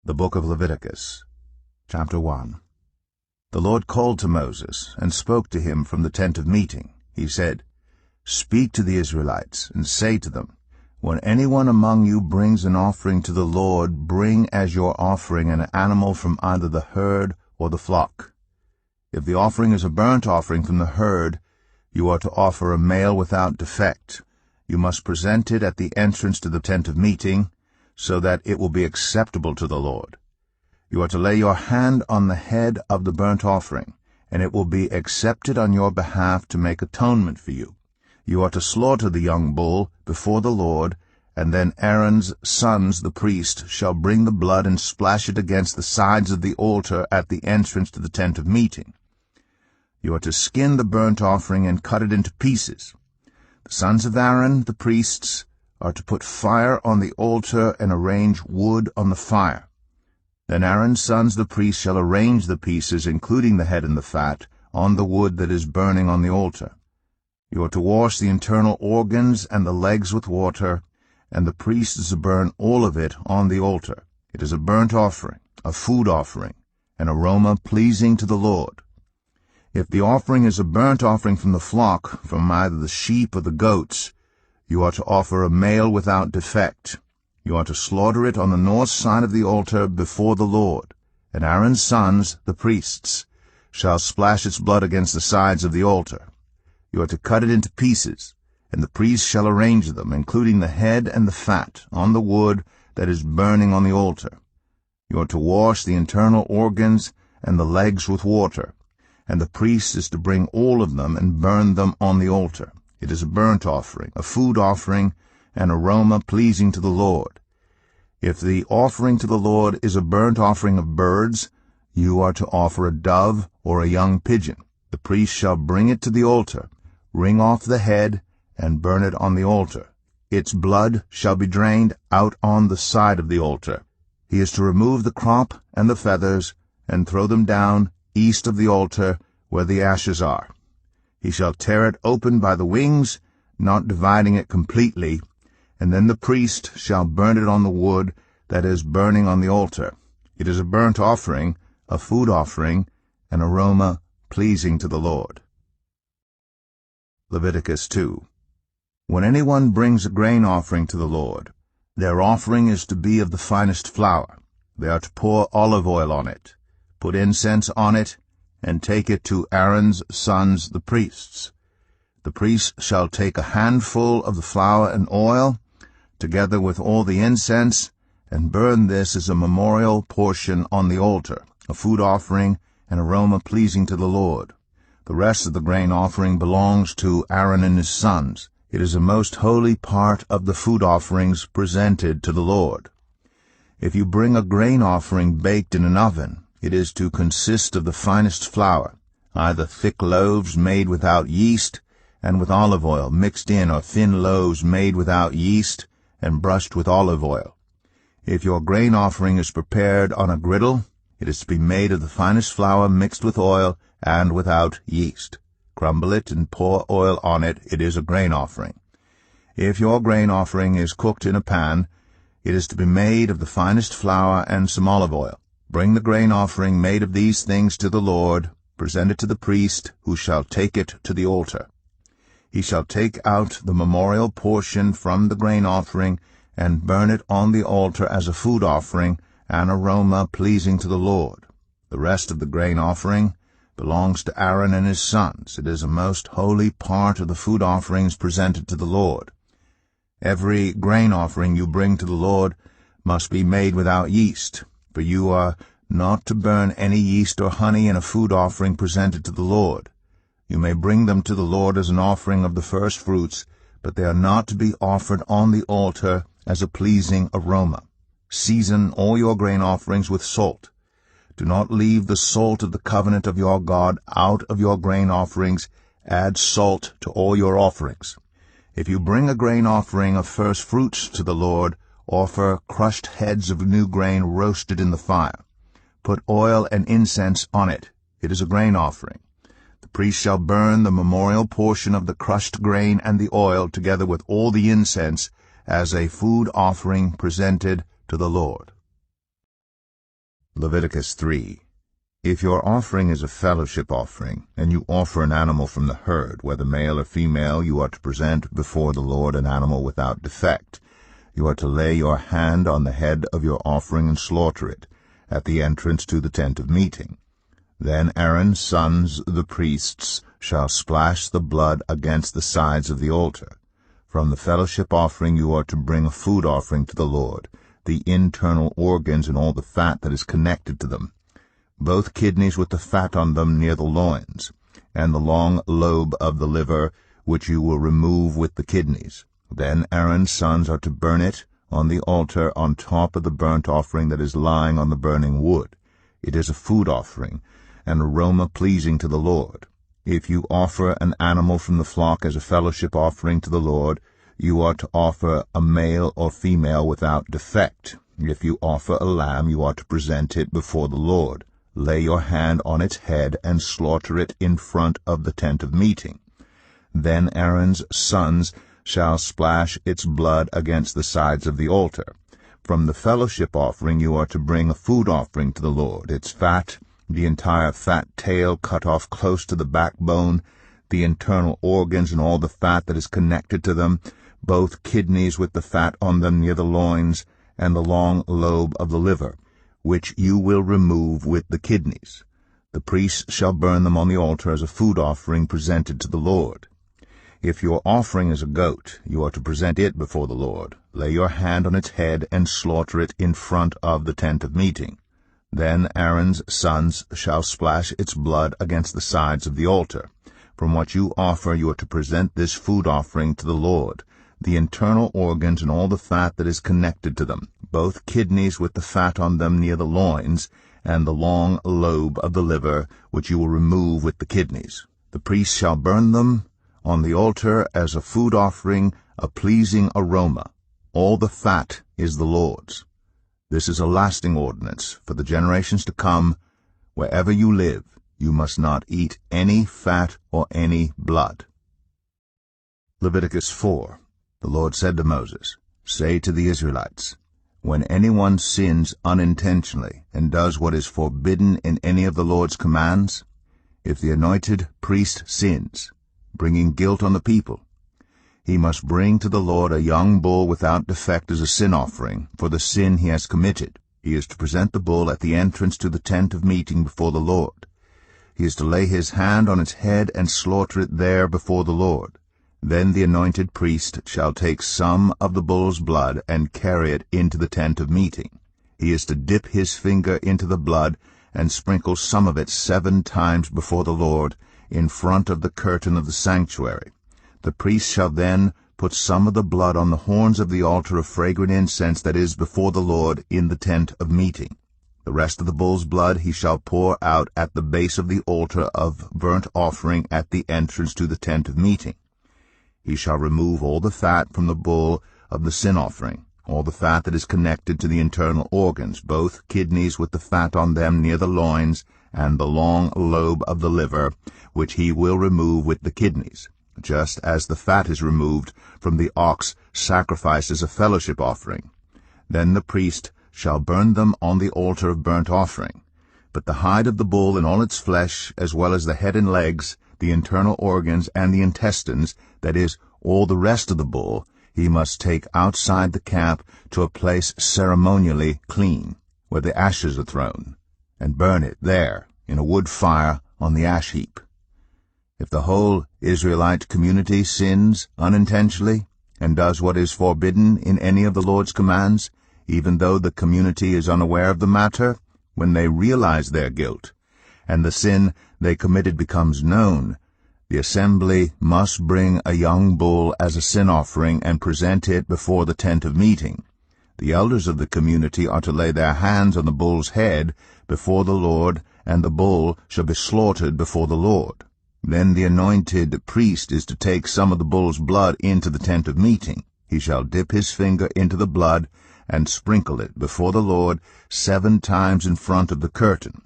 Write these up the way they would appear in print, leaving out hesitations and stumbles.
The Book of Leviticus, Chapter 1. The Lord called to Moses, and spoke to him from the tent of meeting. He said, "Speak to the Israelites, and say to them, When anyone among you brings an offering to the Lord, bring as your offering an animal from either the herd or the flock. If the offering is a burnt offering from the herd, you are to offer a male without defect. You must present it at the entrance to the tent of meeting, so that it will be acceptable to the Lord. You are to lay your hand on the head of the burnt offering, and it will be accepted on your behalf to make atonement for you. You are to slaughter the young bull before the Lord, and then Aaron's sons, the priest, shall bring the blood and splash it against the sides of the altar at the entrance to the tent of meeting. You are to skin the burnt offering and cut it into pieces. The sons of Aaron, the priests, are to put fire on the altar and arrange wood on the fire. Then Aaron's sons, the priests, shall arrange the pieces, including the head and the fat, on the wood that is burning on the altar. You are to wash the internal organs and the legs with water, and the priest is to burn all of it on the altar. It is a burnt offering, a food offering, an aroma pleasing to the Lord. If the offering is a burnt offering from the flock, from either the sheep or the goats, you are to offer a male without defect. You are to slaughter it on the north side of the altar before the Lord, and Aaron's sons, the priests, shall splash its blood against the sides of the altar. You are to cut it into pieces, and the priest shall arrange them, including the head and the fat, on the wood that is burning on the altar. You are to wash the internal organs and the legs with water, and the priest is to bring all of them and burn them on the altar. It is a burnt offering, a food offering, an aroma pleasing to the Lord. If the offering to the Lord is a burnt offering of birds, you are to offer a dove or a young pigeon. The priest shall bring it to the altar, wring off the head, and burn it on the altar. Its blood shall be drained out on the side of the altar. He is to remove the crop and the feathers, and throw them down east of the altar where the ashes are. He shall tear it open by the wings, not dividing it completely, and then the priest shall burn it on the wood that is burning on the altar. It is a burnt offering, a food offering, an aroma pleasing to the Lord. Leviticus 2. When anyone brings a grain offering to the Lord, their offering is to be of the finest flour. They are to pour olive oil on it, put incense on it, and take it to Aaron's sons, the priests. The priest shall take a handful of the flour and oil, together with all the incense, and burn this as a memorial portion on the altar, a food offering, an aroma pleasing to the Lord. The rest of the grain offering belongs to Aaron and his sons. It is a most holy part of the food offerings presented to the Lord. If you bring a grain offering baked in an oven, it is to consist of the finest flour, either thick loaves made without yeast and with olive oil mixed in, or thin loaves made without yeast and brushed with olive oil. If your grain offering is prepared on a griddle, it is to be made of the finest flour mixed with oil and without yeast. Crumble it and pour oil on it. It is a grain offering. If your grain offering is cooked in a pan, it is to be made of the finest flour and some olive oil. Bring the grain offering made of these things to the Lord, present it to the priest, who shall take it to the altar. He shall take out the memorial portion from the grain offering and burn it on the altar as a food offering, an aroma pleasing to the Lord. The rest of the grain offering belongs to Aaron and his sons. It is a most holy part of the food offerings presented to the Lord. Every grain offering you bring to the Lord must be made without yeast, for you are not to burn any yeast or honey in a food offering presented to the Lord. You may bring them to the Lord as an offering of the first fruits, but they are not to be offered on the altar as a pleasing aroma. Season all your grain offerings with salt. Do not leave the salt of the covenant of your God out of your grain offerings. Add salt to all your offerings. If you bring a grain offering of first fruits to the Lord, offer crushed heads of new grain roasted in the fire. Put oil and incense on it. It is a grain offering. The priest shall burn the memorial portion of the crushed grain and the oil, together with all the incense, as a food offering presented to the Lord. Leviticus 3. If your offering is a fellowship offering, and you offer an animal from the herd, whether male or female, you are to present before the Lord an animal without defect. You are to lay your hand on the head of your offering and slaughter it, at the entrance to the tent of meeting. Then Aaron's sons, the priests, shall splash the blood against the sides of the altar. From the fellowship offering you are to bring a food offering to the Lord, the internal organs and all the fat that is connected to them, both kidneys with the fat on them near the loins, and the long lobe of the liver, which you will remove with the kidneys. Then Aaron's sons are to burn it on the altar on top of the burnt offering that is lying on the burning wood. It is a food offering, an aroma pleasing to the Lord. If you offer an animal from the flock as a fellowship offering to the Lord, you are to offer a male or female without defect. If you offer a lamb, you are to present it before the Lord. Lay your hand on its head and slaughter it in front of the tent of meeting. Then Aaron's sons shall splash its blood against the sides of the altar. From the fellowship offering you are to bring a food offering to the Lord, its fat, the entire fat tail cut off close to the backbone, the internal organs and all the fat that is connected to them, both kidneys with the fat on them near the loins, and the long lobe of the liver, which you will remove with the kidneys. The priests shall burn them on the altar as a food offering presented to the Lord. If your offering is a goat, you are to present it before the Lord. Lay your hand on its head and slaughter it in front of the tent of meeting. Then Aaron's sons shall splash its blood against the sides of the altar. From what you offer you are to present this food offering to the Lord, the internal organs and all the fat that is connected to them, both kidneys with the fat on them near the loins, and the long lobe of the liver, which you will remove with the kidneys. The priest shall burn them on the altar as a food offering, a pleasing aroma. All the fat is the Lord's. This is a lasting ordinance for the generations to come. Wherever you live, you must not eat any fat or any blood. Leviticus 4. The Lord said to Moses, Say to the Israelites, When anyone sins unintentionally and does what is forbidden in any of the Lord's commands, if the anointed priest sins, bringing guilt on the people, he must bring to the Lord a young bull without defect as a sin offering for the sin he has committed. He is to present the bull at the entrance to the tent of meeting before the Lord. He is to lay his hand on its head and slaughter it there before the Lord. Then the anointed priest shall take some of the bull's blood and carry it into the tent of meeting. He is to dip his finger into the blood and sprinkle some of it 7 times before the Lord in front of the curtain of the sanctuary. The priest shall then put some of the blood on the horns of the altar of fragrant incense that is before the Lord in the tent of meeting. The rest of the bull's blood he shall pour out at the base of the altar of burnt offering at the entrance to the tent of meeting. He shall remove all the fat from the bull of the sin offering, all the fat that is connected to the internal organs, both kidneys with the fat on them near the loins, and the long lobe of the liver, which he will remove with the kidneys, just as the fat is removed from the ox sacrificed as a fellowship offering. Then the priest shall burn them on the altar of burnt offering. But the hide of the bull and all its flesh, as well as the head and legs, the internal organs, and the intestines, that is, all the rest of the bull, he must take outside the camp to a place ceremonially clean, where the ashes are thrown, and burn it there in a wood fire on the ash heap. If the whole Israelite community sins unintentionally and does what is forbidden in any of the Lord's commands, even though the community is unaware of the matter, when they realize their guilt, and the sin they committed becomes known, the assembly must bring a young bull as a sin offering and present it before the tent of meeting. The elders of the community are to lay their hands on the bull's head before the Lord, and the bull shall be slaughtered before the Lord. Then the anointed priest is to take some of the bull's blood into the tent of meeting. He shall dip his finger into the blood and sprinkle it before the Lord 7 times in front of the curtain.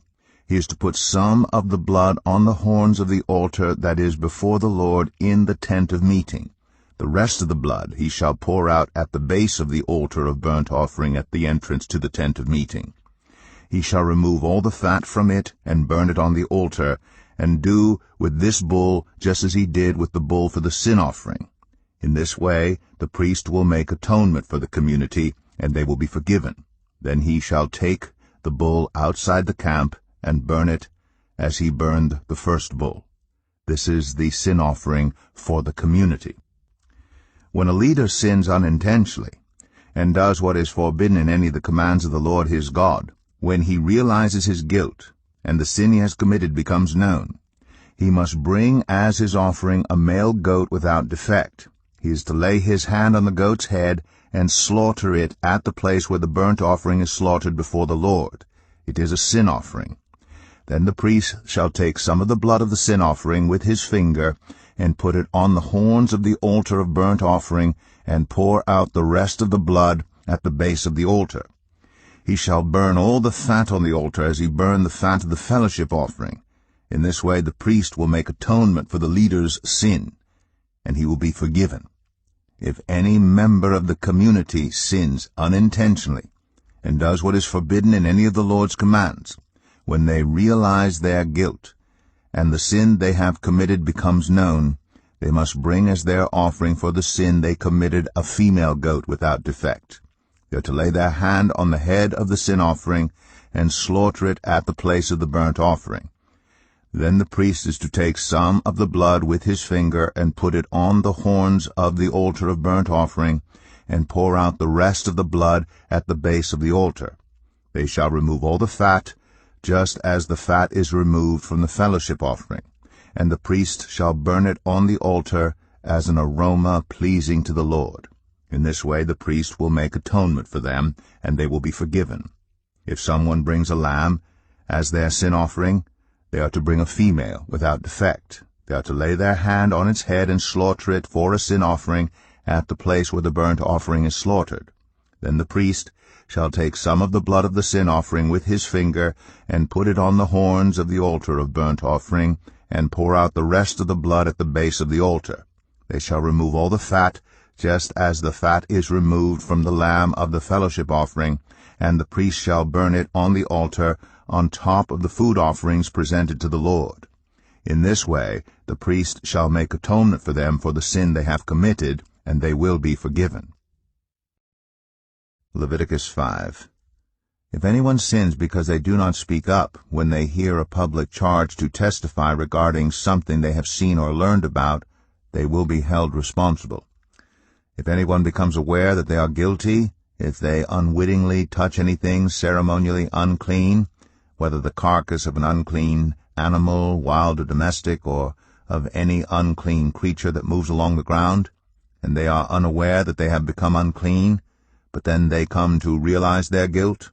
He is to put some of the blood on the horns of the altar that is before the Lord in the tent of meeting. The rest of the blood he shall pour out at the base of the altar of burnt offering at the entrance to the tent of meeting. He shall remove all the fat from it and burn it on the altar, and do with this bull just as he did with the bull for the sin offering. In this way the priest will make atonement for the community, and they will be forgiven. Then he shall take the bull outside the camp and burn it as he burned the first bull. This is the sin offering for the community. When a leader sins unintentionally and does what is forbidden in any of the commands of the Lord his God, when he realizes his guilt and the sin he has committed becomes known, he must bring as his offering a male goat without defect. He is to lay his hand on the goat's head and slaughter it at the place where the burnt offering is slaughtered before the Lord. It is a sin offering. Then the priest shall take some of the blood of the sin offering with his finger and put it on the horns of the altar of burnt offering, and pour out the rest of the blood at the base of the altar. He shall burn all the fat on the altar as he burned the fat of the fellowship offering. In this way the priest will make atonement for the leader's sin, and he will be forgiven. If any member of the community sins unintentionally and does what is forbidden in any of the Lord's commands, when they realize their guilt and the sin they have committed becomes known, they must bring as their offering for the sin they committed a female goat without defect. They are to lay their hand on the head of the sin offering and slaughter it at the place of the burnt offering. Then the priest is to take some of the blood with his finger and put it on the horns of the altar of burnt offering, and pour out the rest of the blood at the base of the altar. They shall remove all the fat, just as the fat is removed from the fellowship offering, and the priest shall burn it on the altar as an aroma pleasing to the Lord. In this way the priest will make atonement for them, and they will be forgiven. If someone brings a lamb as their sin offering, they are to bring a female without defect. They are to lay their hand on its head and slaughter it for a sin offering at the place where the burnt offering is slaughtered. Then the priest shall take some of the blood of the sin offering with his finger and put it on the horns of the altar of burnt offering, and pour out the rest of the blood at the base of the altar. They shall remove all the fat, just as the fat is removed from the lamb of the fellowship offering, and the priest shall burn it on the altar on top of the food offerings presented to the Lord. In this way the priest shall make atonement for them for the sin they have committed, and they will be forgiven. Leviticus 5. If anyone sins because they do not speak up when they hear a public charge to testify regarding something they have seen or learned about, they will be held responsible. If anyone becomes aware that they are guilty, if they unwittingly touch anything ceremonially unclean, whether the carcass of an unclean animal, wild or domestic, or of any unclean creature that moves along the ground, and they are unaware that they have become unclean, but then they come to realize their guilt,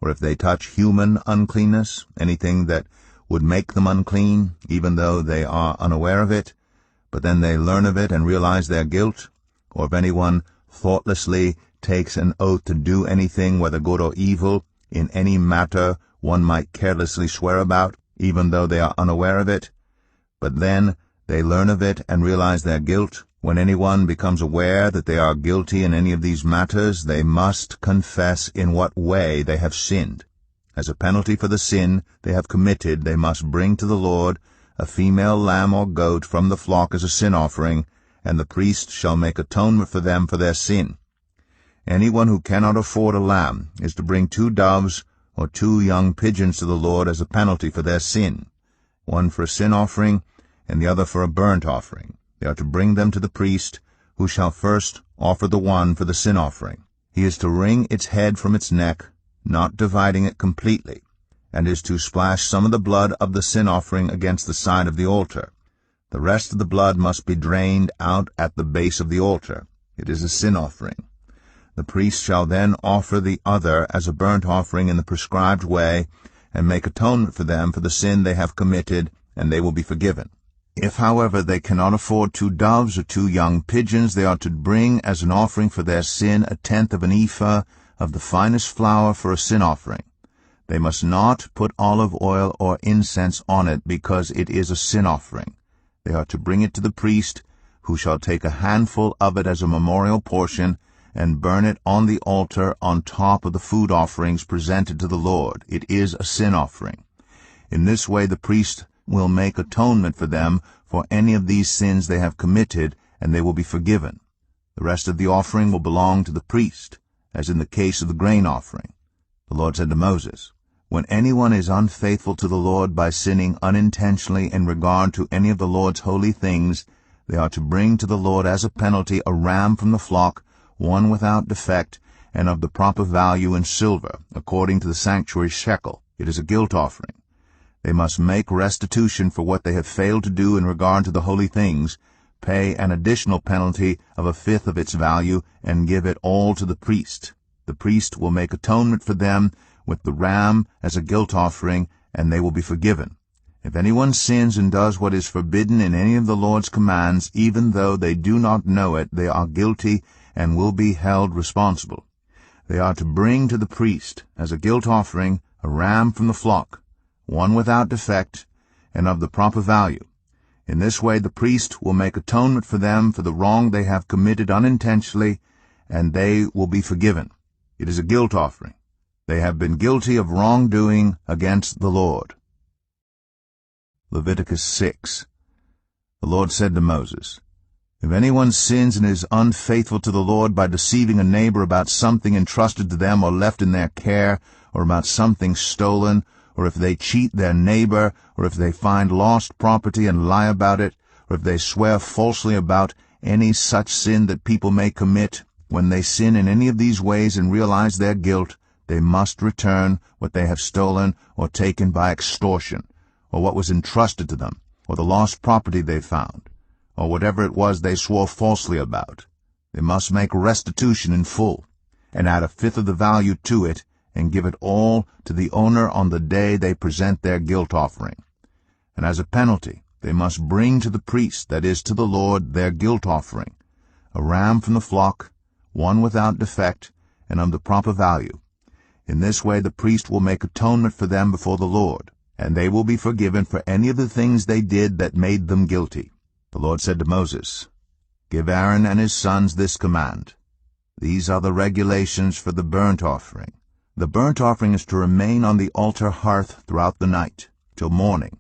or if they touch human uncleanness, anything that would make them unclean, even though they are unaware of it, but then they learn of it and realize their guilt, or if anyone thoughtlessly takes an oath to do anything, whether good or evil, in any matter one might carelessly swear about, even though they are unaware of it, but then they learn of it and realize their guilt. When anyone becomes aware that they are guilty in any of these matters, they must confess in what way they have sinned. As a penalty for the sin they have committed, they must bring to the Lord a female lamb or goat from the flock as a sin offering, and the priest shall make atonement for them for their sin. Anyone who cannot afford a lamb is to bring 2 doves or 2 young pigeons to the Lord as a penalty for their sin, one for a sin offering and the other for a burnt offering. They are to bring them to the priest, who shall first offer the one for the sin offering. He is to wring its head from its neck, not dividing it completely, and is to splash some of the blood of the sin offering against the side of the altar. The rest of the blood must be drained out at the base of the altar. It is a sin offering. The priest shall then offer the other as a burnt offering in the prescribed way, and make atonement for them for the sin they have committed, and they will be forgiven. If, however, they cannot afford 2 doves or 2 young pigeons, they are to bring as an offering for their sin 1/10 of an ephah of the finest flour for a sin offering. They must not put olive oil or incense on it, because it is a sin offering. They are to bring it to the priest, who shall take a handful of it as a memorial portion, and burn it on the altar on top of the food offerings presented to the Lord. It is a sin offering. In this way the priest will make atonement for them for any of these sins they have committed, and they will be forgiven. The rest of the offering will belong to the priest, as in the case of the grain offering. The Lord said to Moses, "When anyone is unfaithful to the Lord by sinning unintentionally in regard to any of the Lord's holy things, they are to bring to the Lord as a penalty a ram from the flock, one without defect, and of the proper value in silver, according to the sanctuary shekel. It is a guilt offering. They must make restitution for what they have failed to do in regard to the holy things, pay an additional penalty of a fifth of its value, and give it all to the priest. The priest will make atonement for them with the ram as a guilt offering, and they will be forgiven. If anyone sins and does what is forbidden in any of the Lord's commands, even though they do not know it, they are guilty and will be held responsible. They are to bring to the priest as a guilt offering a ram from the flock, one without defect, and of the proper value. In this way the priest will make atonement for them for the wrong they have committed unintentionally, and they will be forgiven. It is a guilt offering. They have been guilty of wrongdoing against the Lord." Leviticus 6. The Lord said to Moses, "If anyone sins and is unfaithful to the Lord by deceiving a neighbor about something entrusted to them or left in their care, or about something stolen, or if they cheat their neighbor, or if they find lost property and lie about it, or if they swear falsely about any such sin that people may commit, when they sin in any of these ways and realize their guilt, they must return what they have stolen or taken by extortion, or what was entrusted to them, or the lost property they found, or whatever it was they swore falsely about. They must make restitution in full, and add a fifth of the value to it, and give it all to the owner on the day they present their guilt offering. And as a penalty, they must bring to the priest, that is, to the Lord, their guilt offering, a ram from the flock, one without defect, and of the proper value. In this way the priest will make atonement for them before the Lord, and they will be forgiven for any of the things they did that made them guilty." The Lord said to Moses, "Give Aaron and his sons this command. These are the regulations for the burnt offering. The burnt offering is to remain on the altar hearth throughout the night, till morning,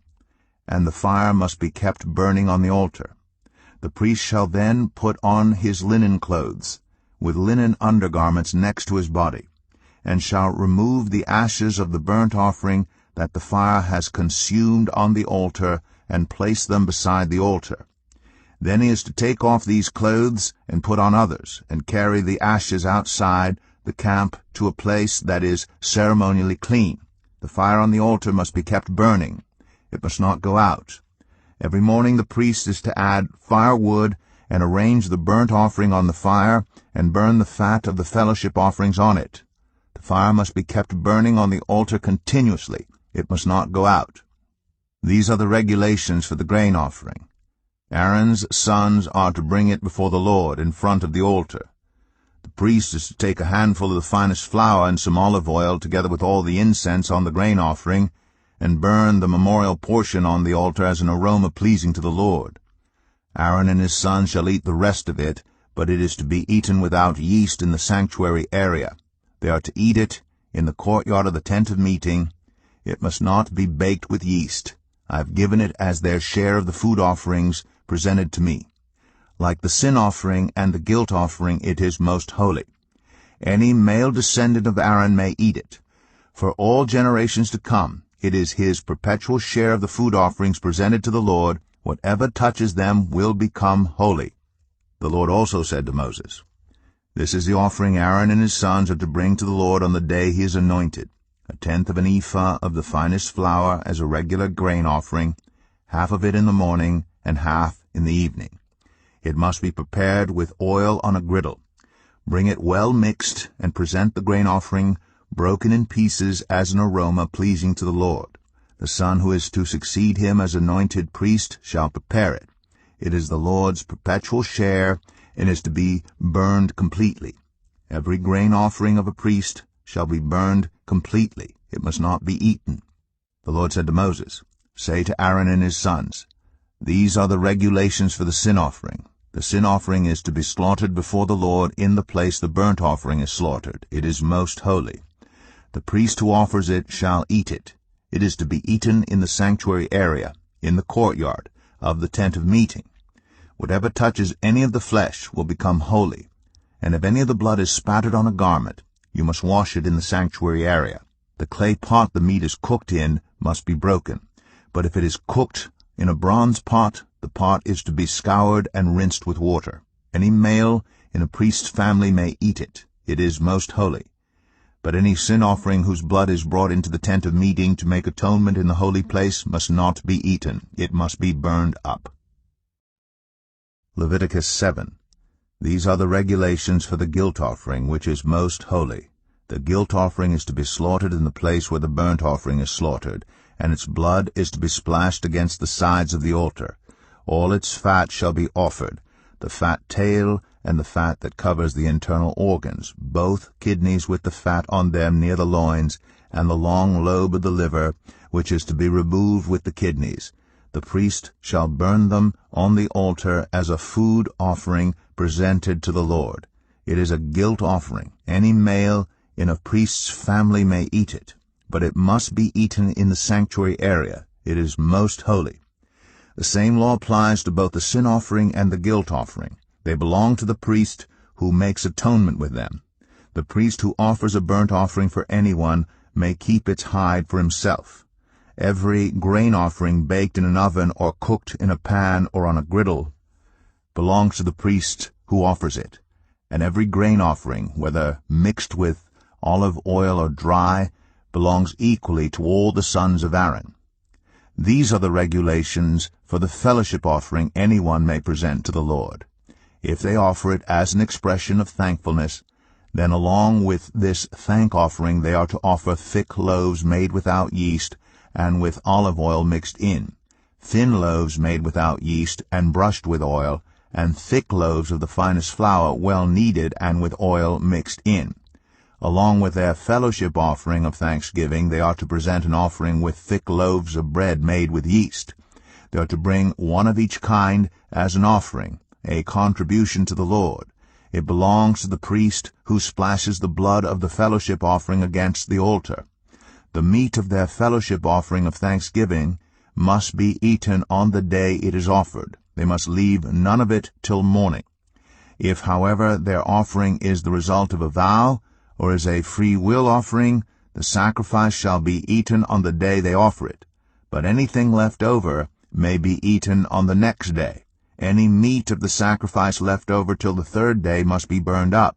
and the fire must be kept burning on the altar. The priest shall then put on his linen clothes, with linen undergarments next to his body, and shall remove the ashes of the burnt offering that the fire has consumed on the altar, and place them beside the altar. Then he is to take off these clothes and put on others, and carry the ashes outside the camp to a place that is ceremonially clean. The fire on the altar must be kept burning. It must not go out. Every morning the priest is to add firewood and arrange the burnt offering on the fire, and burn the fat of the fellowship offerings on it. The fire must be kept burning on the altar continuously. It must not go out. These are the regulations for the grain offering. Aaron's sons are to bring it before the Lord in front of the altar. The priest is to take a handful of the finest flour and some olive oil, together with all the incense on the grain offering, and burn the memorial portion on the altar as an aroma pleasing to the Lord. Aaron and his sons shall eat the rest of it, but it is to be eaten without yeast in the sanctuary area. They are to eat it in the courtyard of the tent of meeting. It must not be baked with yeast. I have given it as their share of the food offerings presented to me. Like the sin offering and the guilt offering, it is most holy. Any male descendant of Aaron may eat it. For all generations to come, it is his perpetual share of the food offerings presented to the Lord. Whatever touches them will become holy." The Lord also said to Moses, "This is the offering Aaron and his sons are to bring to the Lord on the day he is anointed: a tenth of an ephah of the finest flour as a regular grain offering, half of it in the morning and half in the evening. It must be prepared with oil on a griddle. Bring it well mixed, and present the grain offering broken in pieces as an aroma pleasing to the Lord. The son who is to succeed him as anointed priest shall prepare it. It is the Lord's perpetual share, and is to be burned completely. Every grain offering of a priest shall be burned completely. It must not be eaten." The Lord said to Moses, "Say to Aaron and his sons, These are the regulations for the sin offering. The sin offering is to be slaughtered before the Lord in the place the burnt offering is slaughtered. It is most holy. The priest who offers it shall eat it. It is to be eaten in the sanctuary area, in the courtyard of the tent of meeting. Whatever touches any of the flesh will become holy, and if any of the blood is spattered on a garment, you must wash it in the sanctuary area. The clay pot the meat is cooked in must be broken, but if it is cooked in a bronze pot, the pot is to be scoured and rinsed with water. Any male in a priest's family may eat it. It is most holy. But any sin offering whose blood is brought into the tent of meeting to make atonement in the holy place must not be eaten. It must be burned up. Leviticus 7. These are the regulations for the guilt offering, which is most holy. The guilt offering is to be slaughtered in the place where the burnt offering is slaughtered, and its blood is to be splashed against the sides of the altar. All its fat shall be offered, the fat tail and the fat that covers the internal organs, both kidneys with the fat on them near the loins, and the long lobe of the liver, which is to be removed with the kidneys. The priest shall burn them on the altar as a food offering presented to the Lord. It is a guilt offering. Any male in a priest's family may eat it, but it must be eaten in the sanctuary area. It is most holy. The same law applies to both the sin offering and the guilt offering. They belong to the priest who makes atonement with them. The priest who offers a burnt offering for anyone may keep its hide for himself. Every grain offering baked in an oven or cooked in a pan or on a griddle belongs to the priest who offers it, and every grain offering, whether mixed with olive oil or dry, belongs equally to all the sons of Aaron. These are the regulations for the fellowship offering anyone may present to the Lord. If they offer it as an expression of thankfulness, then along with this thank offering they are to offer thick loaves made without yeast and with olive oil mixed in, thin loaves made without yeast and brushed with oil, and thick loaves of the finest flour well kneaded and with oil mixed in. Along with their fellowship offering of thanksgiving, they are to present an offering with thick loaves of bread made with yeast. They are to bring one of each kind as an offering, a contribution to the Lord. It belongs to the priest who splashes the blood of the fellowship offering against the altar. The meat of their fellowship offering of thanksgiving must be eaten on the day it is offered. They must leave none of it till morning. If, however, their offering is the result of a vow, or is a free will offering, the sacrifice shall be eaten on the day they offer it, but anything left over may be eaten on the next day. Any meat of the sacrifice left over till the third day must be burned up.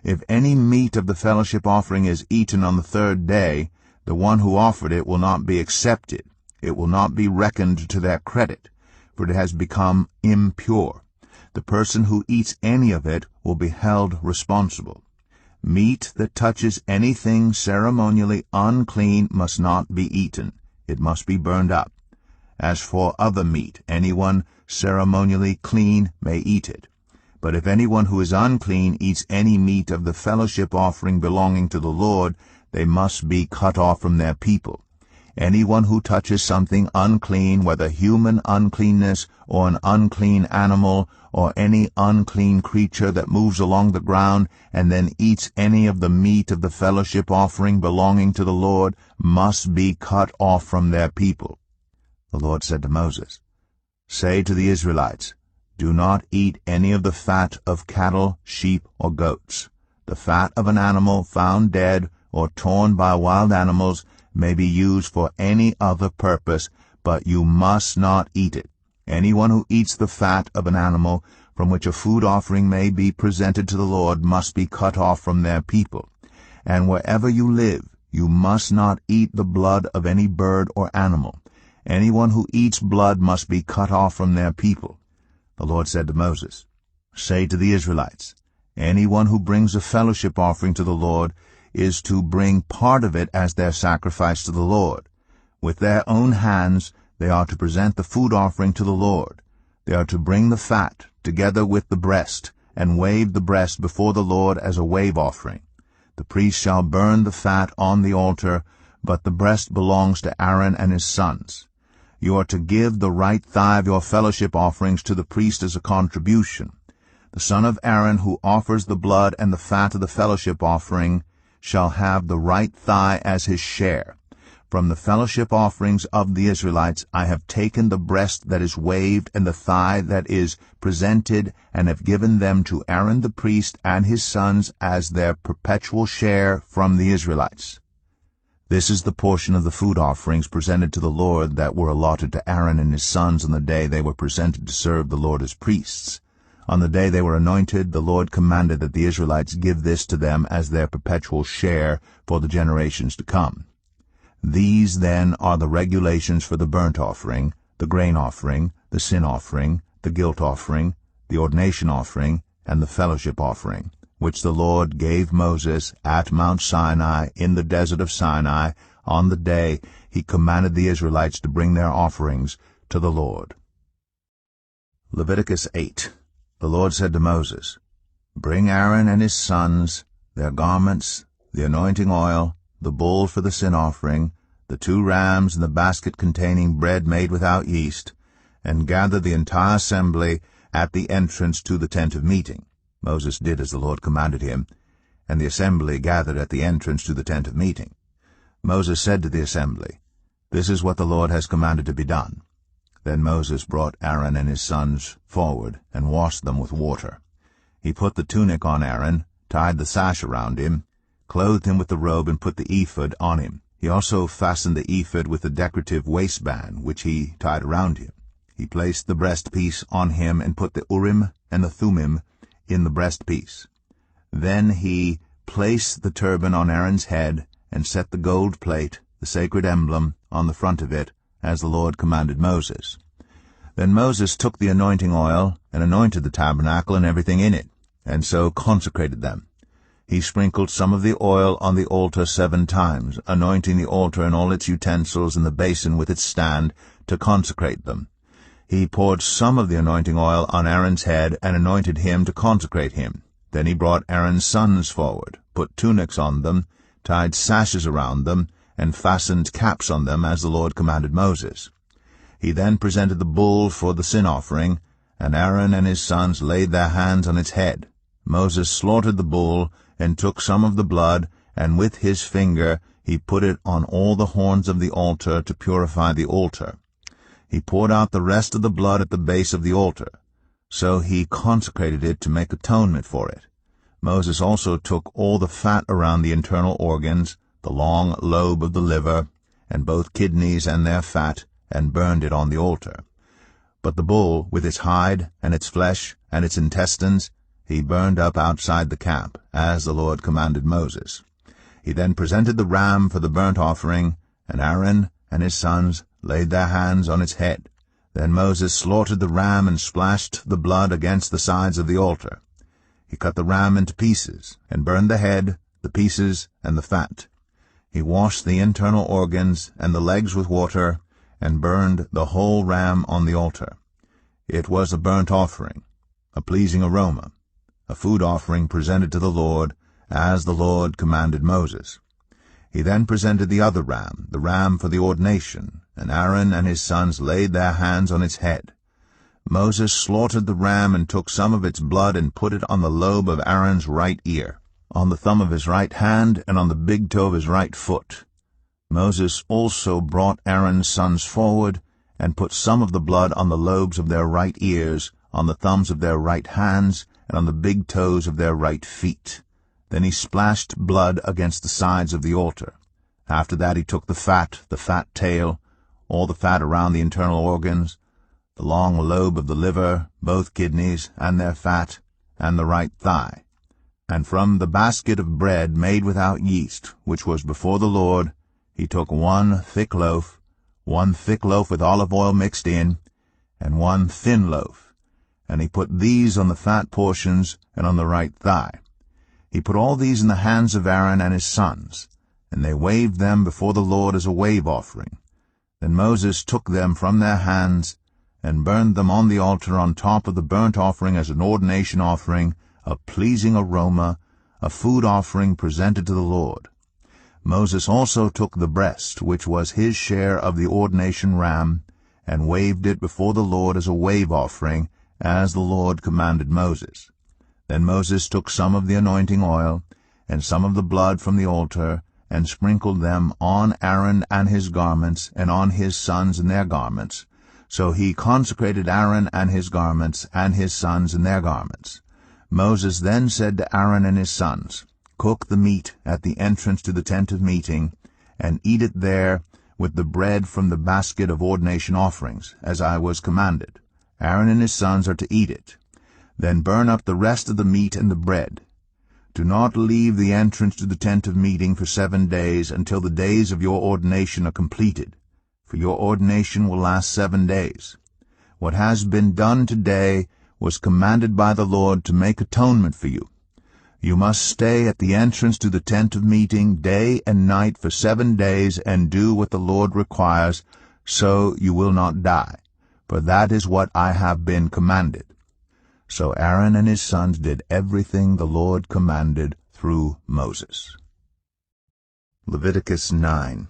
If any meat of the fellowship offering is eaten on the third day, the one who offered it will not be accepted. It will not be reckoned to their credit, for it has become impure. The person who eats any of it will be held responsible. Meat that touches anything ceremonially unclean must not be eaten. It must be burned up. As for other meat, anyone ceremonially clean may eat it. But if anyone who is unclean eats any meat of the fellowship offering belonging to the Lord, they must be cut off from their people. Anyone who touches something unclean, whether human uncleanness or an unclean animal or any unclean creature that moves along the ground, and then eats any of the meat of the fellowship offering belonging to the Lord, must be cut off from their people. The Lord said to Moses, "Say to the Israelites, do not eat any of the fat of cattle, sheep, or goats. The fat of an animal found dead or torn by wild animals may be used for any other purpose, but you must not eat it. Anyone who eats the fat of an animal from which a food offering may be presented to the Lord must be cut off from their people. And wherever you live, you must not eat the blood of any bird or animal. Anyone who eats blood must be cut off from their people." The Lord said to Moses, "Say to the Israelites, anyone who brings a fellowship offering to the Lord is to bring part of it as their sacrifice to the Lord. With their own hands they are to present the food offering to the Lord. They are to bring the fat, together with the breast, and wave the breast before the Lord as a wave offering. The priest shall burn the fat on the altar, but the breast belongs to Aaron and his sons. You are to give the right thigh of your fellowship offerings to the priest as a contribution. The son of Aaron who offers the blood and the fat of the fellowship offering shall have the right thigh as his share. From the fellowship offerings of the Israelites I have taken the breast that is waved and the thigh that is presented, and have given them to Aaron the priest and his sons as their perpetual share from the Israelites. This is the portion of the food offerings presented to the Lord that were allotted to Aaron and his sons on the day they were presented to serve the Lord as priests. On the day they were anointed, the Lord commanded that the Israelites give this to them as their perpetual share for the generations to come. These, then, are the regulations for the burnt offering, the grain offering, the sin offering, the guilt offering, the ordination offering, and the fellowship offering, which the Lord gave Moses at Mount Sinai in the desert of Sinai on the day he commanded the Israelites to bring their offerings to the Lord. Leviticus 8. The Lord said to Moses, Bring Aaron and his sons, their garments, the anointing oil, the bull for the sin offering, the 2 rams, and the basket containing bread made without yeast, and gather the entire assembly at the entrance to the tent of meeting. Moses did as the Lord commanded him, and the assembly gathered at the entrance to the tent of meeting. Moses said to the assembly, This is what the Lord has commanded to be done. Then Moses brought Aaron and his sons forward and washed them with water. He put the tunic on Aaron, tied the sash around him, clothed him with the robe, and put the ephod on him. He also fastened the ephod with the decorative waistband, which he tied around him. He placed the breastpiece on him and put the Urim and the Thummim in the breastpiece. Then he placed the turban on Aaron's head and set the gold plate, the sacred emblem, on the front of it, as the Lord commanded Moses. Then Moses took the anointing oil and anointed the tabernacle and everything in it, and so consecrated them. He sprinkled some of the oil on the altar 7 times, anointing the altar and all its utensils and the basin with its stand to consecrate them. He poured some of the anointing oil on Aaron's head and anointed him to consecrate him. Then he brought Aaron's sons forward, put tunics on them, tied sashes around them, and fastened caps on them as the Lord commanded Moses. He then presented the bull for the sin offering, and Aaron and his sons laid their hands on its head. Moses slaughtered the bull and took some of the blood, and with his finger he put it on all the horns of the altar to purify the altar. He poured out the rest of the blood at the base of the altar. So he consecrated it to make atonement for it. Moses also took all the fat around the internal organs, the long lobe of the liver, and both kidneys and their fat, and burned it on the altar. But the bull, with its hide, and its flesh, and its intestines, he burned up outside the camp, as the Lord commanded Moses. He then presented the ram for the burnt offering, and Aaron and his sons laid their hands on its head. Then Moses slaughtered the ram and splashed the blood against the sides of the altar. He cut the ram into pieces, and burned the head, the pieces, and the fat. He washed the internal organs and the legs with water, and burned the whole ram on the altar. It was a burnt offering, a pleasing aroma, a food offering presented to the Lord, as the Lord commanded Moses. He then presented the other ram, the ram for the ordination, and Aaron and his sons laid their hands on its head. Moses slaughtered the ram and took some of its blood and put it on the lobe of Aaron's right ear, on the thumb of his right hand, and on the big toe of his right foot. Moses also brought Aaron's sons forward, and put some of the blood on the lobes of their right ears, on the thumbs of their right hands, and on the big toes of their right feet. Then he splashed blood against the sides of the altar. After that he took the fat tail, all the fat around the internal organs, the long lobe of the liver, both kidneys, and their fat, and the right thigh. And from the basket of bread made without yeast, which was before the Lord, he took 1 thick loaf, 1 thick loaf with olive oil mixed in, and 1 thin loaf, and he put these on the fat portions and on the right thigh. He put all these in the hands of Aaron and his sons, and they waved them before the Lord as a wave offering. Then Moses took them from their hands, and burned them on the altar on top of the burnt offering as an ordination offering, a pleasing aroma, a food offering presented to the Lord. Moses also took the breast, which was his share of the ordination ram, and waved it before the Lord as a wave offering, as the Lord commanded Moses. Then Moses took some of the anointing oil, and some of the blood from the altar, and sprinkled them on Aaron and his garments, and on his sons and their garments. So he consecrated Aaron and his garments, and his sons and their garments. Moses then said to Aaron and his sons, "Cook the meat at the entrance to the tent of meeting, and eat it there with the bread from the basket of ordination offerings, as I was commanded. Aaron and his sons are to eat it. Then burn up the rest of the meat and the bread. Do not leave the entrance to the tent of meeting for 7 days until the days of your ordination are completed, for your ordination will last 7 days. What has been done today was commanded by the Lord to make atonement for you. You must stay at the entrance to the tent of meeting day and night for 7 days and do what the Lord requires, so you will not die, for that is what I have been commanded." So Aaron and his sons did everything the Lord commanded through Moses. Leviticus 9.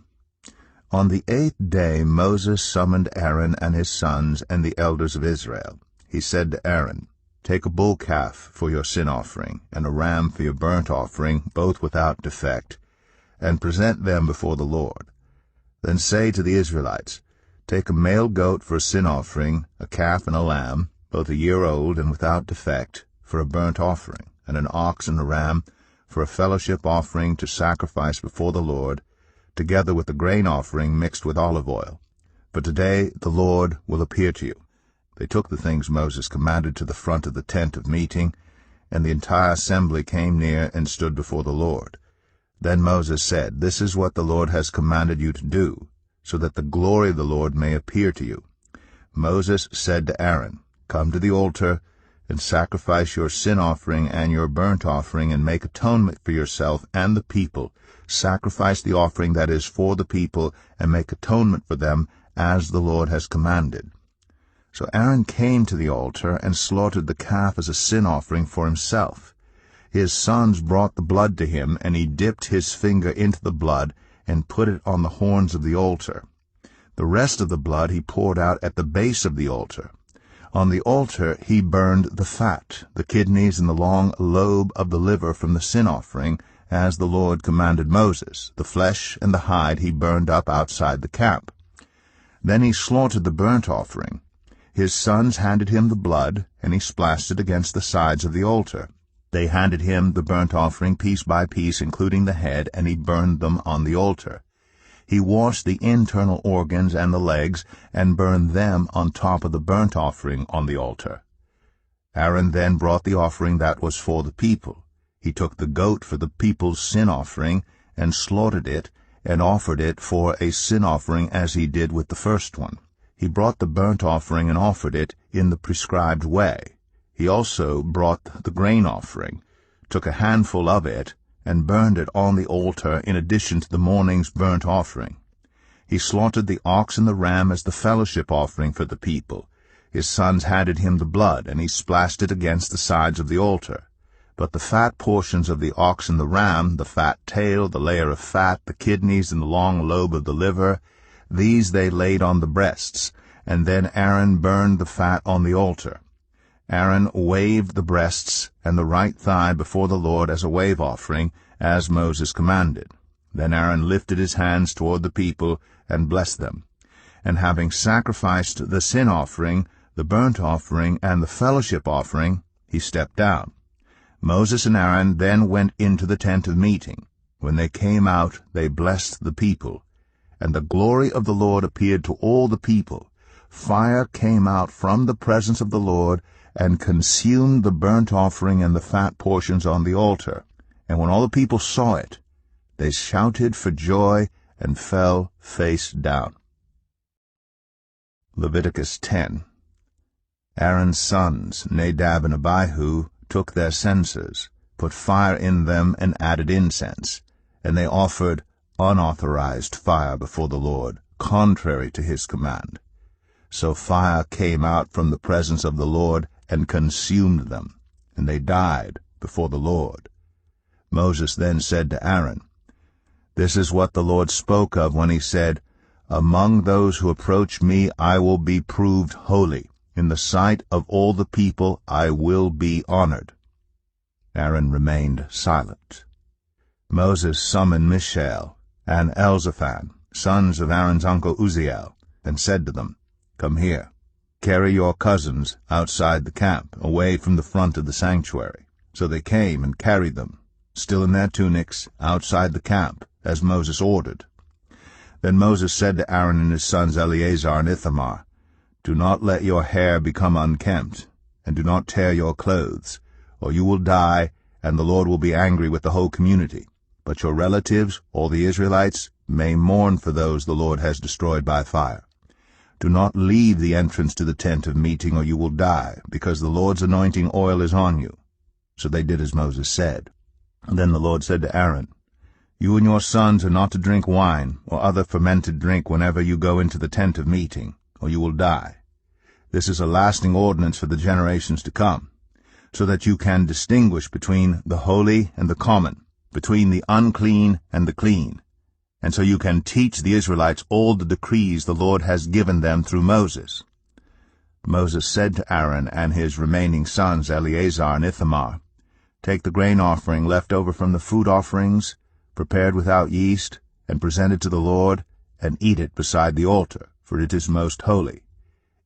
On the 8th day Moses summoned Aaron and his sons and the elders of Israel. He said to Aaron, "Take a bull calf for your sin offering, and a ram for your burnt offering, both without defect, and present them before the Lord. Then say to the Israelites, Take a male goat for a sin offering, a calf and a lamb, both a year old and without defect, for a burnt offering, and an ox and a ram for a fellowship offering to sacrifice before the Lord, together with the grain offering mixed with olive oil. For today the Lord will appear to you." They took the things Moses commanded to the front of the tent of meeting, and the entire assembly came near and stood before the Lord. Then Moses said, "This is what the Lord has commanded you to do, so that the glory of the Lord may appear to you." Moses said to Aaron, "Come to the altar, and sacrifice your sin offering and your burnt offering, and make atonement for yourself and the people. Sacrifice the offering that is for the people, and make atonement for them, as the Lord has commanded." So Aaron came to the altar and slaughtered the calf as a sin offering for himself. His sons brought the blood to him, and he dipped his finger into the blood and put it on the horns of the altar. The rest of the blood he poured out at the base of the altar. On the altar he burned the fat, the kidneys, and the long lobe of the liver from the sin offering, as the Lord commanded Moses. The flesh and the hide he burned up outside the camp. Then he slaughtered the burnt offering. His sons handed him the blood, and he splashed it against the sides of the altar. They handed him the burnt offering piece by piece, including the head, and he burned them on the altar. He washed the internal organs and the legs, and burned them on top of the burnt offering on the altar. Aaron then brought the offering that was for the people. He took the goat for the people's sin offering, and slaughtered it, and offered it for a sin offering as he did with the first one. He brought the burnt offering and offered it in the prescribed way. He also brought the grain offering, took a handful of it, and burned it on the altar in addition to the morning's burnt offering. He slaughtered the ox and the ram as the fellowship offering for the people. His sons handed him the blood, and he splashed it against the sides of the altar. But the fat portions of the ox and the ram, the fat tail, the layer of fat, the kidneys, and the long lobe of the liver, these they laid on the breasts, and then Aaron burned the fat on the altar. Aaron waved the breasts and the right thigh before the Lord as a wave offering, as Moses commanded. Then Aaron lifted his hands toward the people and blessed them. And having sacrificed the sin offering, the burnt offering, and the fellowship offering, he stepped down. Moses and Aaron then went into the tent of meeting. When they came out, they blessed the people. And the glory of the Lord appeared to all the people. Fire came out from the presence of the Lord, and consumed the burnt offering and the fat portions on the altar. And when all the people saw it, they shouted for joy and fell face down. Leviticus 10. Aaron's sons, Nadab and Abihu, took their censers, put fire in them, and added incense, and they offered unauthorized fire before the Lord, contrary to his command. So fire came out from the presence of the Lord and consumed them, and they died before the Lord. Moses then said to Aaron, "This is what the Lord spoke of when he said, Among those who approach me I will be proved holy. In the sight of all the people I will be honored." Aaron remained silent. Moses summoned Mishael and Elzaphan, sons of Aaron's uncle Uzziel, and said to them, "Come here. Carry your cousins outside the camp, away from the front of the sanctuary." So they came and carried them, still in their tunics, outside the camp, as Moses ordered. Then Moses said to Aaron and his sons Eleazar and Ithamar, "Do not let your hair become unkempt, and do not tear your clothes, or you will die, and the Lord will be angry with the whole community. But your relatives, all the Israelites, may mourn for those the Lord has destroyed by fire. Do not leave the entrance to the tent of meeting, or you will die, because the Lord's anointing oil is on you." So they did as Moses said. And then the Lord said to Aaron, "You and your sons are not to drink wine or other fermented drink whenever you go into the tent of meeting, or you will die. This is a lasting ordinance for the generations to come, so that you can distinguish between the holy and the common, between the unclean and the clean, and so you can teach the Israelites all the decrees the Lord has given them through Moses." Moses said to Aaron and his remaining sons Eleazar and Ithamar, "Take the grain offering left over from the food offerings, prepared without yeast, and presented to the Lord, and eat it beside the altar, for it is most holy.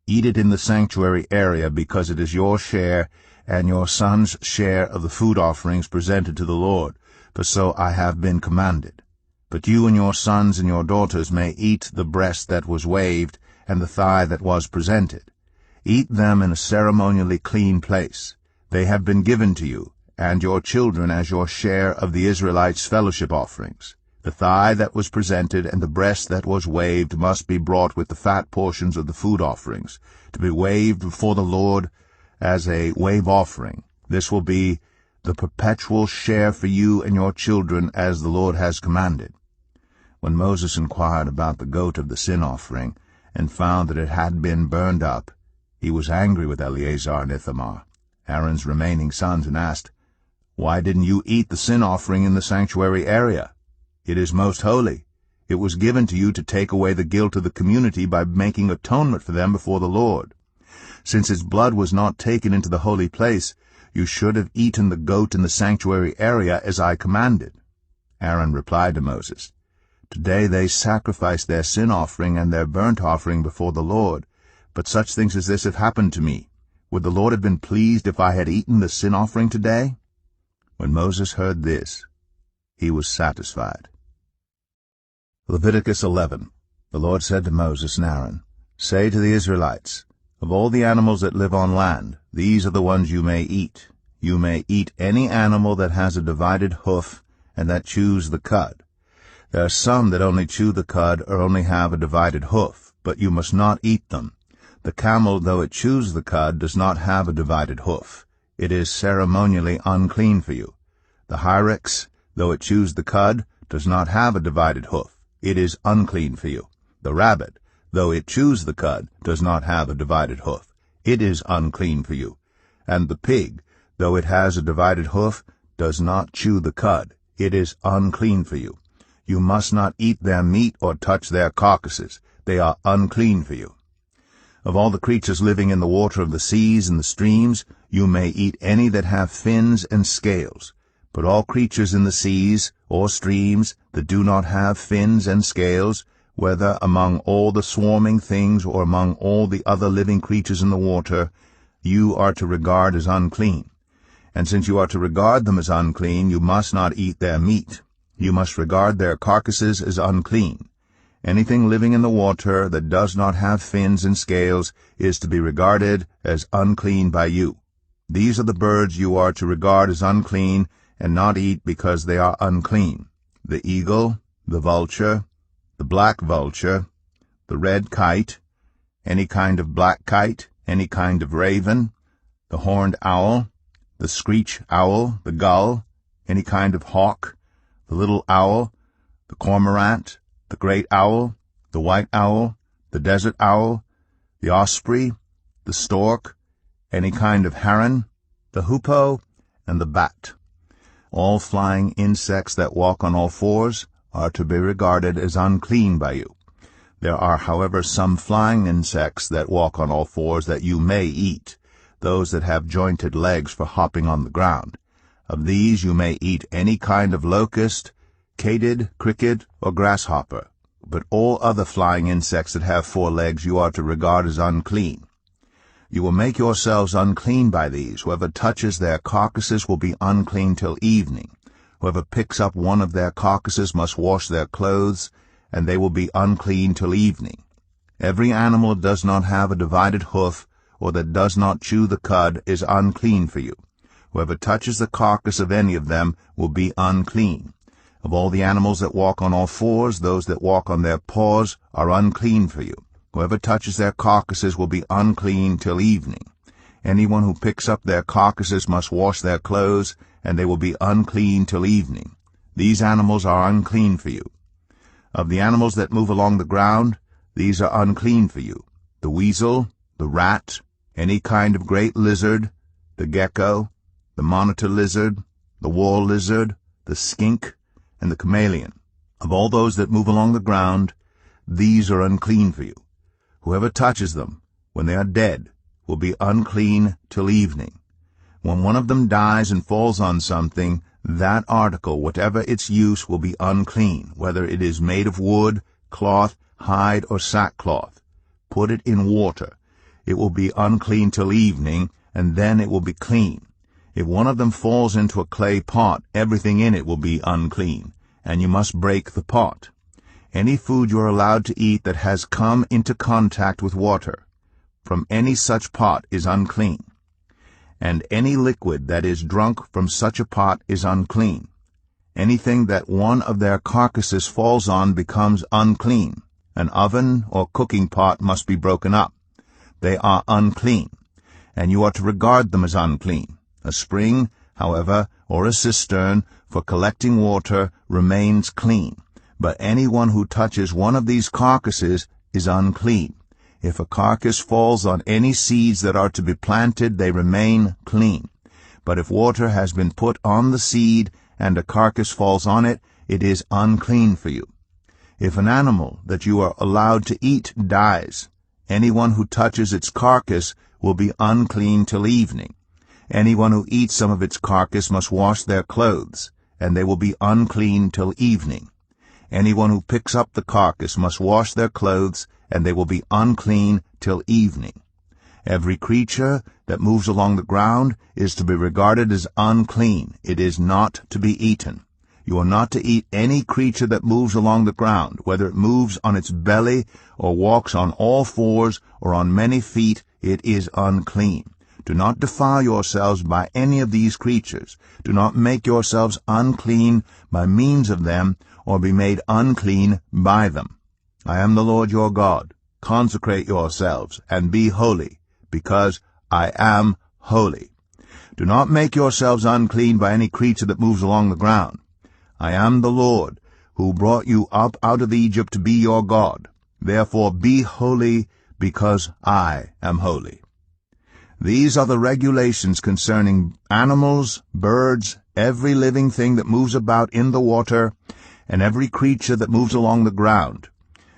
Eat it in the sanctuary area, because it is your share and your son's share of the food offerings presented to the Lord, for so I have been commanded. But you and your sons and your daughters may eat the breast that was waved and the thigh that was presented. Eat them in a ceremonially clean place. They have been given to you, and your children as your share of the Israelites' fellowship offerings. The thigh that was presented and the breast that was waved must be brought with the fat portions of the food offerings, to be waved before the Lord as a wave offering. This will be the perpetual share for you and your children, as the Lord has commanded." When Moses inquired about the goat of the sin offering, and found that it had been burned up, he was angry with Eleazar and Ithamar, Aaron's remaining sons, and asked, "Why didn't you eat the sin offering in the sanctuary area? It is most holy. It was given to you to take away the guilt of the community by making atonement for them before the Lord. Since its blood was not taken into the holy place, you should have eaten the goat in the sanctuary area as I commanded." Aaron replied to Moses, "Today they sacrifice their sin offering and their burnt offering before the Lord, but such things as this have happened to me. Would the Lord have been pleased if I had eaten the sin offering today?" When Moses heard this, he was satisfied. Leviticus 11. The Lord said to Moses and Aaron, "Say to the Israelites, of all the animals that live on land, these are the ones you may eat. You may eat any animal that has a divided hoof and that chews the cud. There are some that only chew the cud or only have a divided hoof, but you must not eat them. The camel, though it chews the cud, does not have a divided hoof. It is ceremonially unclean for you. The hyrax, though it chews the cud, does not have a divided hoof. It is unclean for you. The rabbit, though it chews the cud, does not have a divided hoof. It is unclean for you. And the pig, though it has a divided hoof, does not chew the cud. It is unclean for you. You must not eat their meat or touch their carcasses. They are unclean for you. Of all the creatures living in the water of the seas and the streams, you may eat any that have fins and scales. But all creatures in the seas or streams that do not have fins and scales, whether among all the swarming things or among all the other living creatures in the water, you are to regard as unclean. And since you are to regard them as unclean, you must not eat their meat. You must regard their carcasses as unclean. Anything living in the water that does not have fins and scales is to be regarded as unclean by you. These are the birds you are to regard as unclean and not eat because they are unclean: the eagle, the vulture, the black vulture, the red kite, any kind of black kite, any kind of raven, the horned owl, the screech owl, the gull, any kind of hawk, the little owl, the cormorant, the great owl, the white owl, the desert owl, the osprey, the stork, any kind of heron, the hoopoe, and the bat. All flying insects that walk on all fours are to be regarded as unclean by you. There are, however, some flying insects that walk on all fours that you may eat, those that have jointed legs for hopping on the ground. Of these you may eat any kind of locust, katyd, cricket, or grasshopper. But all other flying insects that have 4 legs you are to regard as unclean. You will make yourselves unclean by these. Whoever touches their carcasses will be unclean till evening. Whoever picks up one of their carcasses must wash their clothes, and they will be unclean till evening. Every animal that does not have a divided hoof, or that does not chew the cud, is unclean for you. Whoever touches the carcass of any of them will be unclean. Of all the animals that walk on all fours, those that walk on their paws are unclean for you. Whoever touches their carcasses will be unclean till evening. Anyone who picks up their carcasses must wash their clothes, and they will be unclean till evening. These animals are unclean for you. Of the animals that move along the ground, these are unclean for you: the weasel, the rat, any kind of great lizard, the gecko, the monitor lizard, the wall lizard, the skink, and the chameleon. Of all those that move along the ground, these are unclean for you. Whoever touches them, when they are dead, will be unclean till evening. When one of them dies and falls on something, that article, whatever its use, will be unclean, whether it is made of wood, cloth, hide, or sackcloth. Put it in water. It will be unclean till evening, and then it will be clean. If one of them falls into a clay pot, everything in it will be unclean, and you must break the pot. Any food you are allowed to eat that has come into contact with water from any such pot is unclean, and any liquid that is drunk from such a pot is unclean. Anything that one of their carcasses falls on becomes unclean. An oven or cooking pot must be broken up. They are unclean, and you are to regard them as unclean. A spring, however, or a cistern for collecting water remains clean, but anyone who touches one of these carcasses is unclean. If a carcass falls on any seeds that are to be planted, they remain clean. But if water has been put on the seed and a carcass falls on it, it is unclean for you. If an animal that you are allowed to eat dies, anyone who touches its carcass will be unclean till evening. Anyone who eats some of its carcass must wash their clothes, and they will be unclean till evening. Anyone who picks up the carcass must wash their clothes, and they will be unclean till evening. Every creature that moves along the ground is to be regarded as unclean. It is not to be eaten. You are not to eat any creature that moves along the ground, whether it moves on its belly or walks on all fours or on many feet. It is unclean. Do not defile yourselves by any of these creatures. Do not make yourselves unclean by means of them, or be made unclean by them. I am the Lord your God. Consecrate yourselves, and be holy, because I am holy. Do not make yourselves unclean by any creature that moves along the ground. I am the Lord, who brought you up out of Egypt to be your God. Therefore be holy, because I am holy. These are the regulations concerning animals, birds, every living thing that moves about in the water, and every creature that moves along the ground.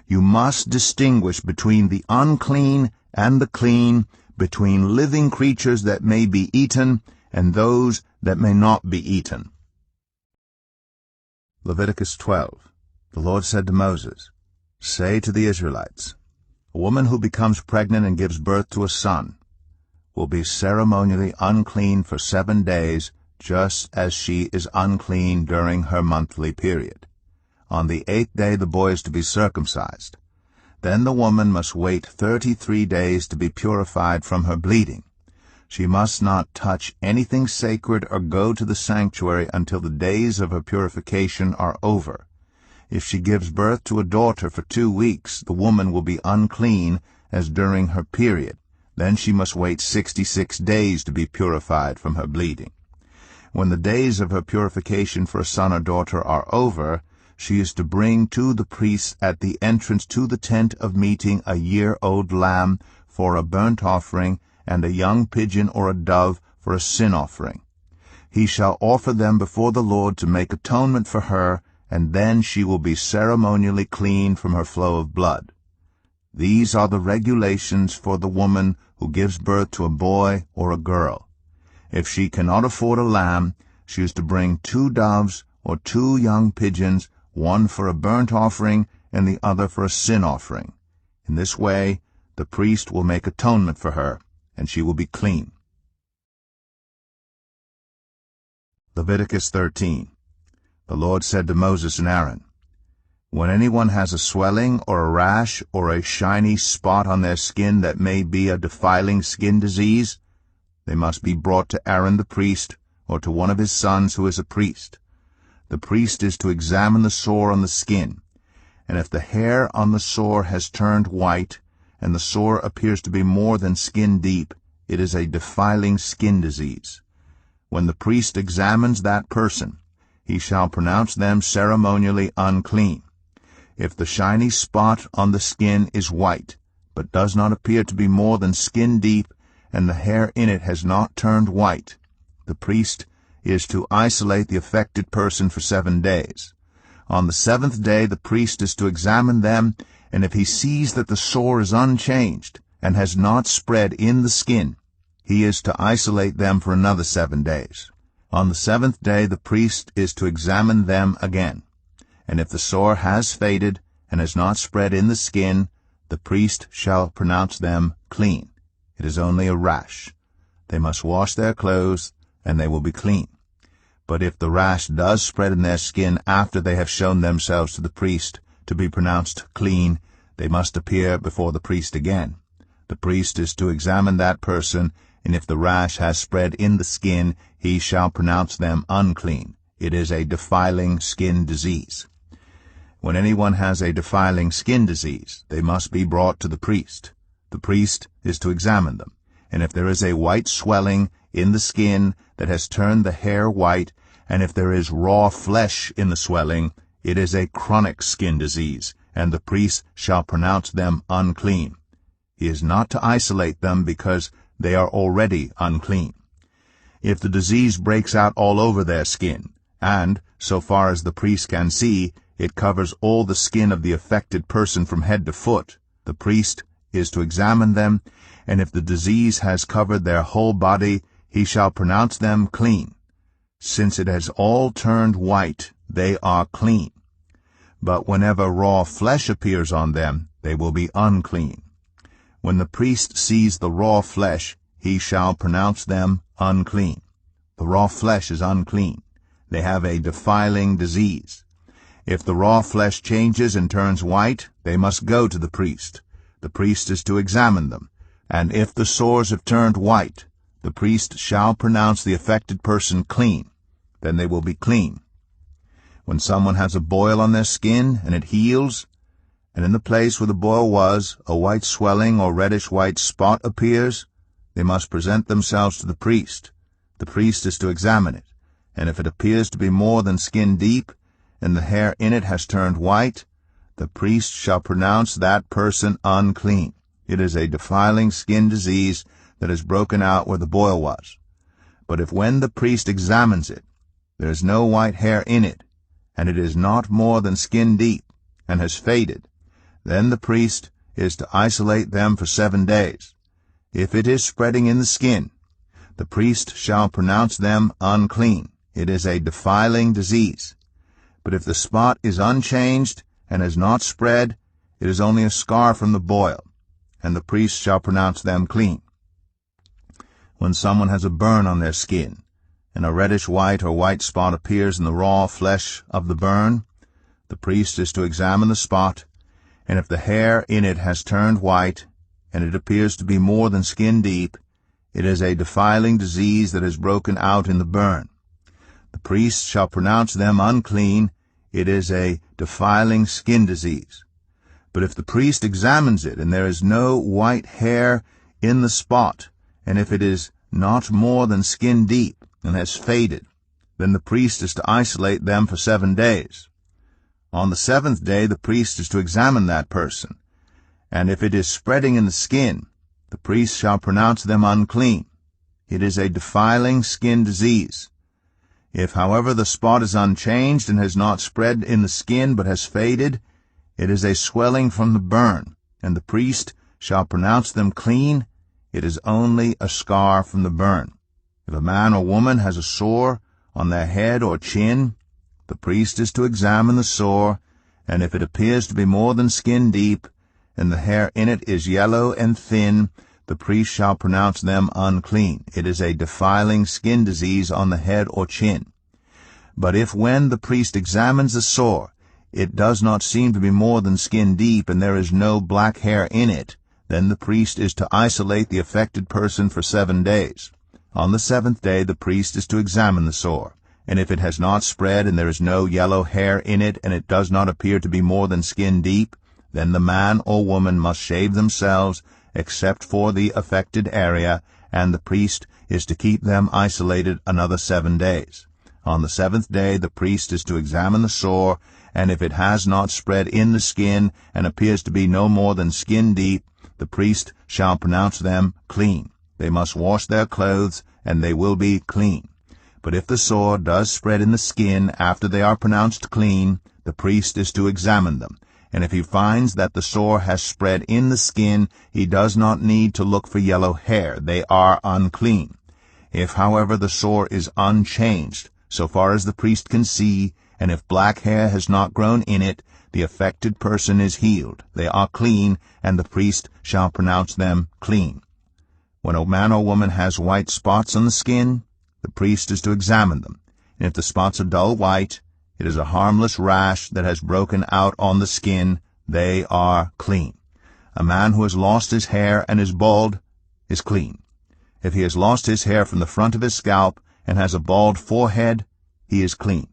You must distinguish between the unclean and the clean, between living creatures that may be eaten and those that may not be eaten. Leviticus 12. The Lord said to Moses, "Say to the Israelites, a woman who becomes pregnant and gives birth to a son will be ceremonially unclean for 7 days, just as she is unclean during her monthly period. On the 8th day the boy is to be circumcised. Then the woman must wait 33 days to be purified from her bleeding. She must not touch anything sacred or go to the sanctuary until the days of her purification are over. If she gives birth to a daughter for 2 weeks, the woman will be unclean as during her period. Then she must wait 66 days to be purified from her bleeding. When the days of her purification for a son or daughter are over, she is to bring to the priest at the entrance to the tent of meeting a year-old lamb for a burnt offering, and a young pigeon or a dove for a sin offering. He shall offer them before the Lord to make atonement for her, and then she will be ceremonially clean from her flow of blood. These are the regulations for the woman who gives birth to a boy or a girl. If she cannot afford a lamb, she is to bring 2 doves or 2 young pigeons, one for a burnt offering and the other for a sin offering. In this way, the priest will make atonement for her, and she will be clean. Leviticus 13. The Lord said to Moses and Aaron, "When anyone has a swelling or a rash or a shiny spot on their skin that may be a defiling skin disease, they must be brought to Aaron the priest or to one of his sons who is a priest. The priest is to examine the sore on the skin, and if the hair on the sore has turned white, and the sore appears to be more than skin deep, it is a defiling skin disease. When the priest examines that person, he shall pronounce them ceremonially unclean. If the shiny spot on the skin is white, but does not appear to be more than skin deep, and the hair in it has not turned white, the priest is to isolate the affected person for 7 days. On the 7th day the priest is to examine them, and if he sees that the sore is unchanged and has not spread in the skin, he is to isolate them for another 7 days. On the 7th day the priest is to examine them again, and if the sore has faded and has not spread in the skin, the priest shall pronounce them clean. It is only a rash. They must wash their clothes, and they will be clean. But if the rash does spread in their skin after they have shown themselves to the priest to be pronounced clean, they must appear before the priest again. The priest is to examine that person, and if the rash has spread in the skin, he shall pronounce them unclean. It is a defiling skin disease. When anyone has a defiling skin disease, they must be brought to the priest. The priest is to examine them, and if there is a white swelling in the skin that has turned the hair white, and if there is raw flesh in the swelling, it is a chronic skin disease, and the priest shall pronounce them unclean. He is not to isolate them because they are already unclean. If the disease breaks out all over their skin, and, so far as the priest can see, it covers all the skin of the affected person from head to foot, the priest is to examine them, and if the disease has covered their whole body, he shall pronounce them clean. Since it has all turned white, they are clean. But whenever raw flesh appears on them, they will be unclean. When the priest sees the raw flesh, he shall pronounce them unclean. The raw flesh is unclean. They have a defiling disease. If the raw flesh changes and turns white, they must go to the priest. The priest is to examine them, and if the sores have turned white, the priest shall pronounce the affected person clean. Then they will be clean. When someone has a boil on their skin and it heals, and in the place where the boil was a white swelling or reddish-white spot appears, they must present themselves to the priest. The priest is to examine it, and if it appears to be more than skin deep, and the hair in it has turned white, the priest shall pronounce that person unclean. It is a defiling skin disease that has broken out where the boil was. But if when the priest examines it, there is no white hair in it, and it is not more than skin deep, and has faded, then the priest is to isolate them for 7 days. If it is spreading in the skin, the priest shall pronounce them unclean. It is a defiling disease. But if the spot is unchanged and has not spread, it is only a scar from the boil, and the priest shall pronounce them clean. When someone has a burn on their skin, and a reddish-white or white spot appears in the raw flesh of the burn, the priest is to examine the spot, and if the hair in it has turned white, and it appears to be more than skin deep, it is a defiling disease that has broken out in the burn. The priest shall pronounce them unclean. It is a defiling skin disease. But if the priest examines it, and there is no white hair in the spot, and if it is not more than skin deep and has faded, then the priest is to isolate them for 7 days. On the 7th day the priest is to examine that person, and if it is spreading in the skin, the priest shall pronounce them unclean. It is a defiling skin disease. If, however, the spot is unchanged and has not spread in the skin but has faded, it is a swelling from the burn, and the priest shall pronounce them clean. It is only a scar from the burn. If a man or woman has a sore on their head or chin, the priest is to examine the sore, and if it appears to be more than skin deep, and the hair in it is yellow and thin, the priest shall pronounce them unclean. It is a defiling skin disease on the head or chin. But if when the priest examines the sore, it does not seem to be more than skin deep, and there is no black hair in it, then the priest is to isolate the affected person for 7 days. On the 7th day the priest is to examine the sore, and if it has not spread and there is no yellow hair in it, and it does not appear to be more than skin deep, then the man or woman must shave themselves, except for the affected area, and the priest is to keep them isolated another 7 days. On the 7th day the priest is to examine the sore, and if it has not spread in the skin and appears to be no more than skin deep, the priest shall pronounce them clean. They must wash their clothes, and they will be clean. But if the sore does spread in the skin after they are pronounced clean, the priest is to examine them. And if he finds that the sore has spread in the skin, he does not need to look for yellow hair. They are unclean. If, however, the sore is unchanged, so far as the priest can see, and if black hair has not grown in it, the affected person is healed. They are clean, and the priest shall pronounce them clean. When a man or woman has white spots on the skin, the priest is to examine them. And if the spots are dull white, it is a harmless rash that has broken out on the skin. They are clean. A man who has lost his hair and is bald is clean. If he has lost his hair from the front of his scalp and has a bald forehead, he is clean.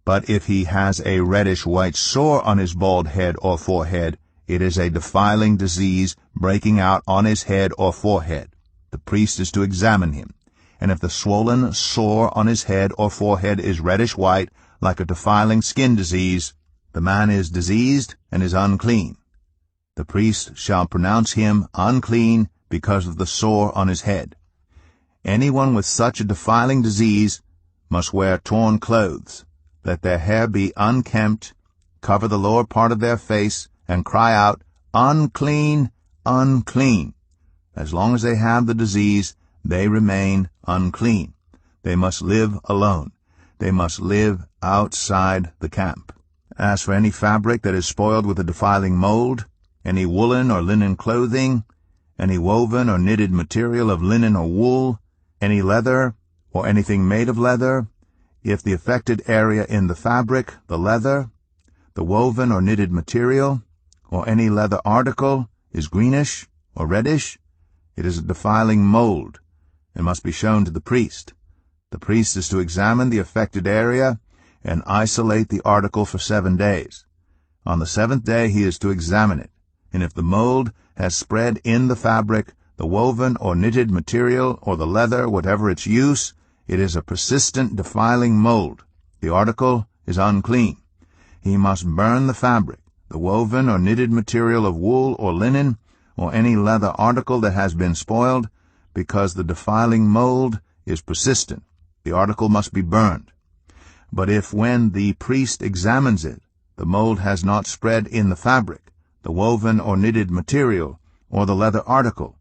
But if he has a reddish-white sore on his bald head or forehead, it is a defiling disease breaking out on his head or forehead. The priest is to examine him. And if the swollen sore on his head or forehead is reddish-white, like a defiling skin disease, the man is diseased and is unclean. The priest shall pronounce him unclean because of the sore on his head. Anyone with such a defiling disease must wear torn clothes. Let their hair be unkempt, cover the lower part of their face, and cry out, "Unclean, unclean." As long as they have the disease, they remain unclean. They must live alone. They must live outside the camp. As for any fabric that is spoiled with a defiling mold, any woolen or linen clothing, any woven or knitted material of linen or wool, any leather, or anything made of leather, if the affected area in the fabric, the leather, the woven or knitted material, or any leather article is greenish or reddish, it is a defiling mold, and must be shown to the priest. The priest is to examine the affected area and isolate the article for 7 days. On the 7th day he is to examine it, and if the mold has spread in the fabric, the woven or knitted material, or the leather, whatever its use, it is a persistent defiling mold. The article is unclean. He must burn the fabric, the woven or knitted material of wool or linen, or any leather article that has been spoiled, because the defiling mold is persistent. The article must be burned. But if when the priest examines it, the mold has not spread in the fabric, the woven or knitted material, or the leather article,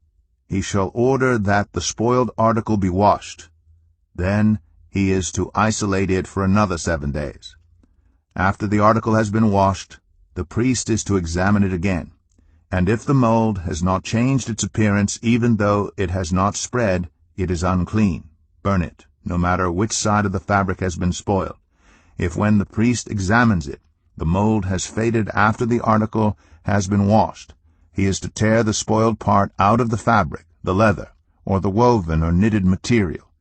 he shall order that the spoiled article be washed. Then he is to isolate it for another 7 days. After the article has been washed, the priest is to examine it again. And if the mold has not changed its appearance, even though it has not spread, it is unclean. Burn it, no matter which side of the fabric has been spoiled. If when the priest examines it, the mold has faded after the article has been washed, he is to tear the spoiled part out of the fabric, the leather, or the woven or knitted material.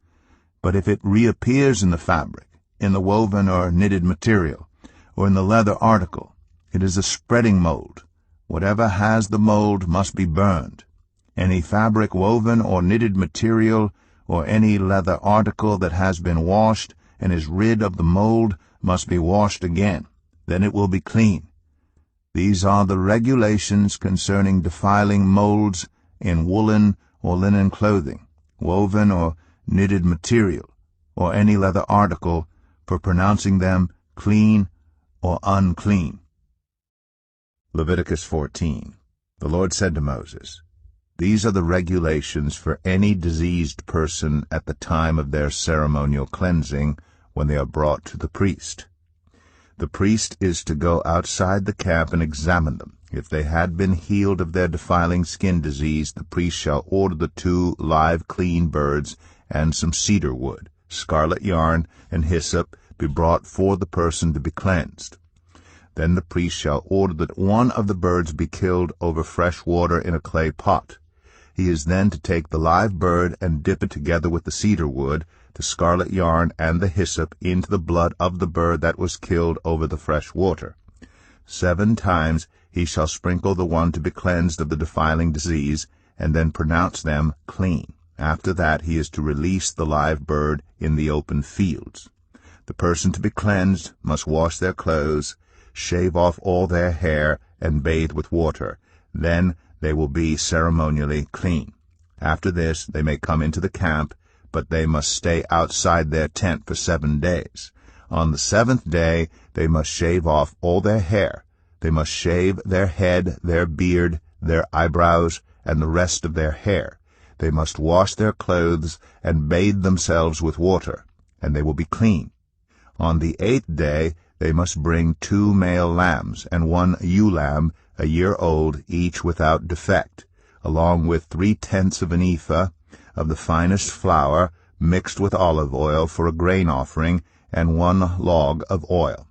But if it reappears in the fabric, in the woven or knitted material, or in the leather article, it is a spreading mold. Whatever has the mold must be burned. Any fabric, woven or knitted material, or any leather article that has been washed and is rid of the mold must be washed again. Then it will be clean. These are the regulations concerning defiling molds in woolen or linen clothing, woven or knitted material, or any leather article, for pronouncing them clean or unclean. Leviticus 14. The Lord said to Moses, "These are the regulations for any diseased person at the time of their ceremonial cleansing when they are brought to the priest. The priest is to go outside the camp and examine them. If they had been healed of their defiling skin disease, the priest shall order the 2 live clean birds and some cedar wood, scarlet yarn, and hyssop be brought for the person to be cleansed. Then the priest shall order that one of the birds be killed over fresh water in a clay pot. He is then to take the live bird and dip it together with the cedar wood, the scarlet yarn, and the hyssop into the blood of the bird that was killed over the fresh water. 7 times he shall sprinkle the one to be cleansed of the defiling disease, and then pronounce them clean. After that he is to release the live bird in the open fields. The person to be cleansed must wash their clothes, shave off all their hair, and bathe with water. Then they will be ceremonially clean. After this they may come into the camp, but they must stay outside their tent for 7 days. On the 7th day they must shave off all their hair. They must shave their head, their beard, their eyebrows, and the rest of their hair. They must wash their clothes and bathe themselves with water, and they will be clean. On the 8th day they must bring 2 male lambs and 1 ewe lamb, a year old, each without defect, along with 3/10 of an ephah of the finest flour mixed with olive oil for a grain offering, and 1 log of oil.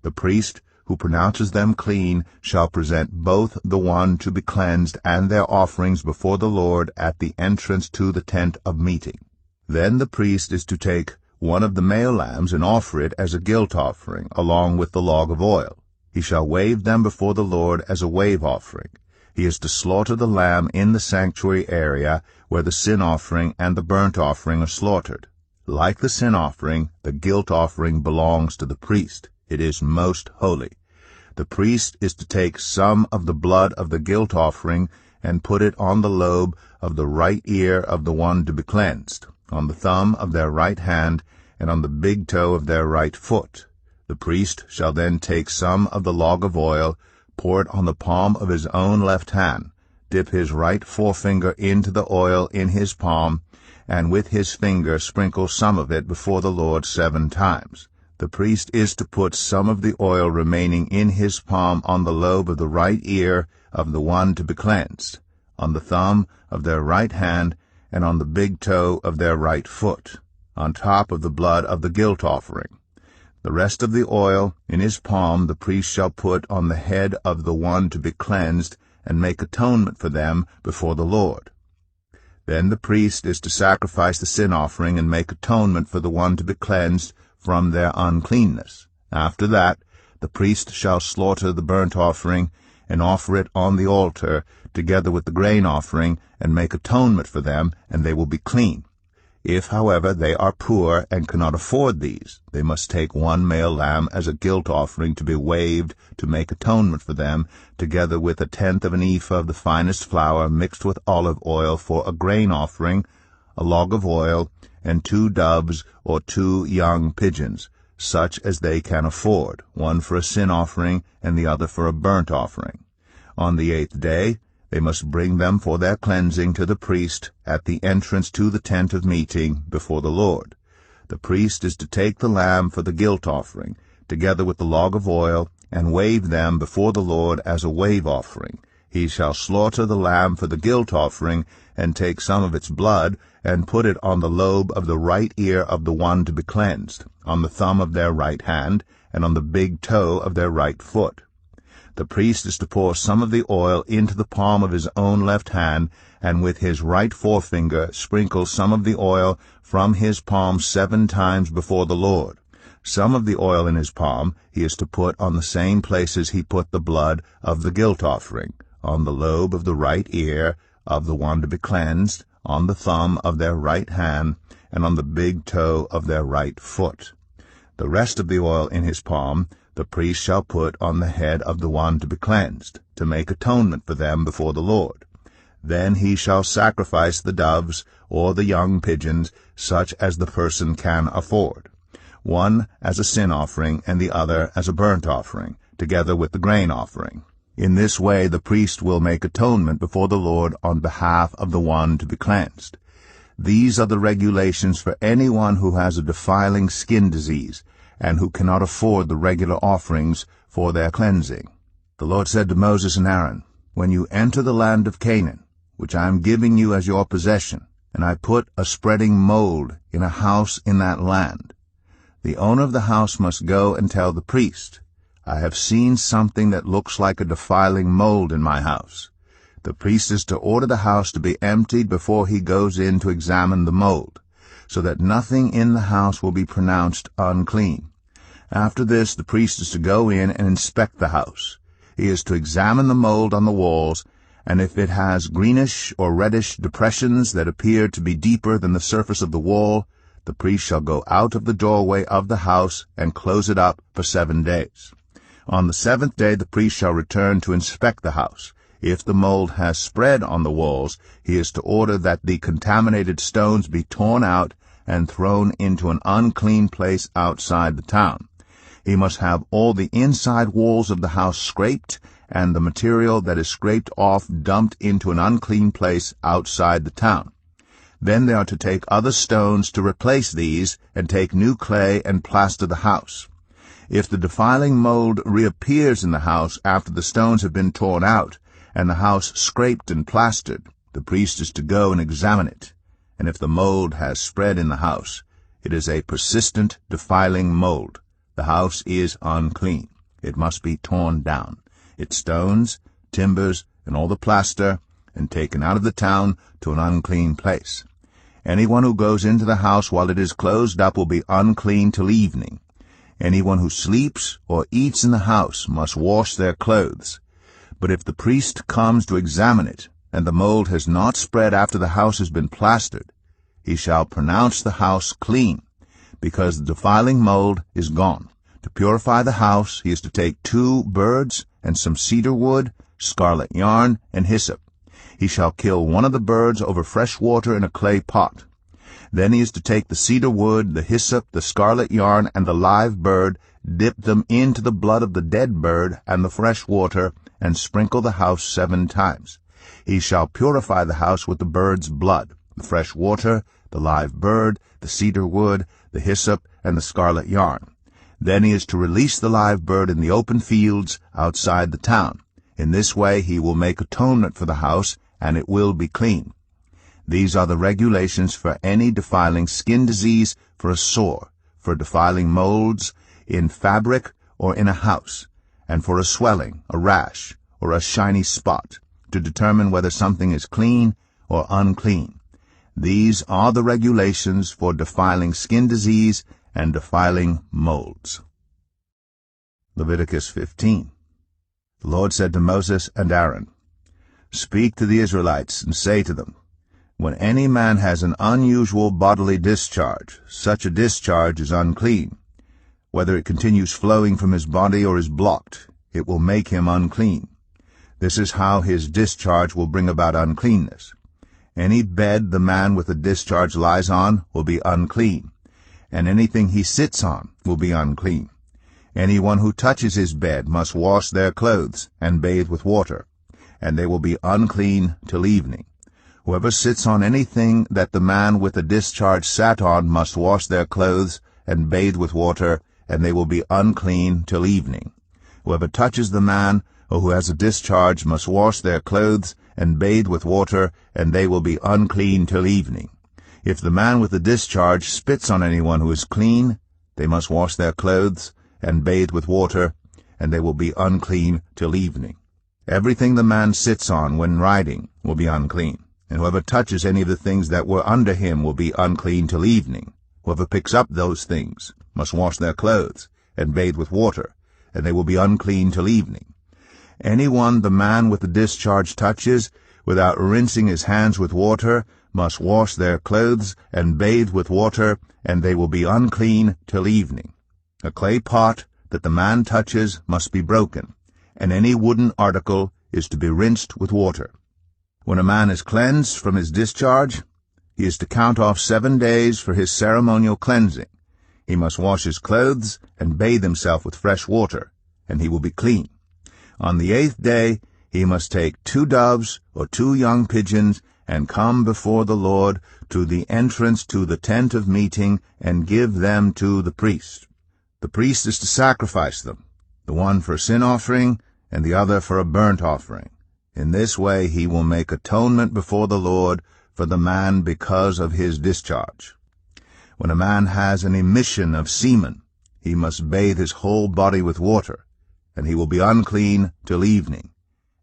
The priest who pronounces them clean shall present both the one to be cleansed and their offerings before the Lord at the entrance to the tent of meeting. Then the priest is to take 1 of the male lambs and offer it as a guilt offering, along with the log of oil. He shall wave them before the Lord as a wave offering. He is to slaughter the lamb in the sanctuary area where the sin offering and the burnt offering are slaughtered. Like the sin offering, the guilt offering belongs to the priest. It is most holy. The priest is to take some of the blood of the guilt offering and put it on the lobe of the right ear of the one to be cleansed, on the thumb of their right hand, and on the big toe of their right foot. The priest shall then take some of the log of oil, pour it on the palm of his own left hand, dip his right forefinger into the oil in his palm, and with his finger sprinkle some of it before the Lord 7 times. The priest is to put some of the oil remaining in his palm on the lobe of the right ear of the one to be cleansed, on the thumb of their right hand, and on the big toe of their right foot, on top of the blood of the guilt offering. The rest of the oil in his palm the priest shall put on the head of the one to be cleansed, and make atonement for them before the Lord. Then the priest is to sacrifice the sin offering and make atonement for the one to be cleansed from their uncleanness. After that, the priest shall slaughter the burnt offering and offer it on the altar together with the grain offering, and make atonement for them, and they will be clean. If, however, they are poor and cannot afford these, they must take 1 male lamb as a guilt offering to be waved to make atonement for them, together with 1/10 of an ephah of the finest flour mixed with olive oil for a grain offering, a log of oil, and 2 doves or 2 young pigeons, such as they can afford, one for a sin offering and the other for a burnt offering. On the 8th day they must bring them for their cleansing to the priest at the entrance to the tent of meeting before the Lord. The priest is to take the lamb for the guilt offering, together with the log of oil, and wave them before the Lord as a wave offering. He shall slaughter the lamb for the guilt offering, and take some of its blood, and put it on the lobe of the right ear of the one to be cleansed, on the thumb of their right hand, and on the big toe of their right foot. The priest is to pour some of the oil into the palm of his own left hand, and with his right forefinger sprinkle some of the oil from his palm 7 times before the Lord. Some of the oil in his palm he is to put on the same places he put the blood of the guilt offering, on the lobe of the right ear of the one to be cleansed, on the thumb of their right hand, and on the big toe of their right foot. The rest of the oil in his palm the priest shall put on the head of the one to be cleansed, to make atonement for them before the Lord. Then he shall sacrifice the doves or the young pigeons, such as the person can afford, one as a sin offering and the other as a burnt offering, together with the grain offering. In this way the priest will make atonement before the Lord on behalf of the one to be cleansed. These are the regulations for anyone who has a defiling skin disease, and who cannot afford the regular offerings for their cleansing. The Lord said to Moses and Aaron, "When you enter the land of Canaan, which I am giving you as your possession, and I put a spreading mold in a house in that land, the owner of the house must go and tell the priest, 'I have seen something that looks like a defiling mold in my house.' The priest is to order the house to be emptied before he goes in to examine the mold, so that nothing in the house will be pronounced unclean. After this, the priest is to go in and inspect the house. He is to examine the mold on the walls, and if it has greenish or reddish depressions that appear to be deeper than the surface of the wall, the priest shall go out of the doorway of the house and close it up for 7 days. On the 7th day the priest shall return to inspect the house. If the mold has spread on the walls, he is to order that the contaminated stones be torn out and thrown into an unclean place outside the town. He must have all the inside walls of the house scraped, and the material that is scraped off dumped into an unclean place outside the town. Then they are to take other stones to replace these, and take new clay and plaster the house. If the defiling mold reappears in the house after the stones have been torn out, and the house scraped and plastered, the priest is to go and examine it. And if the mold has spread in the house, it is a persistent, defiling mold. The house is unclean. It must be torn down, its stones, timbers, and all the plaster, and taken out of the town to an unclean place. Anyone who goes into the house while it is closed up will be unclean till evening. Anyone who sleeps or eats in the house must wash their clothes. But if the priest comes to examine it, and the mold has not spread after the house has been plastered, he shall pronounce the house clean, because the defiling mold is gone. To purify the house, he is to take 2 birds and some cedar wood, scarlet yarn, and hyssop. He shall kill one of the birds over fresh water in a clay pot. Then he is to take the cedar wood, the hyssop, the scarlet yarn, and the live bird, dip them into the blood of the dead bird and the fresh water, and sprinkle the house 7 times. He shall purify the house with the bird's blood, the fresh water, the live bird, the cedar wood, the hyssop, and the scarlet yarn. Then he is to release the live bird in the open fields outside the town. In this way he will make atonement for the house, and it will be clean. These are the regulations for any defiling skin disease, for a sore, for defiling molds in fabric or in a house, and for a swelling, a rash, or a shiny spot, to determine whether something is clean or unclean. These are the regulations for defiling skin disease and defiling molds. Leviticus 15. The Lord said to Moses and Aaron, "Speak to the Israelites and say to them, when any man has an unusual bodily discharge, such a discharge is unclean. Whether it continues flowing from his body or is blocked, it will make him unclean. This is how his discharge will bring about uncleanness. Any bed the man with a discharge lies on will be unclean, and anything he sits on will be unclean. Anyone who touches his bed must wash their clothes and bathe with water, and they will be unclean till evening. Whoever sits on anything that the man with a discharge sat on must wash their clothes and bathe with water, and they will be unclean till evening. Whoever touches the man who has a discharge must wash their clothes and bathe with water, and they will be unclean till evening. If the man with the discharge spits on anyone who is clean, they must wash their clothes and bathe with water, and they will be unclean till evening. Everything the man sits on when riding will be unclean, and whoever touches any of the things that were under him will be unclean till evening. Whoever picks up those things must wash their clothes and bathe with water, and they will be unclean till evening. Anyone the man with the discharge touches, without rinsing his hands with water, must wash their clothes and bathe with water, and they will be unclean till evening. A clay pot that the man touches must be broken, and any wooden article is to be rinsed with water. When a man is cleansed from his discharge, he is to count off 7 days for his ceremonial cleansing. He must wash his clothes and bathe himself with fresh water, and he will be clean. On the 8th day he must take 2 doves or 2 young pigeons and come before the Lord to the entrance to the tent of meeting and give them to the priest. The priest is to sacrifice them, the one for a sin offering and the other for a burnt offering. In this way he will make atonement before the Lord for the man because of his discharge. When a man has an emission of semen, he must bathe his whole body with water, and he will be unclean till evening.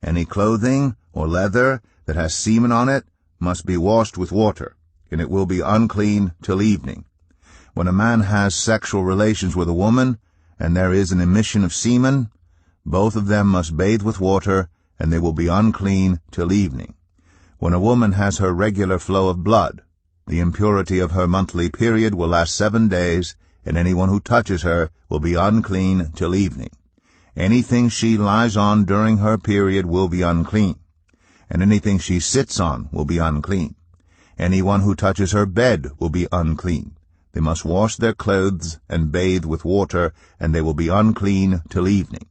Any clothing or leather that has semen on it must be washed with water, and it will be unclean till evening. When a man has sexual relations with a woman, and there is an emission of semen, both of them must bathe with water, and they will be unclean till evening. When a woman has her regular flow of blood, the impurity of her monthly period will last 7 days, and anyone who touches her will be unclean till evening. Anything she lies on during her period will be unclean, and anything she sits on will be unclean. Anyone who touches her bed will be unclean. They must wash their clothes and bathe with water, and they will be unclean till evening.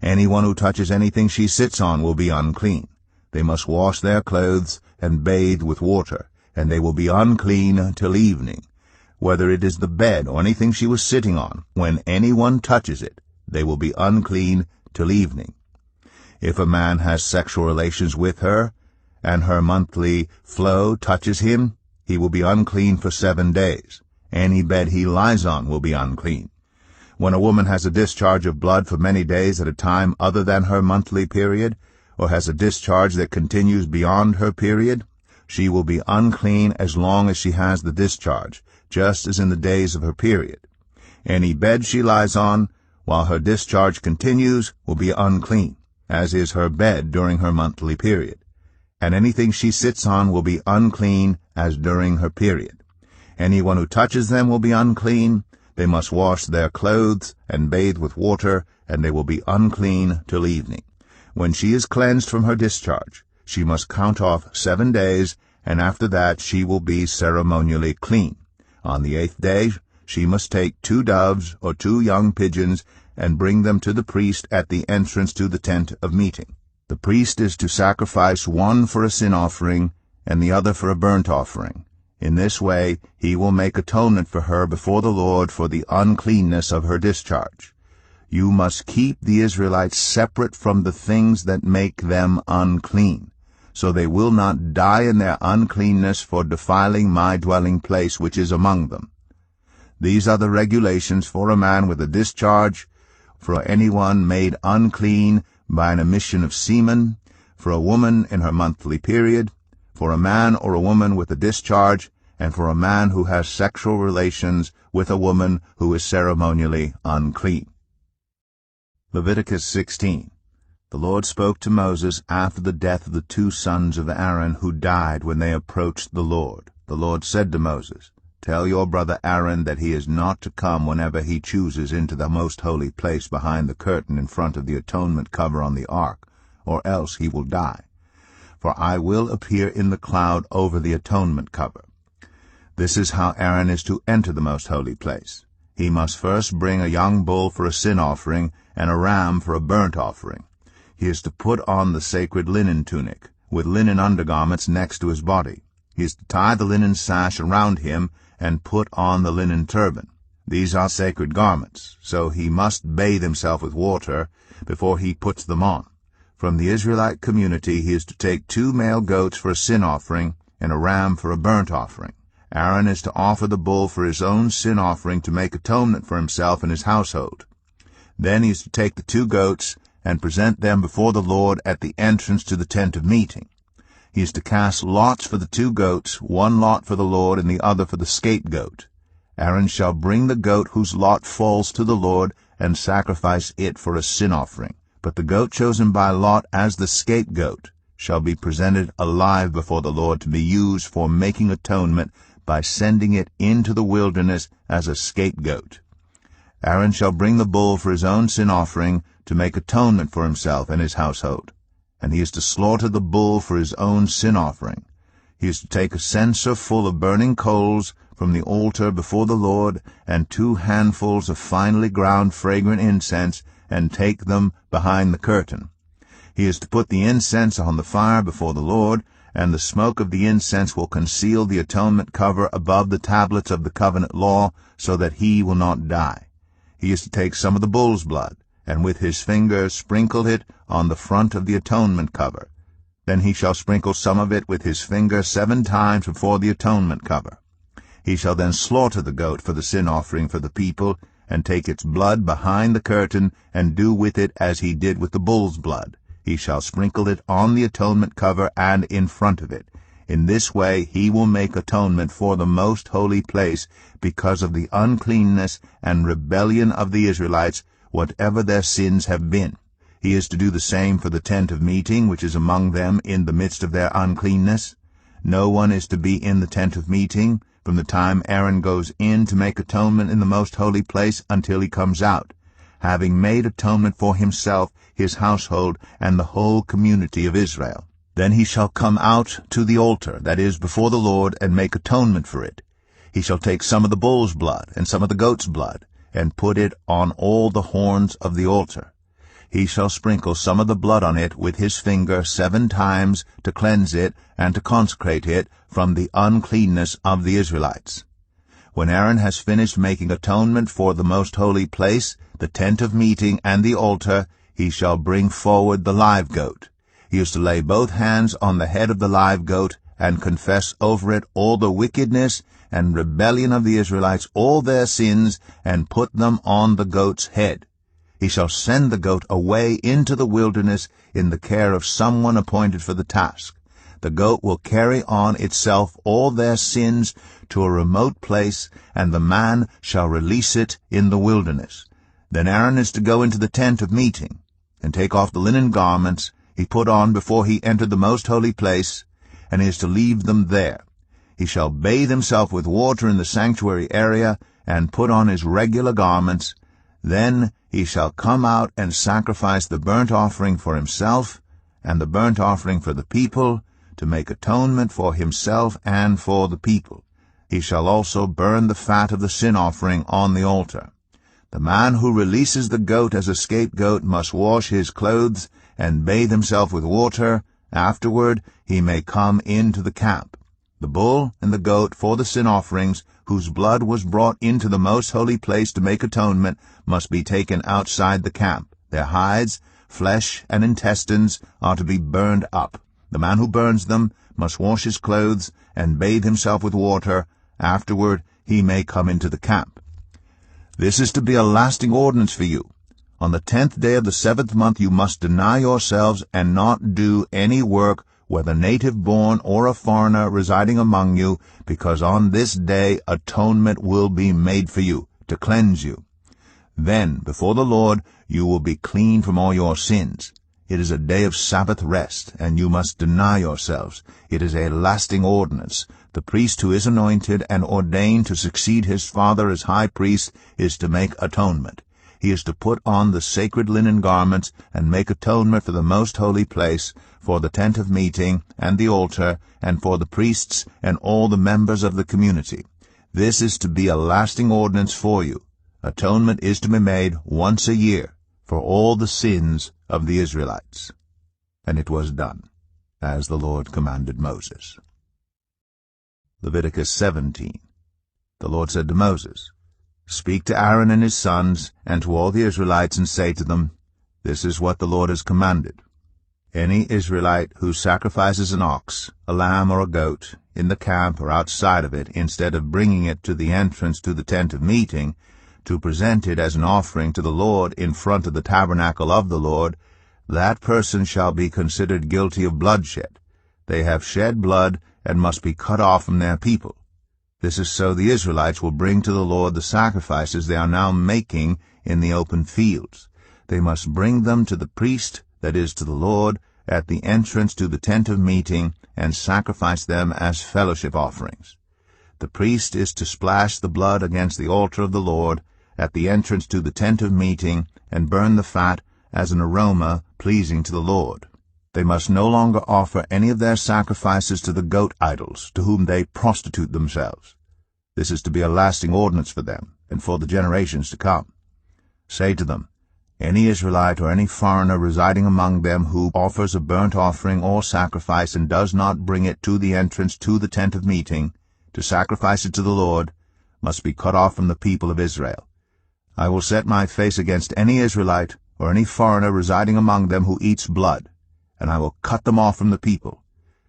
Anyone who touches anything she sits on will be unclean. They must wash their clothes and bathe with water, and they will be unclean till evening. Whether it is the bed or anything she was sitting on, when anyone touches it, they will be unclean till evening. If a man has sexual relations with her, and her monthly flow touches him, he will be unclean for 7 days. Any bed he lies on will be unclean. When a woman has a discharge of blood for many days at a time other than her monthly period, or has a discharge that continues beyond her period, she will be unclean as long as she has the discharge, just as in the days of her period. Any bed she lies on while her discharge continues will be unclean, as is her bed during her monthly period. And anything she sits on will be unclean as during her period. Anyone who touches them will be unclean. They must wash their clothes and bathe with water, and they will be unclean till evening. When she is cleansed from her discharge, she must count off 7 days, and after that she will be ceremonially clean. On the 8th day she must take 2 doves or 2 young pigeons and bring them to the priest at the entrance to the tent of meeting. The priest is to sacrifice one for a sin offering and the other for a burnt offering. In this way he will make atonement for her before the Lord for the uncleanness of her discharge. You must keep the Israelites separate from the things that make them unclean, so they will not die in their uncleanness for defiling my dwelling place which is among them. These are the regulations for a man with a discharge, for anyone made unclean by an emission of semen, for a woman in her monthly period, for a man or a woman with a discharge, and for a man who has sexual relations with a woman who is ceremonially unclean. Leviticus 16. The Lord spoke to Moses after the death of the 2 sons of Aaron who died when they approached the Lord. The Lord said to Moses, "Tell your brother Aaron that he is not to come whenever he chooses into the most holy place behind the curtain in front of the atonement cover on the ark, or else he will die. For I will appear in the cloud over the atonement cover." This is how Aaron is to enter the most holy place. He must first bring a young bull for a sin offering and a ram for a burnt offering. He is to put on the sacred linen tunic, with linen undergarments next to his body. He is to tie the linen sash around him and put on the linen turban. These are sacred garments, so he must bathe himself with water before he puts them on. From the Israelite community he is to take 2 male goats for a sin offering and a ram for a burnt offering. Aaron is to offer the bull for his own sin offering to make atonement for himself and his household. Then he is to take the 2 goats and present them before the Lord at the entrance to the tent of meeting. He is to cast lots for the 2 goats, 1 lot for the Lord and the other for the scapegoat. Aaron shall bring the goat whose lot falls to the Lord and sacrifice it for a sin offering. But the goat chosen by lot as the scapegoat shall be presented alive before the Lord to be used for making atonement by sending it into the wilderness as a scapegoat. Aaron shall bring the bull for his own sin offering to make atonement for himself and his household. And he is to slaughter the bull for his own sin offering. He is to take a censer full of burning coals from the altar before the Lord, and 2 handfuls of finely ground fragrant incense, and take them behind the curtain. He is to put the incense on the fire before the Lord, and the smoke of the incense will conceal the atonement cover above the tablets of the covenant law, so that he will not die. He is to take some of the bull's blood, and with his finger sprinkle it on the front of the atonement cover. Then he shall sprinkle some of it with his finger 7 times before the atonement cover. He shall then slaughter the goat for the sin offering for the people, and take its blood behind the curtain, and do with it as he did with the bull's blood. He shall sprinkle it on the atonement cover and in front of it. In this way he will make atonement for the most holy place because of the uncleanness and rebellion of the Israelites, whatever their sins have been. He is to do the same for the tent of meeting, which is among them in the midst of their uncleanness. No one is to be in the tent of meeting from the time Aaron goes in to make atonement in the most holy place until he comes out, having made atonement for himself, his household, and the whole community of Israel. Then he shall come out to the altar, that is, before the Lord, and make atonement for it. He shall take some of the bull's blood and some of the goat's blood, and put it on all the horns of the altar. He shall sprinkle some of the blood on it with his finger 7 times to cleanse it and to consecrate it from the uncleanness of the Israelites. When Aaron has finished making atonement for the most holy place, the tent of meeting, and the altar, he shall bring forward the live goat. He is to lay both hands on the head of the live goat and confess over it all the wickedness and rebellion of the Israelites, all their sins, and put them on the goat's head. He shall send the goat away into the wilderness in the care of someone appointed for the task. The goat will carry on itself all their sins to a remote place, and the man shall release it in the wilderness. Then Aaron is to go into the tent of meeting, and take off the linen garments he put on before he entered the most holy place, and he is to leave them there. He shall bathe himself with water in the sanctuary area, and put on his regular garments. Then he shall come out and sacrifice the burnt offering for himself, and the burnt offering for the people, to make atonement for himself and for the people. He shall also burn the fat of the sin offering on the altar. The man who releases the goat as a scapegoat must wash his clothes and bathe himself with water. Afterward he may come into the camp. The bull and the goat for the sin offerings, whose blood was brought into the most holy place to make atonement, must be taken outside the camp. Their hides, flesh, and intestines are to be burned up. The man who burns them must wash his clothes and bathe himself with water. Afterward he may come into the camp. This is to be a lasting ordinance for you. On the 10th day of the 7th month you must deny yourselves and not do any work, whether native-born or a foreigner residing among you, because on this day atonement will be made for you, to cleanse you. Then, before the Lord, you will be clean from all your sins. It is a day of Sabbath rest, and you must deny yourselves. It is a lasting ordinance. The priest who is anointed and ordained to succeed his father as high priest is to make atonement. He is to put on the sacred linen garments and make atonement for the most holy place, for the tent of meeting and the altar, and for the priests and all the members of the community. This is to be a lasting ordinance for you. Atonement is to be made once a year for all the sins of the Israelites. And it was done, as the Lord commanded Moses. Leviticus 17. The Lord said to Moses, Speak to Aaron and his sons, and to all the Israelites, and say to them, This is what the Lord has commanded. Any Israelite who sacrifices an ox, a lamb, or a goat, in the camp or outside of it, instead of bringing it to the entrance to the tent of meeting, to present it as an offering to the Lord in front of the tabernacle of the Lord, that person shall be considered guilty of bloodshed. They have shed blood and must be cut off from their people. This is so the Israelites will bring to the Lord the sacrifices they are now making in the open fields. They must bring them to the priest, that is, to the Lord, at the entrance to the tent of meeting, and sacrifice them as fellowship offerings. The priest is to splash the blood against the altar of the Lord, at the entrance to the tent of meeting, and burn the fat as an aroma pleasing to the Lord. They must no longer offer any of their sacrifices to the goat idols, to whom they prostitute themselves. This is to be a lasting ordinance for them, and for the generations to come. Say to them, Any Israelite or any foreigner residing among them who offers a burnt offering or sacrifice and does not bring it to the entrance to the tent of meeting to sacrifice it to the Lord must be cut off from the people of Israel. I will set my face against any Israelite or any foreigner residing among them who eats blood, and I will cut them off from the people.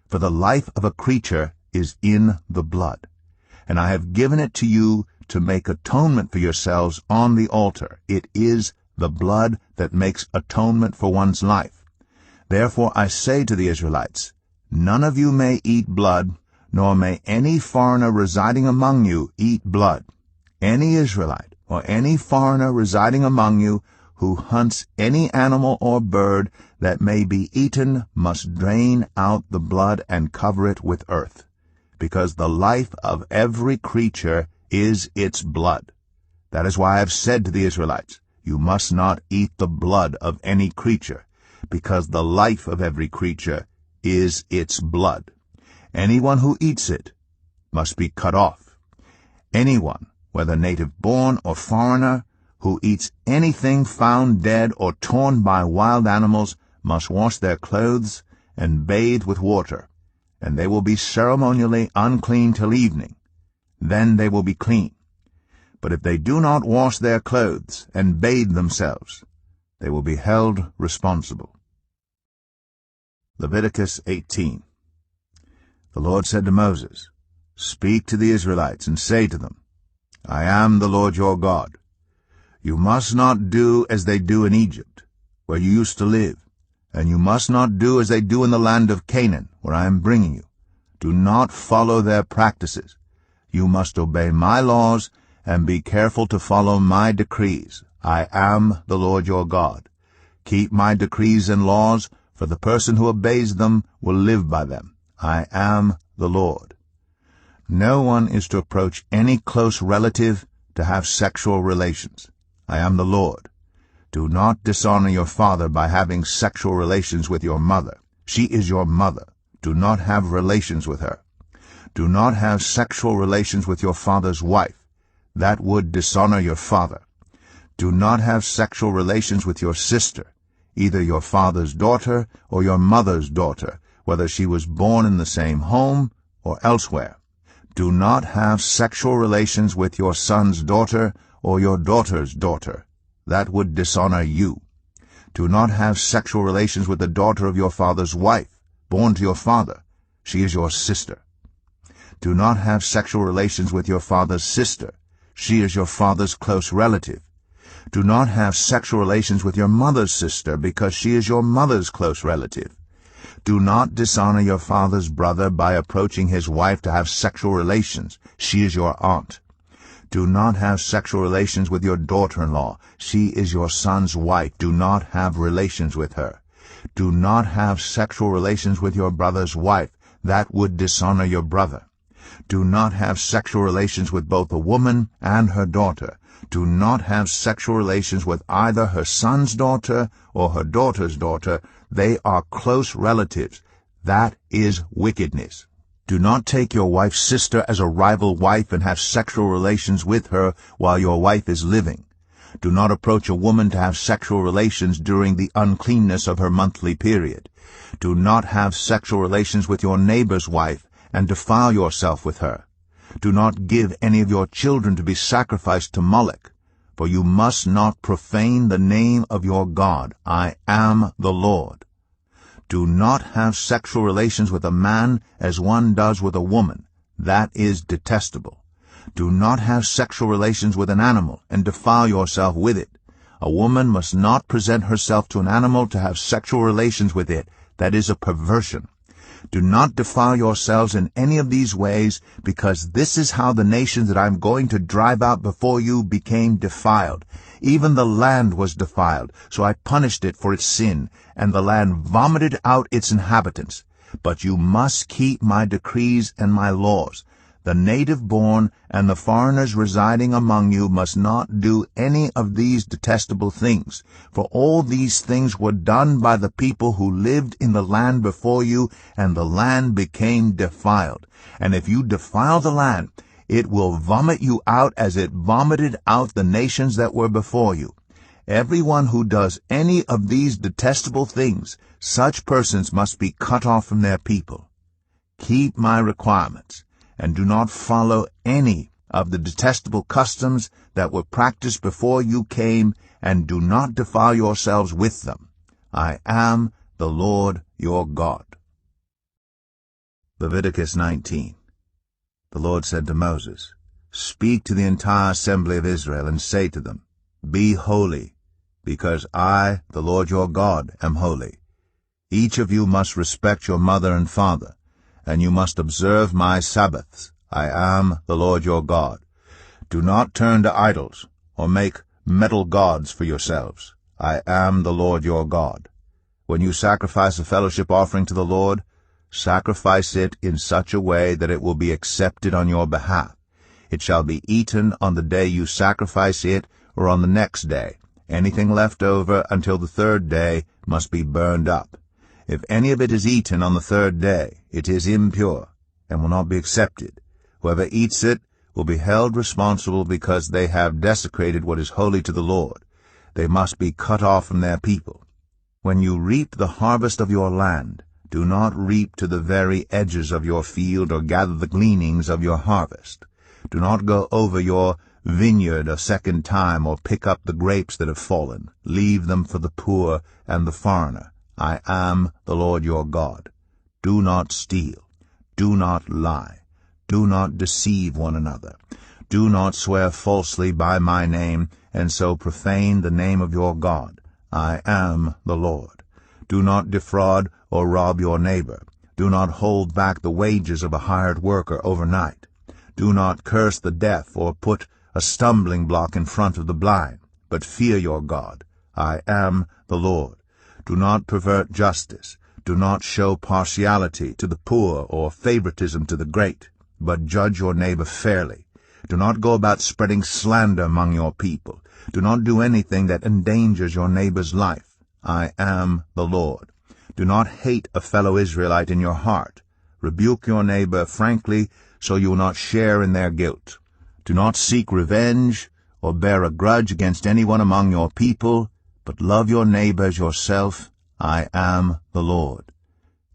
For the life of a creature is in the blood, and I have given it to you to make atonement for yourselves on the altar. It is the blood that makes atonement for one's life. Therefore I say to the Israelites, none of you may eat blood, nor may any foreigner residing among you eat blood. Any Israelite or any foreigner residing among you who hunts any animal or bird that may be eaten must drain out the blood and cover it with earth, because the life of every creature is its blood. That is why I have said to the Israelites, you must not eat the blood of any creature, because the life of every creature is its blood. Anyone who eats it must be cut off. Anyone, whether native-born or foreigner, who eats anything found dead or torn by wild animals must wash their clothes and bathe with water, and they will be ceremonially unclean till evening. Then they will be clean. But if they do not wash their clothes and bathe themselves, they will be held responsible. Leviticus 18. The Lord said to Moses, Speak to the Israelites and say to them, I am the Lord your God. You must not do as they do in Egypt, where you used to live, and you must not do as they do in the land of Canaan, where I am bringing you. Do not follow their practices. You must obey my laws and be careful to follow my decrees. I am the Lord your God. Keep my decrees and laws, for the person who obeys them will live by them. I am the Lord. No one is to approach any close relative to have sexual relations. I am the Lord. Do not dishonor your father by having sexual relations with your mother. She is your mother. Do not have relations with her. Do not have sexual relations with your father's wife. That would dishonor your father. Do not have sexual relations with your sister, either your father's daughter or your mother's daughter, whether she was born in the same home or elsewhere. Do not have sexual relations with your son's daughter or your daughter's daughter. That would dishonor you. Do not have sexual relations with the daughter of your father's wife, born to your father. She is your sister. Do not have sexual relations with your father's sister. She is your father's close relative. Do not have sexual relations with your mother's sister, because she is your mother's close relative. Do not dishonor your father's brother by approaching his wife to have sexual relations. She is your aunt. Do not have sexual relations with your daughter-in-law. She is your son's wife. Do not have relations with her. Do not have sexual relations with your brother's wife. That would dishonor your brother. Do not have sexual relations with both a woman and her daughter. Do not have sexual relations with either her son's daughter or her daughter's daughter. They are close relatives. That is wickedness. Do not take your wife's sister as a rival wife and have sexual relations with her while your wife is living. Do not approach a woman to have sexual relations during the uncleanness of her monthly period. Do not have sexual relations with your neighbor's wife and defile yourself with her. Do not give any of your children to be sacrificed to Moloch, for you must not profane the name of your God. I am the Lord. Do not have sexual relations with a man as one does with a woman. That is detestable. Do not have sexual relations with an animal and defile yourself with it. A woman must not present herself to an animal to have sexual relations with it. That is a perversion. Do not defile yourselves in any of these ways, because this is how the nations that I am going to drive out before you became defiled. Even the land was defiled, so I punished it for its sin, and the land vomited out its inhabitants. But you must keep my decrees and my laws. The native-born and the foreigners residing among you must not do any of these detestable things, for all these things were done by the people who lived in the land before you, and the land became defiled. And if you defile the land, it will vomit you out as it vomited out the nations that were before you. Everyone who does any of these detestable things, such persons must be cut off from their people. Keep my requirements, and do not follow any of the detestable customs that were practiced before you came, and do not defile yourselves with them. I am the Lord your God. Leviticus 19. The Lord said to Moses, Speak to the entire assembly of Israel, and say to them, Be holy, because I, the Lord your God, am holy. Each of you must respect your mother and father, and you must observe my Sabbaths. I am the Lord your God. Do not turn to idols, or make metal gods for yourselves. I am the Lord your God. When you sacrifice a fellowship offering to the Lord, sacrifice it in such a way that it will be accepted on your behalf. It shall be eaten on the day you sacrifice it, or on the next day. Anything left over until the third day must be burned up. If any of it is eaten on the third day, it is impure, and will not be accepted. Whoever eats it will be held responsible because they have desecrated what is holy to the Lord. They must be cut off from their people. When you reap the harvest of your land, do not reap to the very edges of your field, or gather the gleanings of your harvest. Do not go over your vineyard a second time, or pick up the grapes that have fallen. Leave them for the poor and the foreigner. I am the Lord your God. Do not steal. Do not lie. Do not deceive one another. Do not swear falsely by my name, and so profane the name of your God. I am the Lord. Do not defraud or rob your neighbor. Do not hold back the wages of a hired worker overnight. Do not curse the deaf or put a stumbling block in front of the blind, but fear your God. I am the Lord. Do not pervert justice. Do not show partiality to the poor or favoritism to the great, but judge your neighbor fairly. Do not go about spreading slander among your people. Do not do anything that endangers your neighbor's life. I am the Lord. Do not hate a fellow Israelite in your heart. Rebuke your neighbor frankly, so you will not share in their guilt. Do not seek revenge or bear a grudge against anyone among your people, but love your neighbor as yourself. I am the Lord.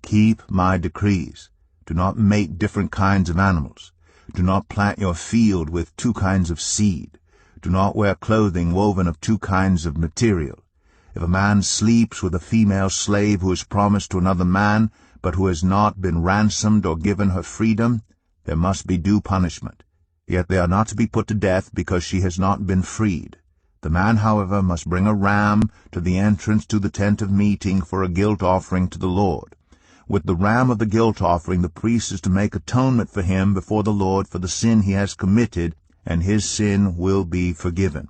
Keep my decrees. Do not mate different kinds of animals. Do not plant your field with two kinds of seed. Do not wear clothing woven of two kinds of material. If a man sleeps with a female slave who is promised to another man, but who has not been ransomed or given her freedom, there must be due punishment. Yet they are not to be put to death because she has not been freed. The man, however, must bring a ram to the entrance to the tent of meeting for a guilt offering to the Lord. With the ram of the guilt offering the priest is to make atonement for him before the Lord for the sin he has committed, and his sin will be forgiven.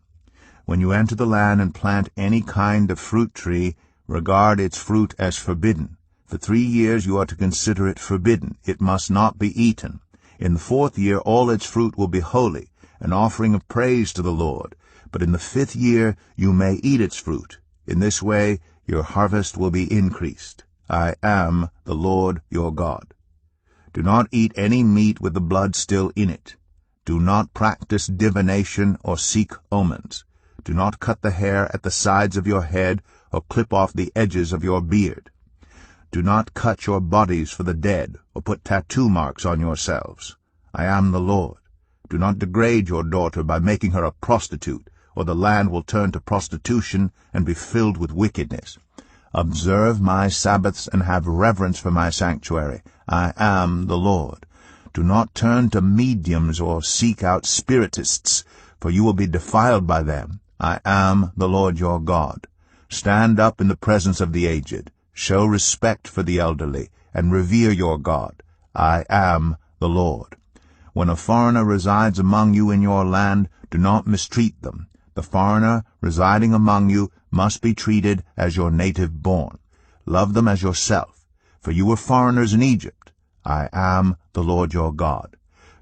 When you enter the land and plant any kind of fruit tree, regard its fruit as forbidden. For 3 years you are to consider it forbidden. It must not be eaten. In the 4th year all its fruit will be holy, an offering of praise to the Lord. But in the 5th year you may eat its fruit. In this way your harvest will be increased. I am the Lord your God. Do not eat any meat with the blood still in it. Do not practice divination or seek omens. Do not cut the hair at the sides of your head or clip off the edges of your beard. Do not cut your bodies for the dead or put tattoo marks on yourselves. I am the Lord. Do not degrade your daughter by making her a prostitute, or the land will turn to prostitution and be filled with wickedness. Observe my Sabbaths and have reverence for my sanctuary. I am the Lord. Do not turn to mediums or seek out spiritists, for you will be defiled by them. I am the Lord your God. Stand up in the presence of the aged. Show respect for the elderly, and revere your God. I am the Lord. When a foreigner resides among you in your land, do not mistreat them. The foreigner residing among you must be treated as your native born. Love them as yourself, for you were foreigners in Egypt. I am the Lord your God.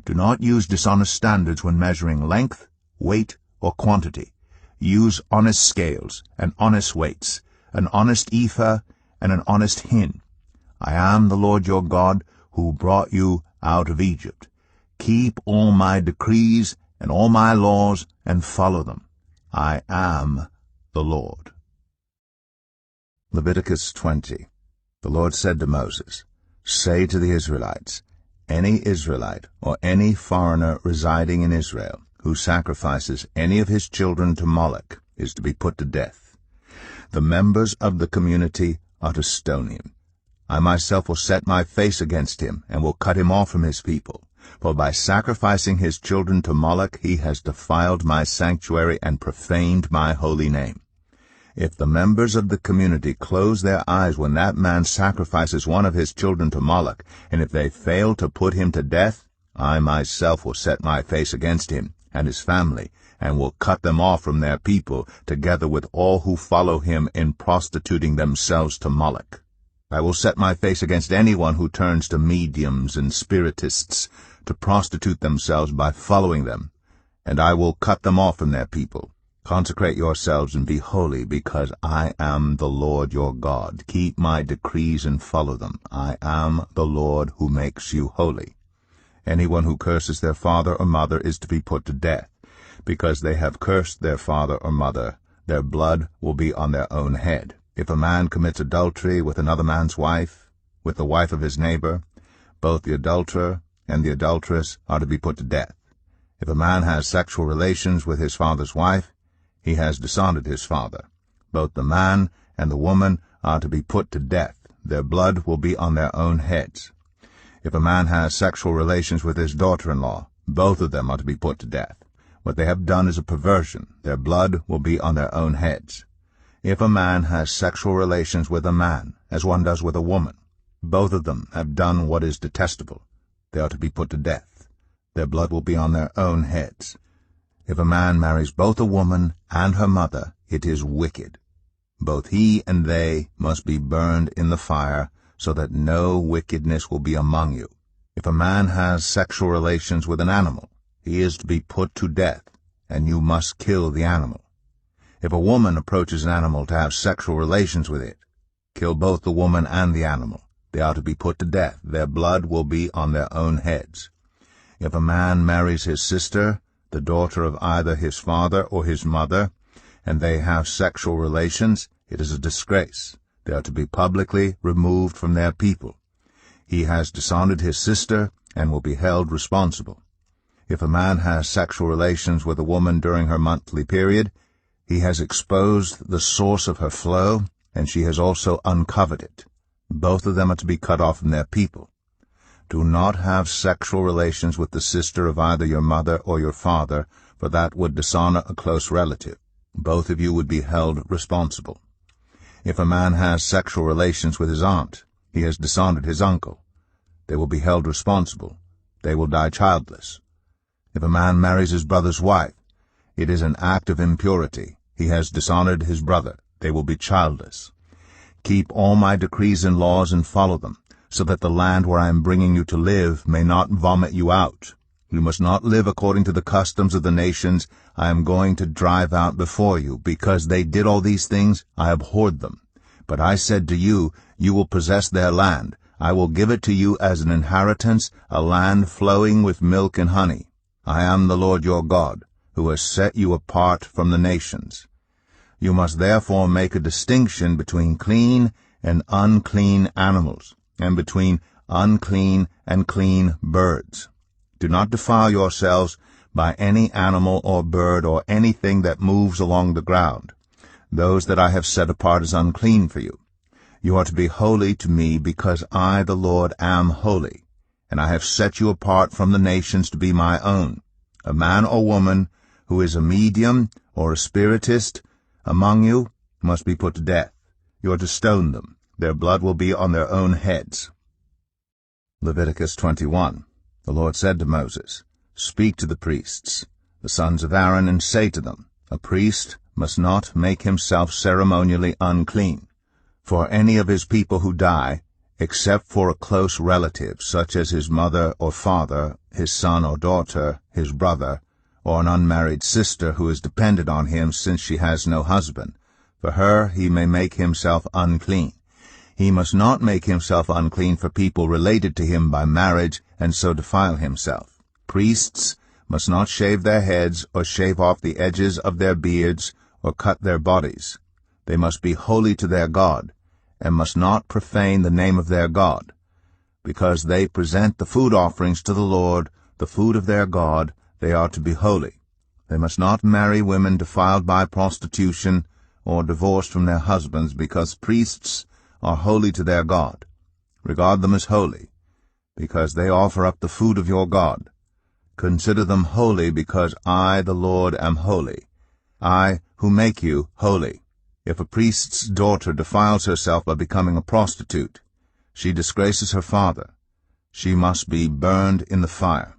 Do not use dishonest standards when measuring length, weight, or quantity. Use honest scales and honest weights, an honest ephah and an honest hin. I am the Lord your God who brought you out of Egypt. Keep all my decrees and all my laws and follow them. I am the Lord. Leviticus 20. The Lord said to Moses, "Say to the Israelites, any Israelite or any foreigner residing in Israel who sacrifices any of his children to Moloch is to be put to death. The members of the community are to stone him. I myself will set my face against him and will cut him off from his people. For by sacrificing his children to Moloch he has defiled my sanctuary and profaned my holy name. If the members of the community close their eyes when that man sacrifices one of his children to Moloch, and if they fail to put him to death, I myself will set my face against him and his family, and will cut them off from their people, together with all who follow him in prostituting themselves to Moloch. I will set my face against anyone who turns to mediums and spiritists to prostitute themselves by following them, and I will cut them off from their people. Consecrate yourselves and be holy, because I am the Lord your God. Keep my decrees and follow them. I am the Lord who makes you holy. Anyone who curses their father or mother is to be put to death. Because they have cursed their father or mother, their blood will be on their own head. If a man commits adultery with another man's wife, with the wife of his neighbor, both the adulterer and the adulteress are to be put to death. If a man has sexual relations with his father's wife, he has dishonored his father. Both the man and the woman are to be put to death. Their blood will be on their own heads. If a man has sexual relations with his daughter-in-law, both of them are to be put to death. What they have done is a perversion. Their blood will be on their own heads. If a man has sexual relations with a man, as one does with a woman, both of them have done what is detestable. They are to be put to death. Their blood will be on their own heads. If a man marries both a woman and her mother, it is wicked. Both he and they must be burned in the fire, so that no wickedness will be among you. If a man has sexual relations with an animal, he is to be put to death, and you must kill the animal. If a woman approaches an animal to have sexual relations with it, kill both the woman and the animal. They are to be put to death. Their blood will be on their own heads. If a man marries his sister, the daughter of either his father or his mother, and they have sexual relations, it is a disgrace. They are to be publicly removed from their people. He has dishonored his sister and will be held responsible. If a man has sexual relations with a woman during her monthly period, he has exposed the source of her flow, and she has also uncovered it. Both of them are to be cut off from their people. Do not have sexual relations with the sister of either your mother or your father, for that would dishonor a close relative. Both of you would be held responsible. If a man has sexual relations with his aunt, he has dishonored his uncle. They will be held responsible. They will die childless. If a man marries his brother's wife, it is an act of impurity. He has dishonored his brother. They will be childless. Keep all my decrees and laws and follow them, so that the land where I am bringing you to live may not vomit you out. You must not live according to the customs of the nations I am going to drive out before you. Because they did all these things, I abhorred them. But I said to you, you will possess their land. I will give it to you as an inheritance, a land flowing with milk and honey. I am the Lord your God, who has set you apart from the nations. You must therefore make a distinction between clean and unclean animals, and between unclean and clean birds. Do not defile yourselves by any animal or bird or anything that moves along the ground, those that I have set apart as unclean for you. You are to be holy to me, because I, the Lord, am holy, and I have set you apart from the nations to be my own. A man or woman who is a medium or a spiritist among you must be put to death. You are to stone them. Their blood will be on their own heads. Leviticus 21. The Lord said to Moses, Speak to the priests, the sons of Aaron, and say to them, A priest must not make himself ceremonially unclean for any of his people who die, except for a close relative, such as his mother or father, his son or daughter, his brother, or an unmarried sister who is dependent on him since she has no husband. For her he may make himself unclean. He must not make himself unclean for people related to him by marriage, and so defile himself. Priests must not shave their heads or shave off the edges of their beards or cut their bodies. They must be holy to their God, and must not profane the name of their God. Because they present the food offerings to the Lord, the food of their God, they are to be holy. They must not marry women defiled by prostitution or divorced from their husbands, because priests are holy to their God. Regard them as holy, because they offer up the food of your God. Consider them holy, because I, the Lord, am holy, I who make you holy. If a priest's daughter defiles herself by becoming a prostitute, she disgraces her father. She must be burned in the fire.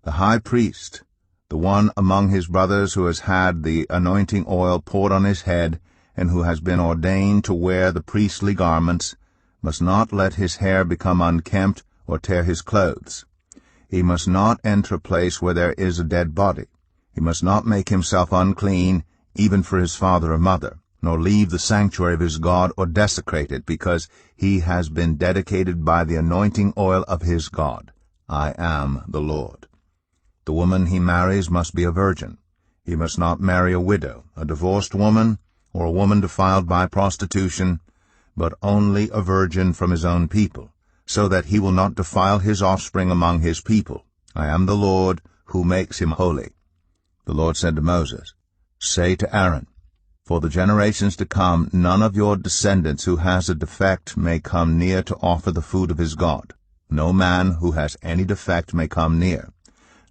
The high priest, the one among his brothers who has had the anointing oil poured on his head and who has been ordained to wear the priestly garments, must not let his hair become unkempt or tear his clothes. He must not enter a place where there is a dead body. He must not make himself unclean, even for his father or mother, nor leave the sanctuary of his God or desecrate it, because he has been dedicated by the anointing oil of his God. I am the Lord. The woman he marries must be a virgin. He must not marry a widow, a divorced woman, or a woman defiled by prostitution, but only a virgin from his own people, so that he will not defile his offspring among his people. I am the Lord who makes him holy. The Lord said to Moses, Say to Aaron, For the generations to come, none of your descendants who has a defect may come near to offer the food of his God. No man who has any defect may come near.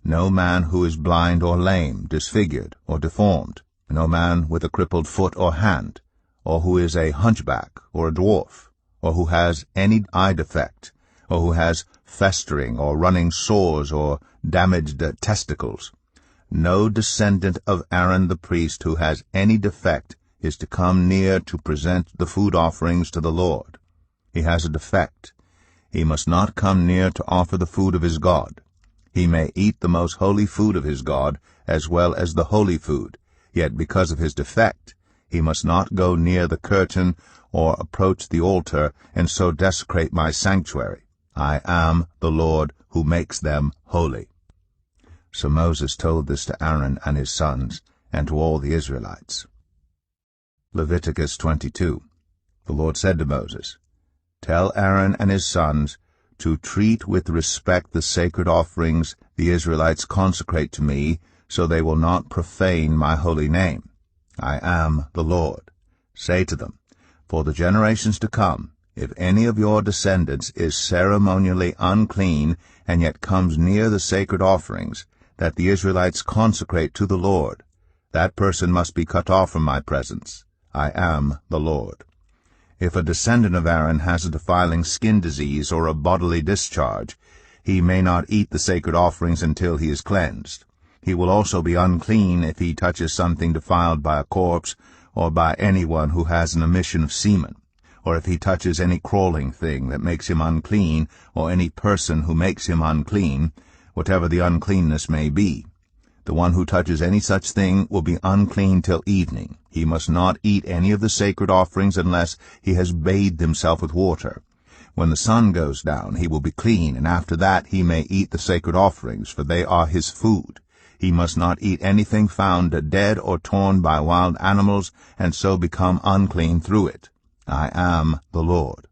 No man who is blind or lame, disfigured or deformed. No man with a crippled foot or hand, or who is a hunchback or a dwarf, or who has any eye defect, or who has festering or running sores or damaged testicles. No descendant of Aaron the priest who has any defect is to come near to present the food offerings to the Lord. He has a defect. He must not come near to offer the food of his God. He may eat the most holy food of his God, as well as the holy food, yet because of his defect, he must not go near the curtain or approach the altar, and so desecrate my sanctuary. I am the Lord who makes them holy. So Moses told this to Aaron and his sons, and to all the Israelites. Leviticus 22. The Lord said to Moses, Tell Aaron and his sons to treat with respect the sacred offerings the Israelites consecrate to me, so they will not profane my holy name. I am the Lord. Say to them, For the generations to come, if any of your descendants is ceremonially unclean, and yet comes near the sacred offerings that the Israelites consecrate to the Lord, that person must be cut off from my presence. I am the Lord. If a descendant of Aaron has a defiling skin disease or a bodily discharge, he may not eat the sacred offerings until he is cleansed. He will also be unclean if he touches something defiled by a corpse, or by anyone who has an emission of semen, or if he touches any crawling thing that makes him unclean, or any person who makes him unclean, whatever the uncleanness may be. The one who touches any such thing will be unclean till evening. He must not eat any of the sacred offerings unless he has bathed himself with water. When the sun goes down, he will be clean, and after that he may eat the sacred offerings, for they are his food. He must not eat anything found dead or torn by wild animals, and so become unclean through it. I am the Lord.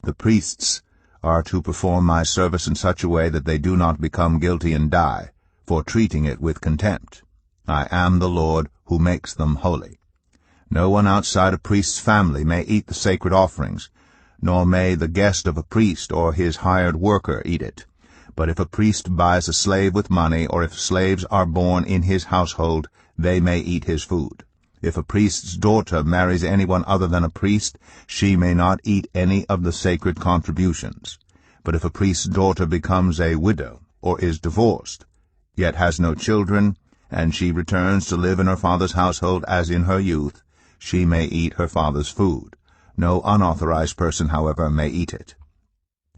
The priests are to perform my service in such a way that they do not become guilty and die, for treating it with contempt. I am the Lord who makes them holy. No one outside a priest's family may eat the sacred offerings, nor may the guest of a priest or his hired worker eat it. But if a priest buys a slave with money, or if slaves are born in his household, they may eat his food. If a priest's daughter marries anyone other than a priest, she may not eat any of the sacred contributions. But if a priest's daughter becomes a widow, or is divorced, yet has no children, and she returns to live in her father's household as in her youth, she may eat her father's food. No unauthorized person, however, may eat it.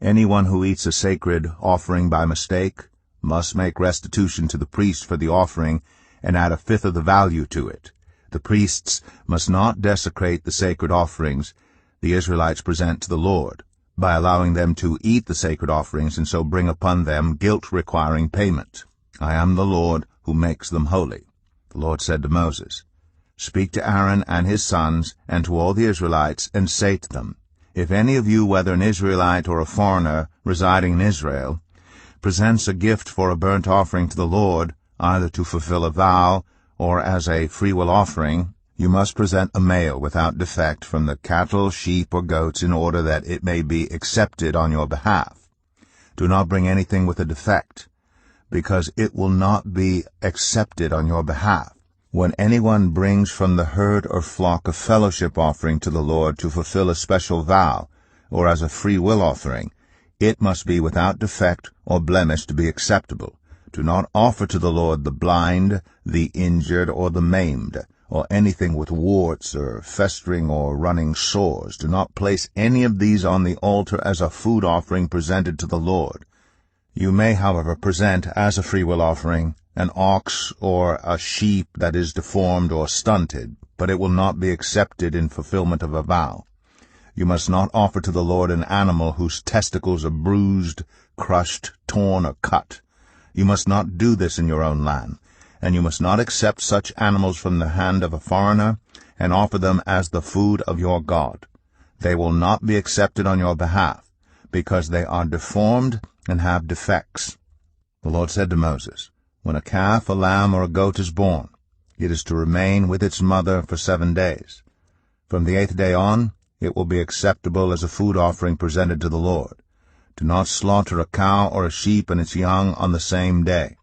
Anyone who eats a sacred offering by mistake must make restitution to the priest for the offering and add 1/5 of the value to it. The priests must not desecrate the sacred offerings the Israelites present to the Lord by allowing them to eat the sacred offerings and so bring upon them guilt requiring payment. I am the Lord who makes them holy. The Lord said to Moses, Speak to Aaron and his sons, and to all the Israelites, and say to them, If any of you, whether an Israelite or a foreigner residing in Israel, presents a gift for a burnt offering to the Lord, either to fulfill a vow or as a freewill offering, you must present a male without defect from the cattle, sheep, or goats in order that it may be accepted on your behalf. Do not bring anything with a defect, because it will not be accepted on your behalf. When anyone brings from the herd or flock a fellowship offering to the Lord to fulfill a special vow, or as a free will offering, it must be without defect or blemish to be acceptable. Do not offer to the Lord the blind, the injured, or the maimed, or anything with warts or festering or running sores. Do not place any of these on the altar as a food offering presented to the Lord. You may, however, present as a freewill offering an ox or a sheep that is deformed or stunted, but it will not be accepted in fulfillment of a vow. You must not offer to the Lord an animal whose testicles are bruised, crushed, torn, or cut. You must not do this in your own land, and you must not accept such animals from the hand of a foreigner and offer them as the food of your God. They will not be accepted on your behalf, because they are deformed and have defects. The Lord said to Moses, When a calf, a lamb, or a goat is born, it is to remain with its mother for 7 days. From the 8th day on, it will be acceptable as a food offering presented to the Lord. Do not slaughter a cow or a sheep and its young on the same day.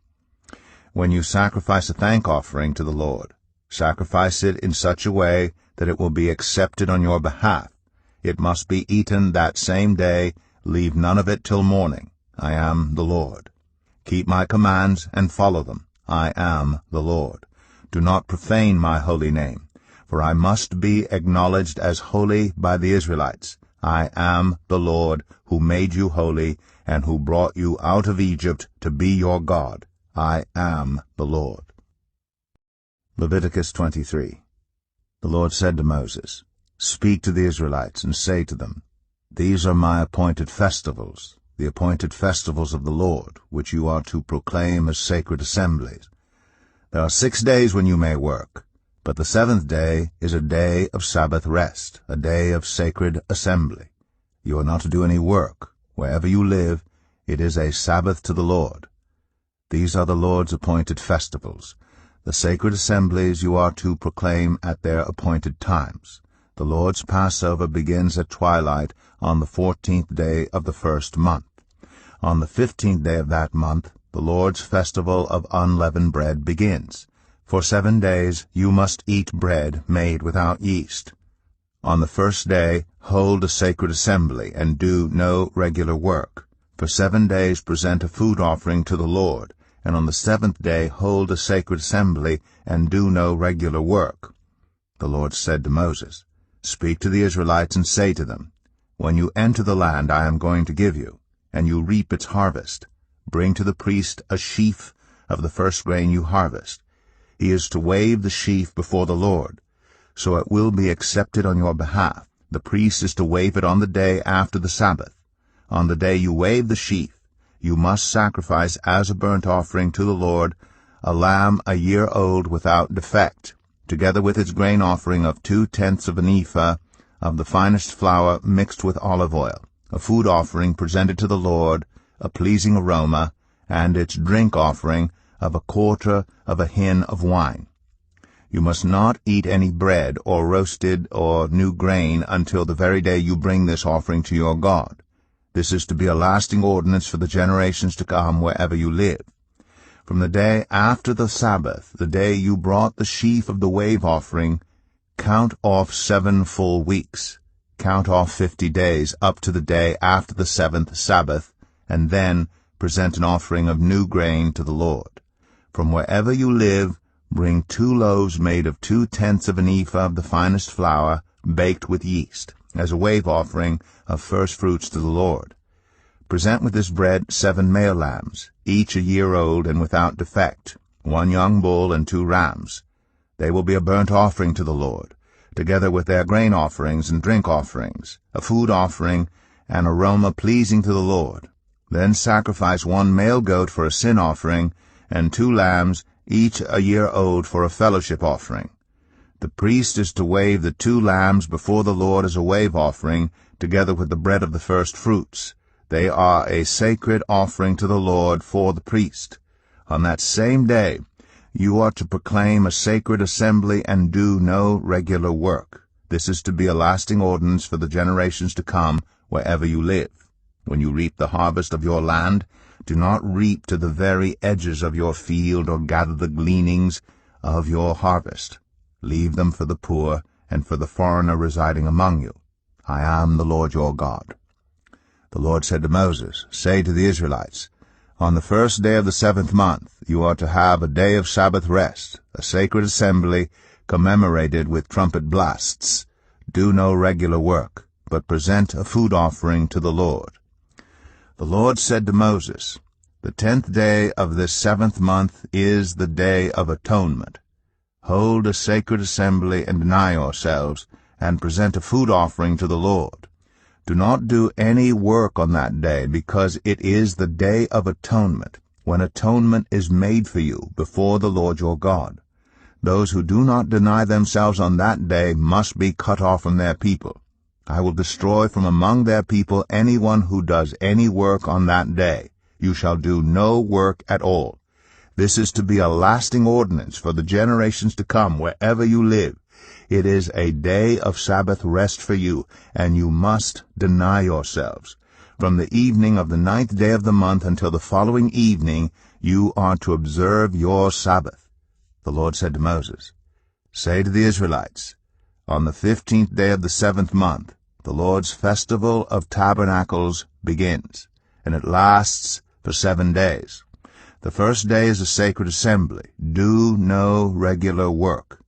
When you sacrifice a thank offering to the Lord, sacrifice it in such a way that it will be accepted on your behalf. It must be eaten that same day. Leave none of it till morning. I am the Lord. Keep my commands and follow them. I am the Lord. Do not profane my holy name, for I must be acknowledged as holy by the Israelites. I am the Lord, who made you holy, and who brought you out of Egypt to be your God. I am the Lord. Leviticus 23. The Lord said to Moses, Speak to the Israelites, and say to them, These are my appointed festivals, the appointed festivals of the Lord, which you are to proclaim as sacred assemblies. There are 6 days when you may work, but the 7th day is a day of Sabbath rest, a day of sacred assembly. You are not to do any work. Wherever you live, it is a Sabbath to the Lord. These are the Lord's appointed festivals. The sacred assemblies you are to proclaim at their appointed times. The Lord's Passover begins at twilight on the 14th day of the 1st month. On the 15th day of that month, the Lord's festival of unleavened bread begins. For 7 days you must eat bread made without yeast. On the 1st day hold a sacred assembly, and do no regular work. For 7 days present a food offering to the Lord, and on the 7th day hold a sacred assembly, and do no regular work. The Lord said to Moses, Speak to the Israelites and say to them, When you enter the land I am going to give you, and you reap its harvest, bring to the priest a sheaf of the first grain you harvest. He is to wave the sheaf before the Lord, so it will be accepted on your behalf. The priest is to wave it on the day after the Sabbath. On the day you wave the sheaf, you must sacrifice as a burnt offering to the Lord a lamb a year old without defect, together with its grain offering of 2/10 of an ephah of the finest flour mixed with olive oil, a food offering presented to the Lord, a pleasing aroma, and its drink offering of 1/4 of a hin of wine. You must not eat any bread or roasted or new grain until the very day you bring this offering to your God. This is to be a lasting ordinance for the generations to come wherever you live. From the day after the Sabbath, the day you brought the sheaf of the wave offering, count off 7 full weeks. Count off 50 days up to the day after the 7th Sabbath, and then present an offering of new grain to the Lord. From wherever you live, bring 2 loaves made of 2/10 of an ephah of the finest flour, baked with yeast, as a wave offering of first fruits to the Lord. Present with this bread 7 male lambs, each a year old and without defect, 1 young bull and 2 rams. They will be a burnt offering to the Lord, together with their grain offerings and drink offerings, a food offering, an aroma pleasing to the Lord. Then sacrifice 1 male goat for a sin offering, and 2 lambs, each a year old, for a fellowship offering. The priest is to wave the 2 lambs before the Lord as a wave offering, together with the bread of the first fruits. They are a sacred offering to the Lord for the priest. On that same day you are to proclaim a sacred assembly and do no regular work. This is to be a lasting ordinance for the generations to come wherever you live. When you reap the harvest of your land, do not reap to the very edges of your field or gather the gleanings of your harvest. Leave them for the poor and for the foreigner residing among you. I am the Lord your God. The Lord said to Moses, Say to the Israelites, On the 1st day of the 7th month you are to have a day of Sabbath rest, a sacred assembly commemorated with trumpet blasts. Do no regular work, but present a food offering to the Lord. The Lord said to Moses, The 10th day of this 7th month is the day of atonement. Hold a sacred assembly and deny yourselves, and present a food offering to the Lord. Do not do any work on that day, because it is the day of atonement, when atonement is made for you before the Lord your God. Those who do not deny themselves on that day must be cut off from their people. I will destroy from among their people anyone who does any work on that day. You shall do no work at all. This is to be a lasting ordinance for the generations to come wherever you live. It is a day of Sabbath rest for you, and you must deny yourselves. From the evening of the 9th day of the month until the following evening you are to observe your Sabbath. The Lord said to Moses, Say to the Israelites, On the 15th day of the 7th month, the Lord's festival of tabernacles begins, and it lasts for 7 days. The first day is a sacred assembly. Do no regular work.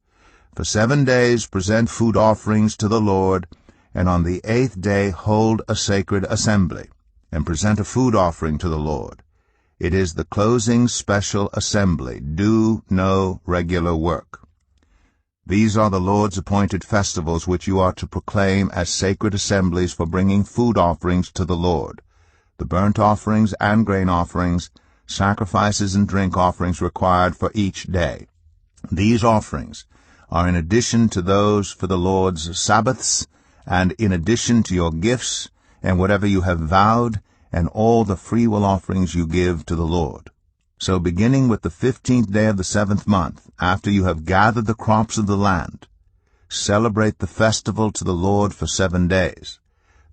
For 7 days present food offerings to the Lord, and on the 8th day hold a sacred assembly, and present a food offering to the Lord. It is the closing special assembly. Do no regular work. These are the Lord's appointed festivals which you are to proclaim as sacred assemblies for bringing food offerings to the Lord, the burnt offerings and grain offerings, sacrifices and drink offerings required for each day. These offerings are in addition to those for the Lord's Sabbaths, and in addition to your gifts, and whatever you have vowed, and all the freewill offerings you give to the Lord. So beginning with the 15th day of the 7th month, after you have gathered the crops of the land, celebrate the festival to the Lord for 7 days.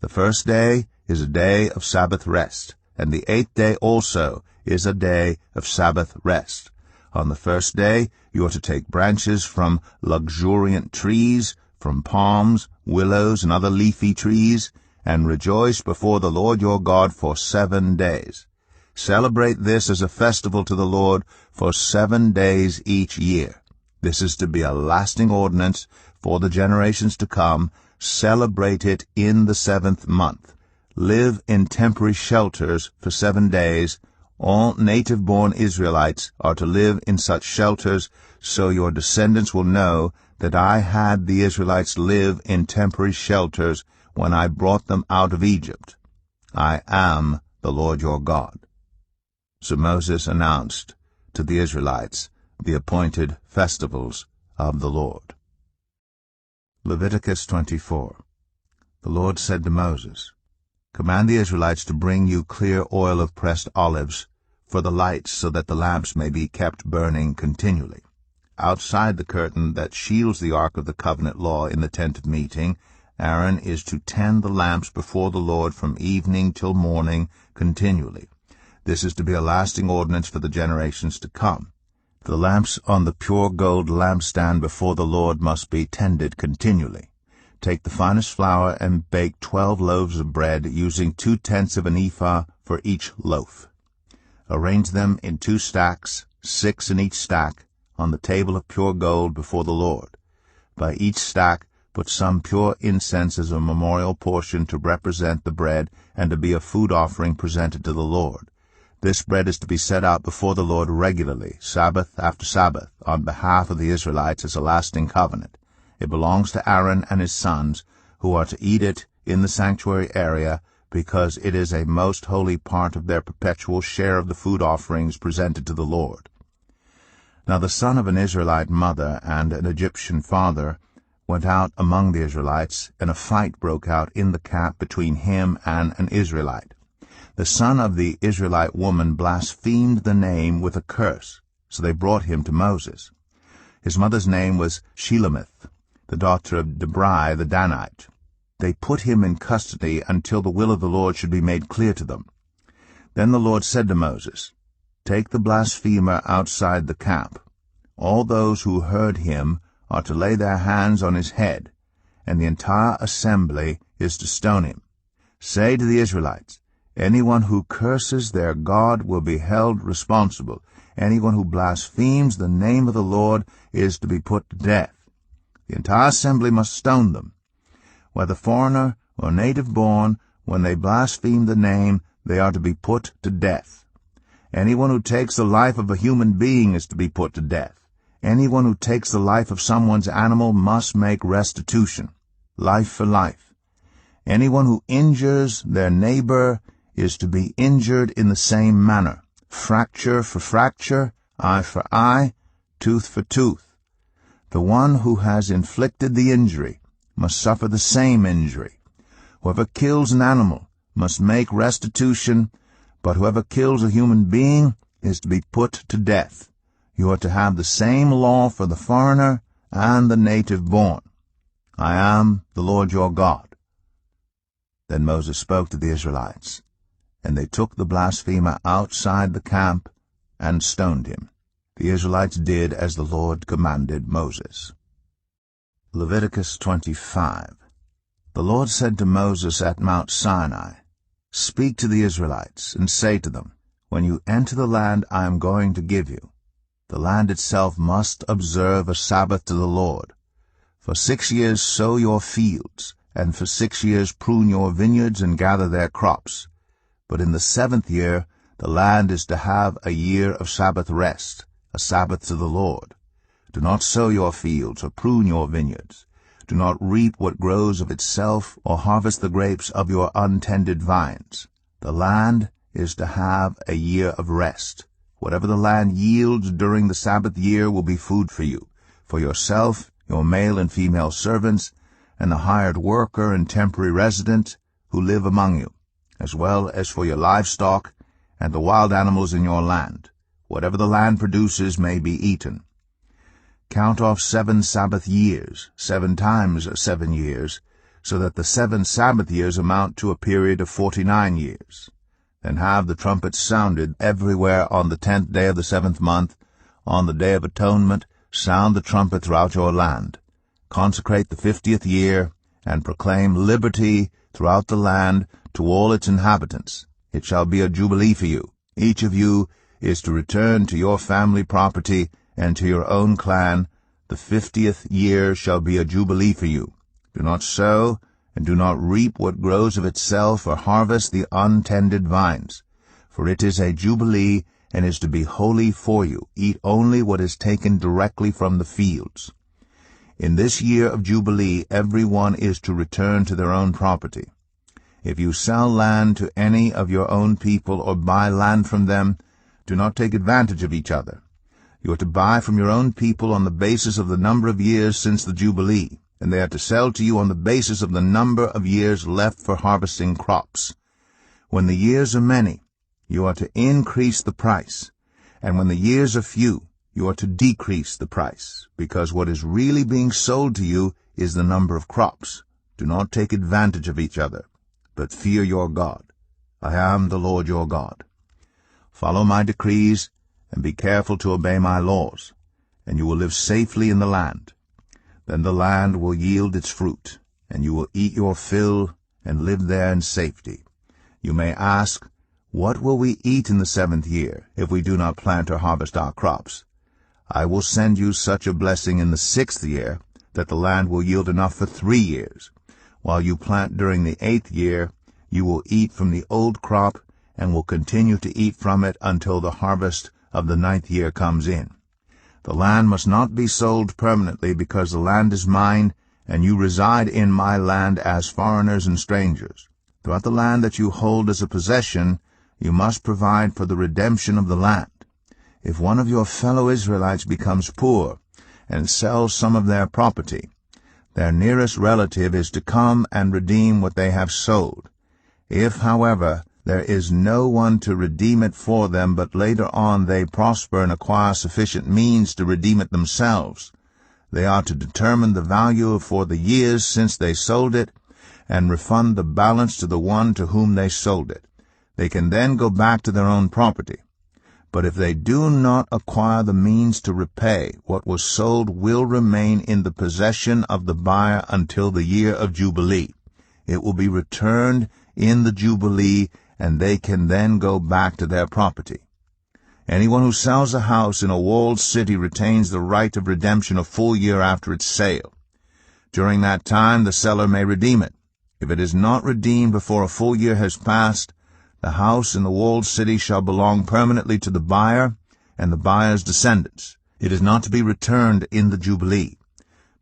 The first day is a day of Sabbath rest, and the 8th day also is a day of Sabbath rest. On the first day you are to take branches from luxuriant trees, from palms, willows, and other leafy trees, and rejoice before the Lord your God for 7 days. Celebrate this as a festival to the Lord for 7 days each year. This is to be a lasting ordinance for the generations to come. Celebrate it in the 7th month. Live in temporary shelters for 7 days. All native-born Israelites are to live in such shelters, so your descendants will know that I had the Israelites live in temporary shelters when I brought them out of Egypt. I am the Lord your God. So Moses announced to the Israelites the appointed festivals of the Lord. Leviticus 24. The Lord said to Moses, Command the Israelites to bring you clear oil of pressed olives for the lights, so that the lamps may be kept burning continually. Outside the curtain that shields the ark of the covenant law in the tent of meeting, Aaron is to tend the lamps before the Lord from evening till morning continually. This is to be a lasting ordinance for the generations to come. The lamps on the pure gold lampstand before the Lord must be tended continually. Take the finest flour and bake 12 loaves of bread, using 2/10 of an ephah for each loaf. Arrange them in 2 stacks, 6 in each stack, on the table of pure gold before the Lord. By each stack put some pure incense as a memorial portion to represent the bread and to be a food offering presented to the Lord. This bread is to be set out before the Lord regularly, Sabbath after Sabbath, on behalf of the Israelites as a lasting covenant. It belongs to Aaron and his sons, who are to eat it in the sanctuary area, because it is a most holy part of their perpetual share of the food offerings presented to the Lord. Now the son of an Israelite mother and an Egyptian father went out among the Israelites, and a fight broke out in the camp between him and an Israelite. The son of the Israelite woman blasphemed the name with a curse, so they brought him to Moses. His mother's name was Shelemith, the daughter of Debri the Danite. They put him in custody until the will of the Lord should be made clear to them. Then the Lord said to Moses, "Take the blasphemer outside the camp. All those who heard him are to lay their hands on his head, and the entire assembly is to stone him. Say to the Israelites, anyone who curses their God will be held responsible. Anyone who blasphemes the name of the Lord is to be put to death. The entire assembly must stone them. Whether foreigner or native-born, when they blaspheme the name, they are to be put to death. Anyone who takes the life of a human being is to be put to death. Anyone who takes the life of someone's animal must make restitution, life for life. Anyone who injures their neighbor is to be injured in the same manner, fracture for fracture, eye for eye, tooth for tooth. The one who has inflicted the injury must suffer the same injury. Whoever kills an animal must make restitution, but whoever kills a human being is to be put to death. You are to have the same law for the foreigner and the native-born. I am the Lord your God." Then Moses spoke to the Israelites, and they took the blasphemer outside the camp and stoned him. The Israelites did as the Lord commanded Moses. Leviticus 25. The Lord said to Moses at Mount Sinai, "Speak to the Israelites, and say to them, when you enter the land I am going to give you, the land itself must observe a Sabbath to the Lord. For 6 years sow your fields, and for 6 years prune your vineyards and gather their crops. But in the 7th year the land is to have a year of Sabbath rest, a Sabbath to the Lord. Do not sow your fields or prune your vineyards. Do not reap what grows of itself or harvest the grapes of your untended vines. The land is to have a year of rest. Whatever the land yields during the Sabbath year will be food for you, for yourself, your male and female servants, and the hired worker and temporary resident who live among you, as well as for your livestock and the wild animals in your land. Whatever the land produces may be eaten. Count off 7 Sabbath years, 7 times 7 years, so that the 7 Sabbath years amount to a period of 49 years. Then have the trumpets sounded everywhere on the 10th day of the 7th month. On the Day of Atonement, sound the trumpet throughout your land. Consecrate the 50th year, and proclaim liberty throughout the land to all its inhabitants. It shall be a jubilee for you. Each of you is to return to your family property and to your own clan. The 50th year shall be a jubilee for you. Do not sow, and do not reap what grows of itself, or harvest the untended vines. For it is a jubilee, and is to be holy for you. Eat only what is taken directly from the fields. In this year of jubilee every one is to return to their own property. If you sell land to any of your own people, or buy land from them, do not take advantage of each other. You are to buy from your own people on the basis of the number of years since the Jubilee, and they are to sell to you on the basis of the number of years left for harvesting crops. When the years are many, you are to increase the price, and when the years are few, you are to decrease the price, because what is really being sold to you is the number of crops. Do not take advantage of each other, but fear your God. I am the Lord your God. Follow my decrees, and be careful to obey my laws, and you will live safely in the land. Then the land will yield its fruit, and you will eat your fill and live there in safety. You may ask, what will we eat in the 7th year if we do not plant or harvest our crops? I will send you such a blessing in the 6th year that the land will yield enough for 3 years. While you plant during the 8th year, you will eat from the old crop and will continue to eat from it until the harvest of the 9th year comes in. The land must not be sold permanently, because the land is mine, and you reside in my land as foreigners and strangers. Throughout the land that you hold as a possession, you must provide for the redemption of the land. if one of your fellow Israelites becomes poor and sells some of their property, their nearest relative is to come and redeem what they have sold. If, however, there is no one to redeem it for them, but later on they prosper and acquire sufficient means to redeem it themselves, they are to determine the value for the years since they sold it and refund the balance to the one to whom they sold it. They can then go back to their own property. But if they do not acquire the means to repay, what was sold will remain in the possession of the buyer until the year of Jubilee. It will be returned in the Jubilee, and they can then go back to their property. Anyone who sells a house in a walled city retains the right of redemption a full year after its sale. During that time the seller may redeem it. If it is not redeemed before a full year has passed, the house in the walled city shall belong permanently to the buyer and the buyer's descendants. It is not to be returned in the Jubilee.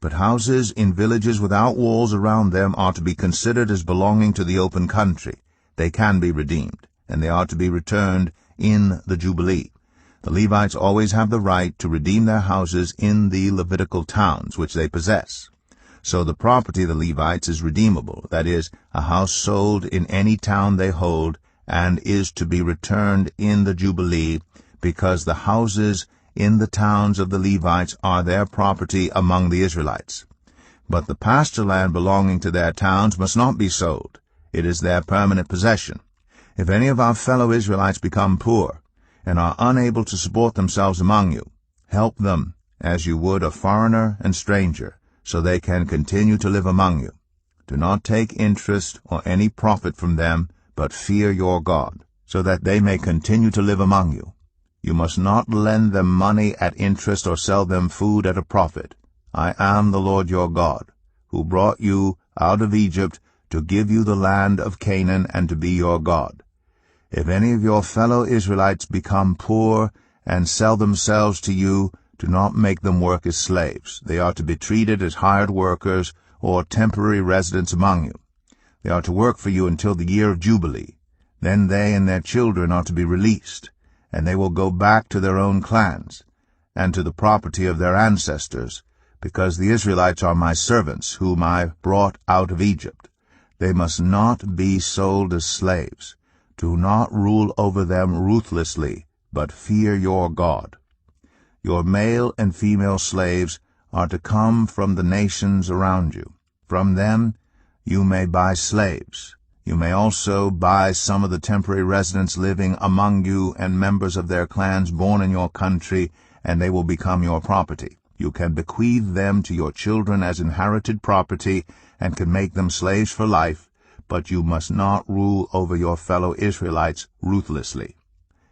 But houses in villages without walls around them are to be considered as belonging to the open country. They can be redeemed, and they are to be returned in the Jubilee. The Levites always have the right to redeem their houses in the Levitical towns which they possess. So the property of the Levites is redeemable, that is, a house sold in any town they hold, and is to be returned in the Jubilee, because the houses in the towns of the Levites are their property among the Israelites. But the pasture land belonging to their towns must not be sold. It is their permanent possession. If any of our fellow Israelites become poor, and are unable to support themselves among you, help them as you would a foreigner and stranger, so they can continue to live among you. Do not take interest or any profit from them, but fear your God, so that they may continue to live among you. You must not lend them money at interest or sell them food at a profit. I am the Lord your God, who brought you out of Egypt to give you the land of Canaan and to be your God. If any of your fellow Israelites become poor and sell themselves to you, do not make them work as slaves. They are to be treated as hired workers or temporary residents among you. They are to work for you until the year of Jubilee. Then they and their children are to be released, and they will go back to their own clans and to the property of their ancestors, because the Israelites are my servants, whom I brought out of Egypt. They must not be sold as slaves. Do not rule over them ruthlessly, but fear your God. Your male and female slaves are to come from the nations around you. From them you may buy slaves. You may also buy some of the temporary residents living among you and members of their clans born in your country, and they will become your property. You can bequeath them to your children as inherited property and can make them slaves for life, but you must not rule over your fellow Israelites ruthlessly.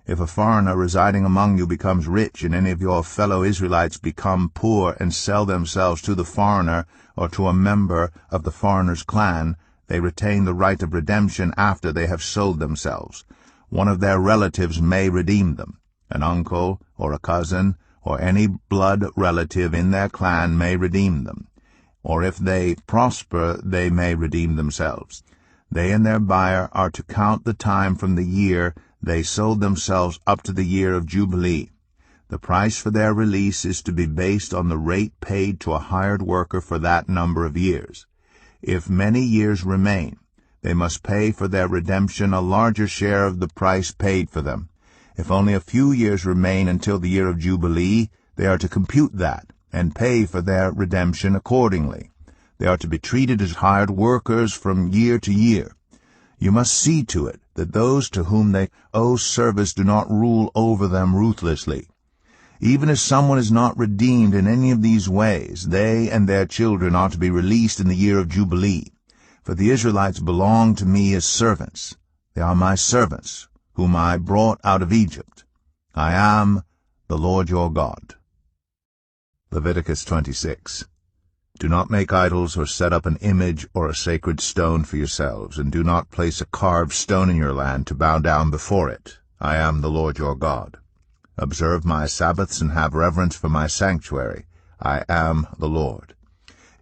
If a foreigner residing among you becomes rich and any of your fellow Israelites become poor and sell themselves to the foreigner or to a member of the foreigner's clan, they retain the right of redemption after they have sold themselves. One of their relatives may redeem them. An uncle or a cousin or any blood relative in their clan may redeem them. Or if they prosper, they may redeem themselves. They and their buyer are to count the time from the year they sold themselves up to the year of Jubilee. The price for their release is to be based on the rate paid to a hired worker for that number of years. If many years remain, they must pay for their redemption a larger share of the price paid for them. If only a few years remain until the year of Jubilee, they are to compute that and pay for their redemption accordingly. They are to be treated as hired workers from year to year. You must see to it that those to whom they owe service do not rule over them ruthlessly. Even if someone is not redeemed in any of these ways, they and their children are to be released in the year of Jubilee. For the Israelites belong to me as servants. They are my servants, whom I brought out of Egypt. I am the Lord your God. Leviticus 26. Do not make idols or set up an image or a sacred stone for yourselves, and do not place a carved stone in your land to bow down before it. I am the Lord your God. Observe my Sabbaths and have reverence for my sanctuary. I am the Lord.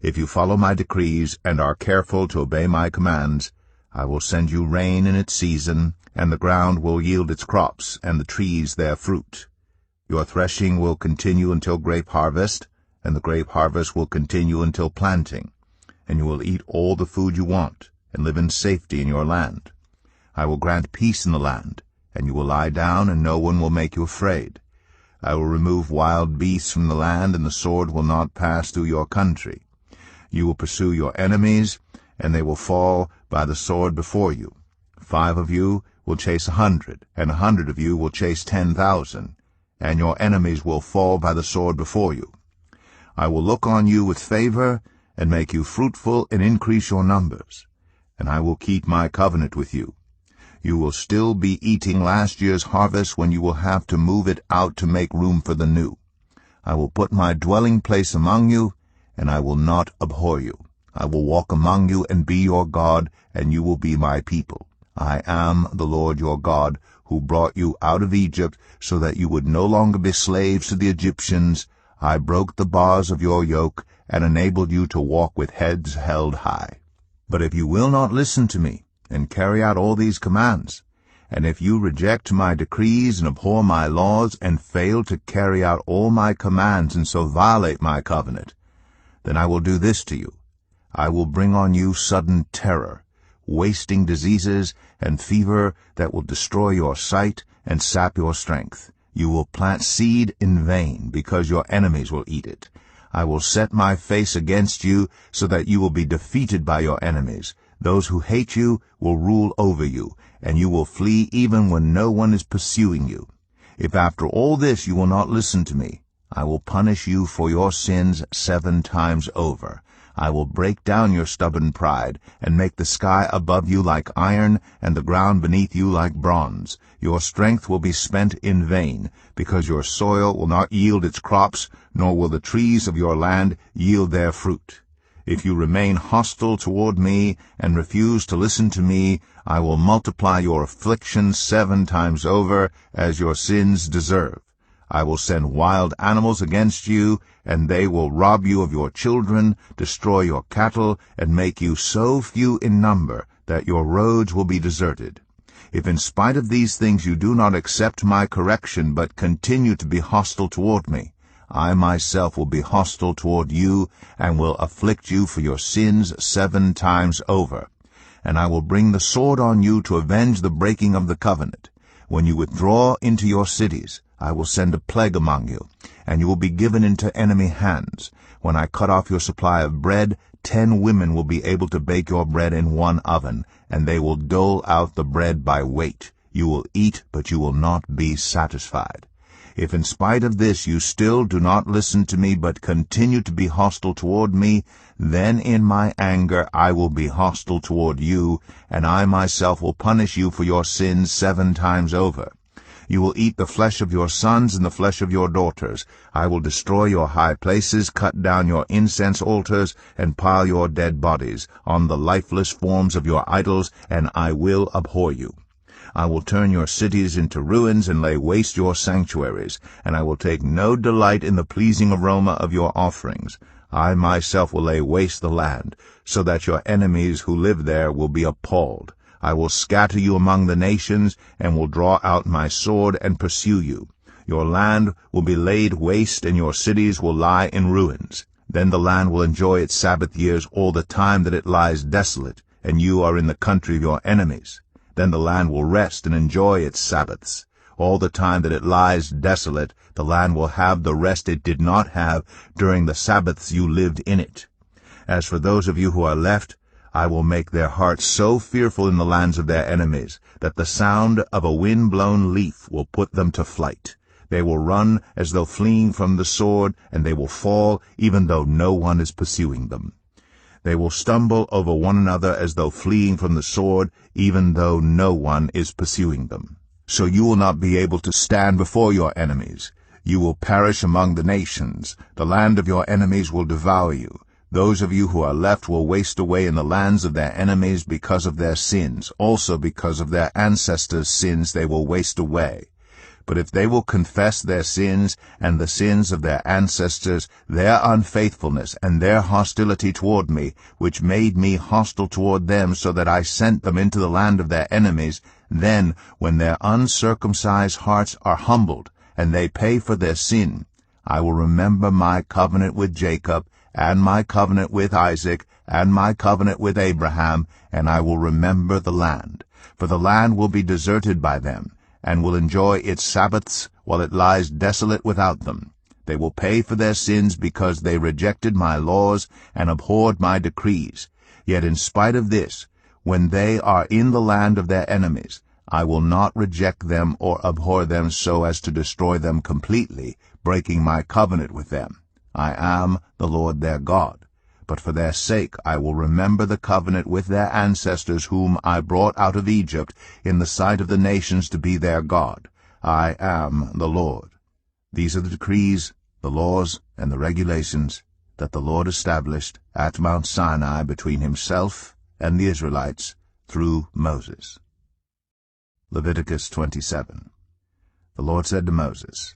If you follow my decrees and are careful to obey my commands, I will send you rain in its season, and the ground will yield its crops, and the trees their fruit. Your threshing will continue until grape harvest, and the grape harvest will continue until planting, and you will eat all the food you want, and live in safety in your land. I will grant peace in the land, and you will lie down, and no one will make you afraid. I will remove wild beasts from the land, and the sword will not pass through your country. You will pursue your enemies, and they will fall by the sword before you. 5 of you will chase 100, and 100 of you will chase 10,000, and your enemies will fall by the sword before you. I will look on you with favor, and make you fruitful and increase your numbers, and I will keep my covenant with you. You will still be eating last year's harvest when you will have to move it out to make room for the new. I will put my dwelling place among you, and I will not abhor you. I will walk among you and be your God, and you will be my people. I am the Lord your God, who brought you out of Egypt so that you would no longer be slaves to the Egyptians. I broke the bars of your yoke and enabled you to walk with heads held high. But if you will not listen to me and carry out all these commands, and if you reject my decrees and abhor my laws and fail to carry out all my commands and so violate my covenant, then I will do this to you. I will bring on you sudden terror, wasting diseases and fever that will destroy your sight and sap your strength. You will plant seed in vain, because your enemies will eat it. I will set my face against you, so that you will be defeated by your enemies. Those who hate you will rule over you, and you will flee even when no one is pursuing you. If after all this you will not listen to me, I will punish you for your sins 7 times over. I will break down your stubborn pride, and make the sky above you like iron, and the ground beneath you like bronze. Your strength will be spent in vain, because your soil will not yield its crops, nor will the trees of your land yield their fruit. If you remain hostile toward me, and refuse to listen to me, I will multiply your afflictions 7 times over, as your sins deserve. I will send wild animals against you, and they will rob you of your children, destroy your cattle, and make you so few in number that your roads will be deserted. If in spite of these things you do not accept my correction, but continue to be hostile toward me, I myself will be hostile toward you, and will afflict you for your sins 7 times over. And I will bring the sword on you to avenge the breaking of the covenant. When you withdraw into your cities, I will send a plague among you, and you will be given into enemy hands. When I cut off your supply of bread, 10 women will be able to bake your bread in 1 oven, and they will dole out the bread by weight. You will eat, but you will not be satisfied. If in spite of this you still do not listen to me, but continue to be hostile toward me, then in my anger I will be hostile toward you, and I myself will punish you for your sins 7 times over. You will eat the flesh of your sons and the flesh of your daughters. I will destroy your high places, cut down your incense altars, and pile your dead bodies on the lifeless forms of your idols, and I will abhor you. I will turn your cities into ruins and lay waste your sanctuaries, and I will take no delight in the pleasing aroma of your offerings. I myself will lay waste the land, so that your enemies who live there will be appalled. I will scatter you among the nations, and will draw out my sword and pursue you. Your land will be laid waste, and your cities will lie in ruins. Then the land will enjoy its Sabbath years all the time that it lies desolate, and you are in the country of your enemies. Then the land will rest and enjoy its Sabbaths. All the time that it lies desolate, the land will have the rest it did not have during the Sabbaths you lived in it. As for those of you who are left, I will make their hearts so fearful in the lands of their enemies that the sound of a wind-blown leaf will put them to flight. They will run as though fleeing from the sword, and they will fall even though no one is pursuing them. They will stumble over one another as though fleeing from the sword, even though no one is pursuing them. So you will not be able to stand before your enemies. You will perish among the nations. The land of your enemies will devour you. Those of you who are left will waste away in the lands of their enemies because of their sins. Also because of their ancestors' sins they will waste away. But if they will confess their sins and the sins of their ancestors, their unfaithfulness and their hostility toward me, which made me hostile toward them so that I sent them into the land of their enemies, then when their uncircumcised hearts are humbled, and they pay for their sin, I will remember my covenant with Jacob, and my covenant with Isaac, and my covenant with Abraham, and I will remember the land. For the land will be deserted by them, and will enjoy its Sabbaths while it lies desolate without them. They will pay for their sins because they rejected my laws and abhorred my decrees. Yet in spite of this, when they are in the land of their enemies, I will not reject them or abhor them so as to destroy them completely, breaking my covenant with them. I am the Lord their God. But for their sake I will remember the covenant with their ancestors whom I brought out of Egypt in the sight of the nations to be their God. I am the Lord. These are the decrees, the laws, and the regulations that the Lord established at Mount Sinai between himself and the Israelites through Moses. Leviticus 27. The Lord said to Moses,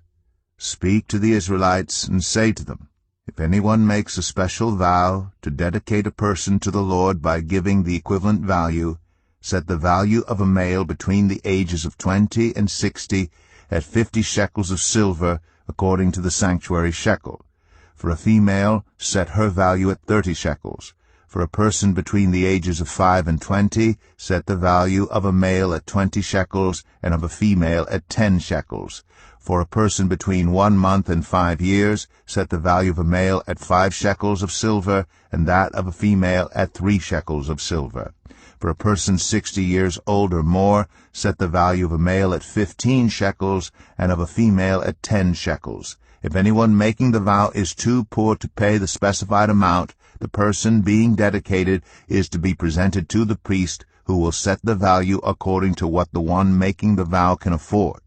Speak to the Israelites and say to them, If anyone makes a special vow to dedicate a person to the Lord by giving the equivalent value, set the value of a male between the ages of 20 and 60 at 50 shekels of silver according to the sanctuary shekel. For a female, set her value at 30 shekels. For a person between the ages of 5 and 20, set the value of a male at 20 shekels and of a female at 10 shekels. For a person between 1 month and 5 years, set the value of a male at 5 shekels of silver, and that of a female at 3 shekels of silver. For a person 60 years old or more, set the value of a male at 15 shekels, and of a female at 10 shekels. If anyone making the vow is too poor to pay the specified amount, the person being dedicated is to be presented to the priest, who will set the value according to what the one making the vow can afford.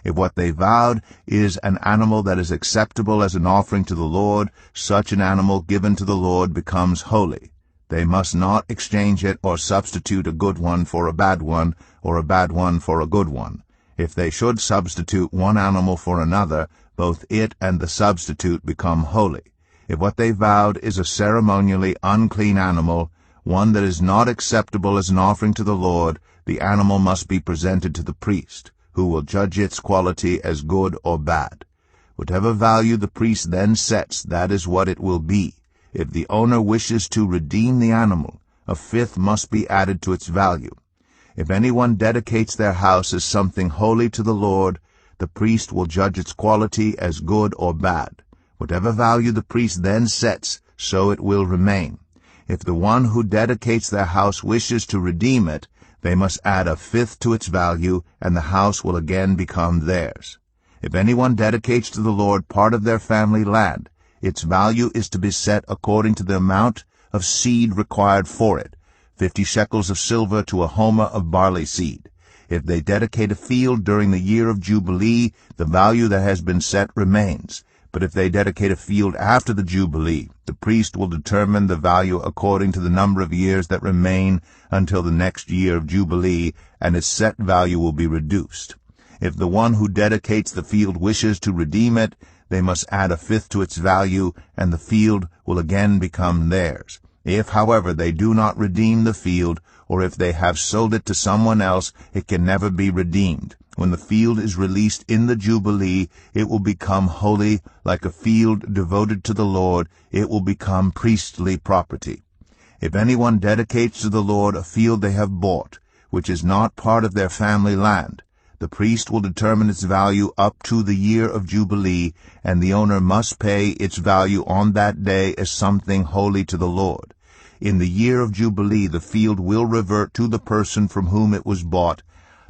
If what they vowed is an animal that is acceptable as an offering to the Lord, such an animal given to the Lord becomes holy. They must not exchange it or substitute a good one for a bad one, or a bad one for a good one. If they should substitute one animal for another, both it and the substitute become holy. If what they vowed is a ceremonially unclean animal, one that is not acceptable as an offering to the Lord, the animal must be presented to the priest, who will judge its quality as good or bad. Whatever value the priest then sets, that is what it will be. If the owner wishes to redeem the animal, a fifth must be added to its value. If anyone dedicates their house as something holy to the Lord, the priest will judge its quality as good or bad. Whatever value the priest then sets, so it will remain. If the one who dedicates their house wishes to redeem it, they must add a fifth to its value, and the house will again become theirs. If anyone dedicates to the Lord part of their family land, its value is to be set according to the amount of seed required for it, 50 shekels of silver to a homer of barley seed. If they dedicate a field during the year of Jubilee, the value that has been set remains. But if they dedicate a field after the Jubilee, the priest will determine the value according to the number of years that remain until the next year of Jubilee, and its set value will be reduced. If the one who dedicates the field wishes to redeem it, they must add a fifth to its value, and the field will again become theirs. If, however, they do not redeem the field, or if they have sold it to someone else, it can never be redeemed. When the field is released in the Jubilee, it will become holy, like a field devoted to the Lord. It will become priestly property. If anyone dedicates to the Lord a field they have bought, which is not part of their family land, the priest will determine its value up to the year of Jubilee, and the owner must pay its value on that day as something holy to the Lord. In the year of Jubilee the field will revert to the person from whom it was bought,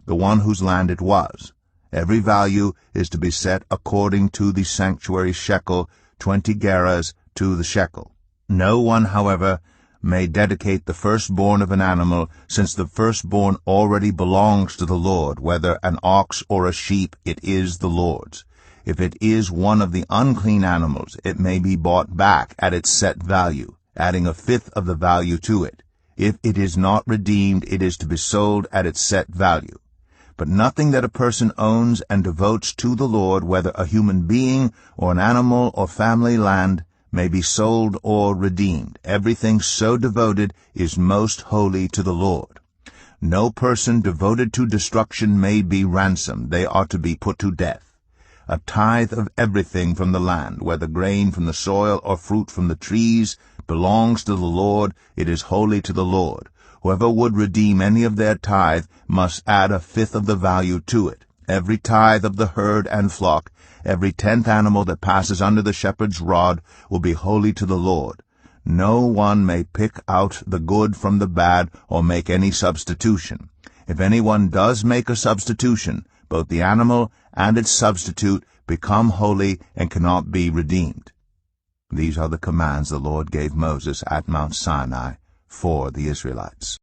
the one whose land it was. Every value is to be set according to the sanctuary shekel, 20 gerahs to the shekel. No one, however, may dedicate the firstborn of an animal, since the firstborn already belongs to the Lord. Whether an ox or a sheep, it is the Lord's. If it is one of the unclean animals, it may be bought back at its set value, adding a fifth of the value to it. If it is not redeemed, it is to be sold at its set value. But nothing that a person owns and devotes to the Lord, whether a human being or an animal or family land, may be sold or redeemed. Everything so devoted is most holy to the Lord. No person devoted to destruction may be ransomed. They are to be put to death. a tithe of everything from the land, whether grain from the soil or fruit from the trees, belongs to the Lord. It is holy to the Lord. Whoever would redeem any of their tithe must add a fifth of the value to it. Every tithe of the herd and flock, every 10th animal that passes under the shepherd's rod, will be holy to the Lord. No one may pick out the good from the bad or make any substitution. If anyone does make a substitution, both the animal and its substitute become holy and cannot be redeemed. These are the commands the Lord gave Moses at Mount Sinai for the Israelites.